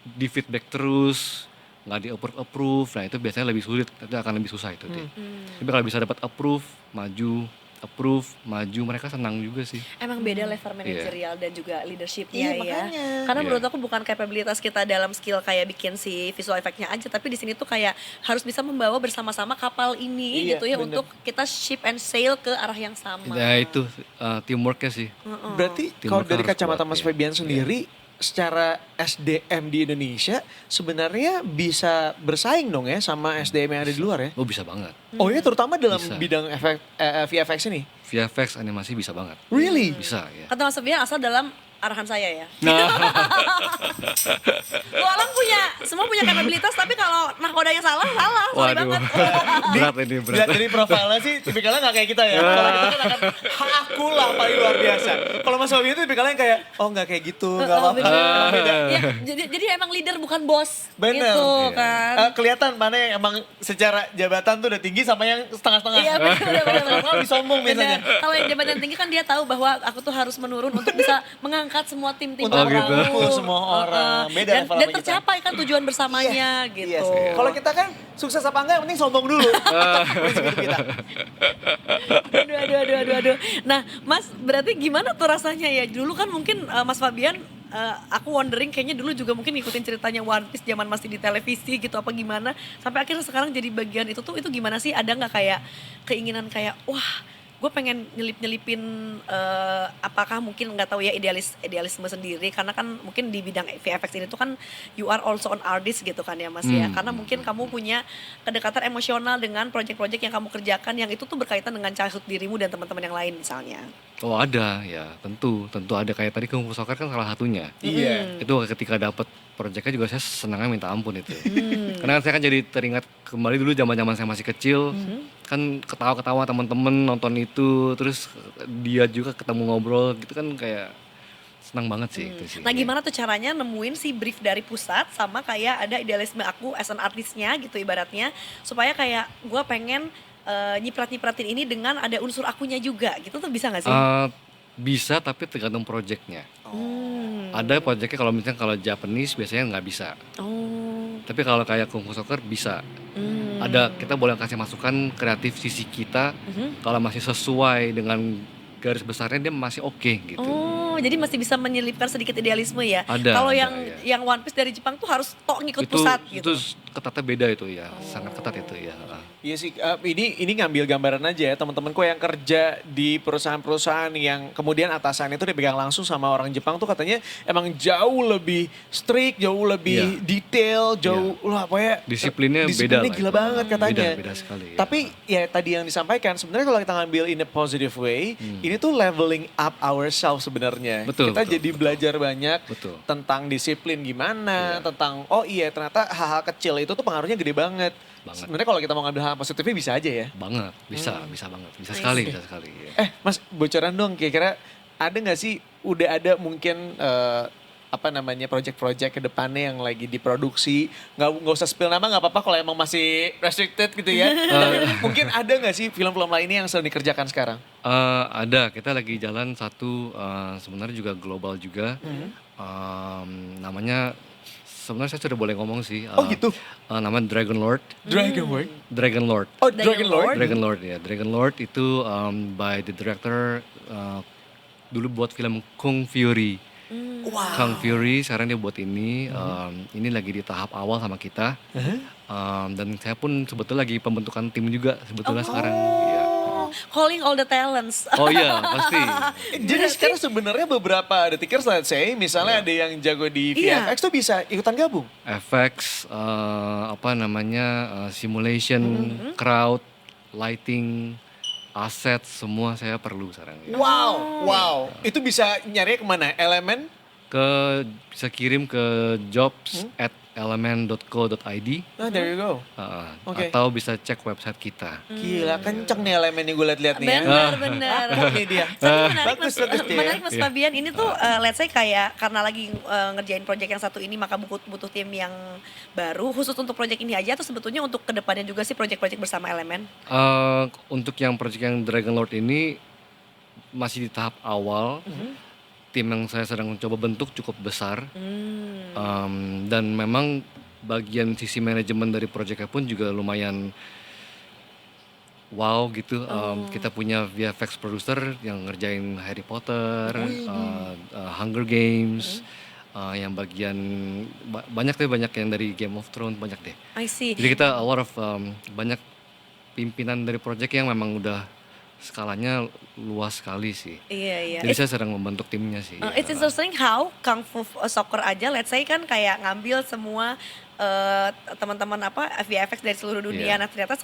di feedback terus nggak di approve, nah itu biasanya lebih sulit, itu akan lebih susah itu. Tapi kalau bisa dapat approve, maju, mereka senang juga sih. Emang beda level manajerial dan juga leadershipnya ya. Makanya. Karena menurut aku bukan kapabilitas kita dalam skill kayak bikin si visual effect-nya aja, tapi di sini tuh kayak harus bisa membawa bersama-sama kapal ini gitu ya, untuk kita ship and sail ke arah yang sama. Ya itu teamworknya sih. Berarti kalau dari kacamata Mas Febian sendiri, secara SDM di Indonesia sebenarnya bisa bersaing dong ya sama SDM yang ada di luar ya? Oh bisa banget. Oh ya, terutama dalam Bisa. bidang VFX ini? VFX animasi bisa banget. Really? Bisa ya. Kata Mas Febian asal dalam arahan saya ya. Nah. Orang semua punya kapabilitas, tapi kalau nakodanya salah, sorry Waduh. banget. Berat ini, berat. Lihat dari profilnya sih, tipikalnya gak kayak kita ya. Kalau kita kan akan, aku lah paling luar biasa. Kalau Mas Fabian itu tipikalnya kayak, oh gak kayak gitu, gak apa-apa. Emang beda. Ya, jadi emang leader bukan bos. Bener. Gitu kan. Kelihatan mana yang emang secara jabatan tuh udah tinggi sama yang setengah-setengah. Iya benar. Kalau lebih sombong biasanya. Kalau yang jabatan tinggi kan dia tahu bahwa aku tuh harus menurun untuk bisa mengangkat semua tim-tim Untuk aku. merangkul semua orang. Beda Dan level sama kita. tercapai kan tujuan bersamanya gitu. Iya sih. Kalau kita kan sukses apa enggak, yang penting sombong dulu. Prinsip hidup kita. Aduh. Nah, Mas, berarti gimana tuh rasanya ya? Dulu kan mungkin Mas Fabian, aku wondering kayaknya dulu juga mungkin ngikutin ceritanya One Piece zaman masih di televisi gitu apa gimana. Sampai akhirnya sekarang jadi bagian itu tuh, itu gimana sih? Ada nggak kayak keinginan kayak, wah gue pengen nyelipin apakah mungkin nggak tahu ya idealisme sendiri, karena kan mungkin di bidang VFX ini tuh kan you are also an artist gitu kan ya Mas ya, karena mungkin kamu punya kedekatan emosional dengan proyek-proyek yang kamu kerjakan yang itu tuh berkaitan dengan childhood dirimu dan teman-teman yang lain misalnya. Oh ada ya, tentu ada, kayak tadi Kung Fu Soccer kan salah satunya. Iya. Itu ketika dapat proyeknya juga saya senangnya minta ampun itu. Karena saya kan jadi teringat kembali dulu zaman-zaman saya masih kecil, kan ketawa-ketawa teman-teman nonton itu, terus dia juga ketemu ngobrol gitu kan, kayak senang banget sih itu sih. Nah gimana tuh caranya nemuin si brief dari pusat sama kayak ada idealisme aku as an artisnya gitu ibaratnya, supaya kayak gue pengen nyiprat-nyipratin ini dengan ada unsur akunya juga gitu, tuh bisa gak sih? Bisa, tapi tergantung proyeknya. Ada proyeknya kalau misalnya kalau Japanese biasanya nggak bisa. Tapi kalau kayak Kung Fu Soccer bisa. Ada, kita boleh kasih masukan kreatif sisi kita, kalau masih sesuai dengan garis besarnya dia masih oke gitu. Oh, jadi masih bisa menyelipkan sedikit idealisme ya. Ada, Kalau ada, yang One Piece dari Jepang tuh harus ngikut pusat gitu. Itu ketatnya beda itu ya, sangat ketat itu ya. Iya sih, ini ngambil gambaran aja ya teman-temanku yang kerja di perusahaan-perusahaan yang kemudian atasannya itu dipegang langsung sama orang Jepang tuh katanya emang jauh lebih strict, jauh lebih detail, jauh lah pokoknya disiplinnya beda lah. gila banget katanya. Beda sekali. Ya. Tapi ya tadi yang disampaikan sebenarnya kalau kita ngambil in a positive way, ini tuh leveling up ourselves sebenarnya. Kita jadi belajar banyak tentang disiplin gimana, tentang oh iya ternyata hal-hal kecil itu tuh pengaruhnya gede banget. Sebenarnya kalau kita mau ngambil hal positifnya bisa aja ya. Banget, bisa banget. Bisa sekali. Ya. Mas, bocoran dong kira-kira ada nggak sih, udah ada mungkin project-project ke depannya yang lagi diproduksi, nggak usah spill nama nggak apa-apa kalau emang masih restricted gitu ya. Mungkin ada nggak sih film-film lainnya yang sedang dikerjakan sekarang? Ada, kita lagi jalan satu sebenarnya juga global juga, namanya sebenarnya saya sudah boleh ngomong sih. Gitu? Namanya Dragon Lord. Dragon Lord. Oh, Dragon Lord? Dragon Lord ya. Dragon Lord itu by the director dulu buat film Kung Fury. Kung Fury, sekarang dia buat ini. Ini lagi di tahap awal sama kita. Dan saya pun sebetulnya lagi pembentukan tim juga sebetulnya sekarang. Ya. Calling all the talents. Oh iya, pasti. Jadi sekarang sebenarnya beberapa detikers, let's say, misalnya ada yang jago di VFX tuh bisa ikutan gabung? FX, simulation, crowd, lighting, aset, semua saya perlu sekarang. Ya. Wow. Itu bisa nyari kemana? Elemen? Bisa kirim ke jobs at elemen.co.id There you go. Oke. atau bisa cek website kita. Gila, kenceng nih elemen nih gue liat-liat nih ya. Bener. Aku nih dia. Tapi menarik Bagus, Mas, bagus dia. menarik Mas Fabian, ini tuh let's say kayak karena lagi ngerjain project yang satu ini maka butuh tim yang baru khusus untuk project ini aja atau sebetulnya untuk kedepannya juga sih project-project bersama elemen? Untuk yang project yang Dragon Lord ini masih di tahap awal. Tim yang saya sedang coba bentuk cukup besar. Dan memang bagian sisi manajemen dari projectnya pun juga lumayan wow gitu. Kita punya VFX producer yang ngerjain Harry Potter, Hunger Games, yang bagian banyak yang dari Game of Thrones, banyak deh. I see. Jadi kita a lot of banyak pimpinan dari project yang memang udah skalanya luas sekali sih. Iya. Jadi saya sedang membentuk timnya sih. It's interesting how Kung Fu Soccer aja let's say kan kayak ngambil semua teman-teman VFX dari seluruh dunia. Nah ternyata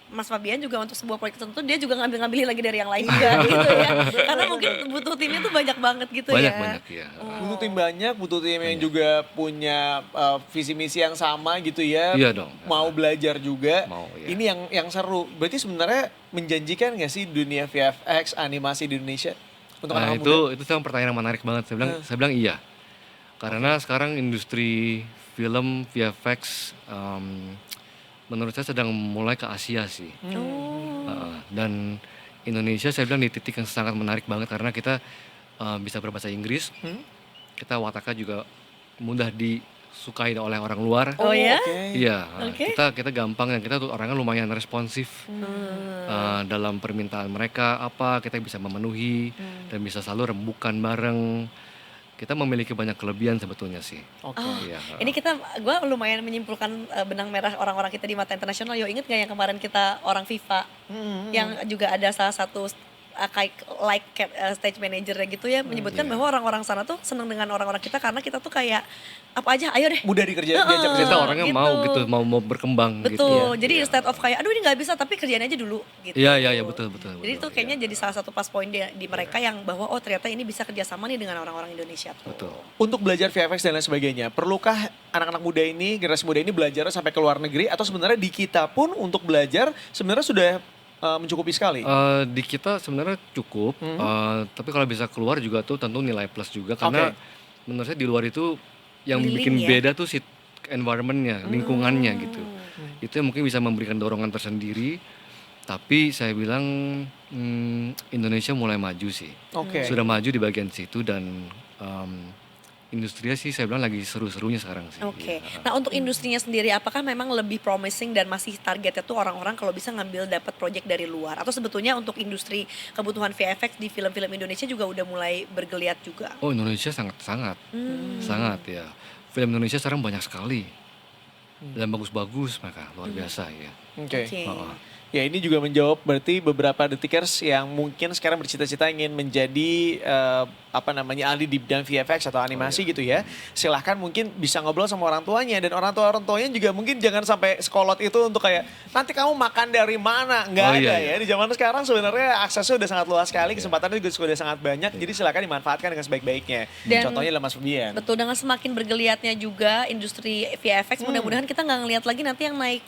Mas Fabian juga untuk sebuah proyek tertentu dia juga ngambilin lagi dari yang lain juga gitu ya. Karena mungkin butuh timnya tuh banyak banget gitu ya. Banyak ya. Butuh tim banyak, butuh tim yang juga punya visi misi yang sama gitu ya. Iya dong. Mau belajar juga. Iya. Ini yang seru. Berarti sebenarnya menjanjikan nggak sih dunia VFX animasi di Indonesia untuk anak muda? Itu pertanyaan yang menarik banget. Saya bilang iya. Karena sekarang industri film VFX menurut saya sedang mulai ke Asia sih. Dan Indonesia saya bilang di titik yang sangat menarik banget karena kita bisa berbahasa Inggris. Kita wataknya juga mudah disukai oleh orang luar. Oh ya? Iya. Kita gampang dan kita tuh orangnya lumayan responsif. Dalam permintaan mereka apa kita bisa memenuhi dan bisa selalu rembukan bareng. Kita memiliki banyak kelebihan sebetulnya sih. Iya. Ini gue lumayan menyimpulkan benang merah orang-orang kita di mata internasional. Inget gak yang kemarin kita orang FIFA yang juga ada salah satu stage manager gitu ya menyebutkan bahwa orang-orang sana tuh seneng dengan orang-orang kita karena kita tuh kayak apa aja ayo deh. Mudah diajak kerja. Kita orangnya gitu. mau berkembang betul. gitu. Betul. Jadi instead of kayak aduh ini nggak bisa tapi kerjain aja dulu gitu. Iya betul. Jadi itu kayaknya jadi salah satu plus point di mereka yang bahwa oh ternyata ini bisa kerjasama nih dengan orang-orang Indonesia tuh. Betul. Untuk belajar VFX dan lain sebagainya, perlukah anak-anak muda ini, generasi muda ini belajar sampai ke luar negeri atau sebenarnya di kita pun untuk belajar sebenarnya sudah mencukupi sekali? Di kita sebenarnya cukup, tapi kalau bisa keluar juga tuh tentu nilai plus juga karena menurut saya di luar itu yang bikin beda tuh si environment-nya, lingkungannya gitu. Itu yang mungkin bisa memberikan dorongan tersendiri. Tapi saya bilang Indonesia mulai maju sih, sudah maju di bagian situ dan industrinya sih saya bilang lagi seru-serunya sekarang sih. Nah untuk industrinya sendiri apakah memang lebih promising dan masih targetnya tuh orang-orang kalau bisa ngambil dapat project dari luar atau sebetulnya untuk industri kebutuhan VFX di film-film Indonesia juga udah mulai bergeliat juga? Oh Indonesia sangat ya. Film Indonesia sekarang banyak sekali dan bagus-bagus mereka luar biasa ya. Ya ini juga menjawab berarti beberapa detikers yang mungkin sekarang bercita-cita ingin menjadi ahli di bidang VFX atau animasi gitu ya. Silahkan mungkin bisa ngobrol sama orang tuanya dan orang tuanya juga mungkin jangan sampai sekolot itu untuk kayak nanti kamu makan dari mana, nggak ada ya. Di zaman sekarang sebenarnya aksesnya udah sangat luas sekali, kesempatannya juga sudah sangat banyak, jadi silahkan dimanfaatkan dengan sebaik-baiknya. Dan contohnya adalah Mas Fabian. Betul, dengan semakin bergeliatnya juga industri VFX, mudah-mudahan kita nggak ngelihat lagi nanti yang naik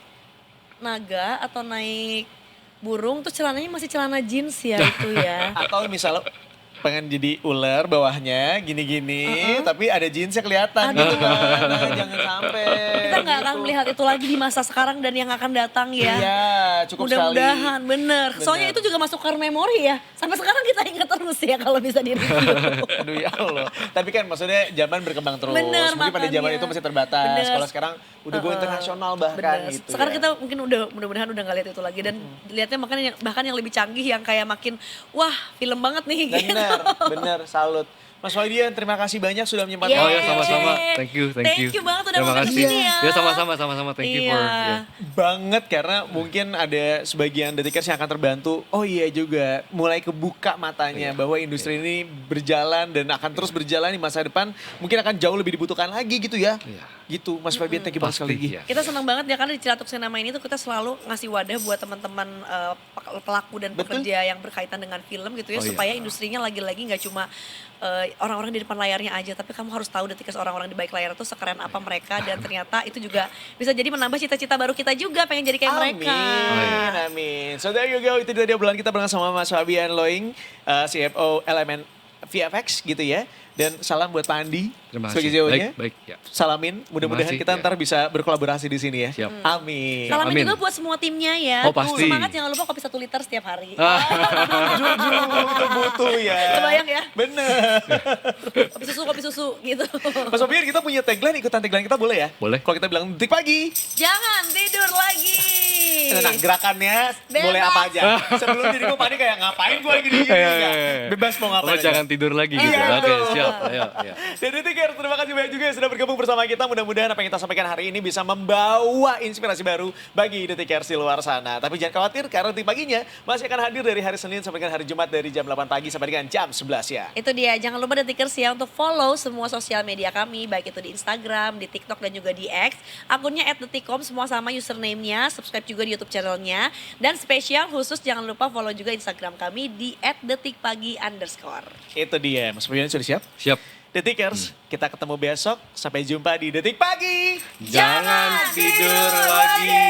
naga atau naik burung tuh celananya masih celana jeans ya itu ya. Atau misalnya pengen jadi ular bawahnya gini-gini tapi ada jeansnya kelihatan gitu kan. Nah, jangan sampai. Kita nggak akan melihat itu lagi di masa sekarang dan yang akan datang ya. Iya, cukup mudah-mudahan bener. Soalnya itu juga masuk core memory ya. Sampai sekarang kita ingat terus ya kalau bisa di-review. Aduh ya Allah. Tapi kan maksudnya zaman berkembang terus. Bener, mungkin pada zaman itu masih terbatas. Kalau sekarang udah go internasional bahkan gitu. Sekarang ya. kita mungkin mudah-mudahan udah nggak lihat itu lagi dan lihatnya bahkan yang lebih canggih yang kayak makin wah film banget nih. Bener, salut. Mas Fabian, terima kasih banyak sudah menyempatkan. Oh ya sama-sama, thank you. Thank you banget udah makan di sini ya. Ya sama-sama, thank you for. Banget karena mungkin ada sebagian detikers yang akan terbantu. Oh iya juga, mulai kebuka matanya bahwa industri ini berjalan dan akan terus berjalan di masa depan. Mungkin akan jauh lebih dibutuhkan lagi gitu ya. Gitu, Mas Fabian, thank you banget sekali lagi. Iya. Kita senang banget ya karena di Cilatuk Senama ini tuh kita selalu ngasih wadah buat teman-teman pelaku dan pekerja yang berkaitan dengan film gitu ya, Oh, iya. supaya industrinya lagi-lagi nggak cuma orang-orang di depan layarnya aja, tapi kamu harus tahu Detikers orang-orang di balik layar itu sekeren apa mereka, dan ternyata itu juga bisa jadi menambah cita-cita baru kita juga pengen jadi kayak mereka. Amin, amin. So there you go, itu dia obrolan kita bareng sama Mas Fabian Loing, CFO Elemen VFX gitu ya. Dan salam buat Pak Andi Terima sebagai kasih. CEO-nya. Baik, ya. Salamin, mudah-mudahan Terima kasih, kita ya. ntar bisa berkolaborasi di sini ya. Siap. Amin. Salamin Amin. juga buat semua timnya ya. Oh, pasti. Semangat, jangan lupa kopi 1 liter setiap hari. Jujur, itu butuh ya. Kebayang ya? Bener. Kopi susu gitu. Mas Fabian, kita punya tagline, ikutan tagline kita boleh ya? Boleh. Kalau kita bilang detik pagi. Jangan tidur lagi. Nah, gerakannya Bebas. boleh apa aja. Sebelum dirimu panik kayak ngapain gue lagi di sini. Iya, Enggak. iya, iya. Bebas mau ngapain Oh, aja. jangan tidur lagi gitu. Iya, Oke, betul. siap. Ayo, ya. Dan Detikers, terima kasih banyak juga yang sudah bergabung bersama kita. Mudah-mudahan apa yang kita sampaikan hari ini bisa membawa inspirasi baru bagi Detikers di luar sana. Tapi jangan khawatir karena detik paginya masih akan hadir dari hari Senin sampai dengan hari Jumat dari jam 8 pagi sampai dengan jam 11 ya. Itu dia, jangan lupa Detikers ya untuk follow semua sosial media kami, baik itu di Instagram, di TikTok, dan juga di X. Akunnya @detikcom, semua sama username-nya, subscribe juga di YouTube channelnya. Dan spesial khusus jangan lupa follow juga Instagram kami di @detikpagi_. Itu dia, Mas Fabian sudah siap? Siap. Detikers, kita ketemu besok. Sampai jumpa di Detik Pagi. Jangan tidur lagi.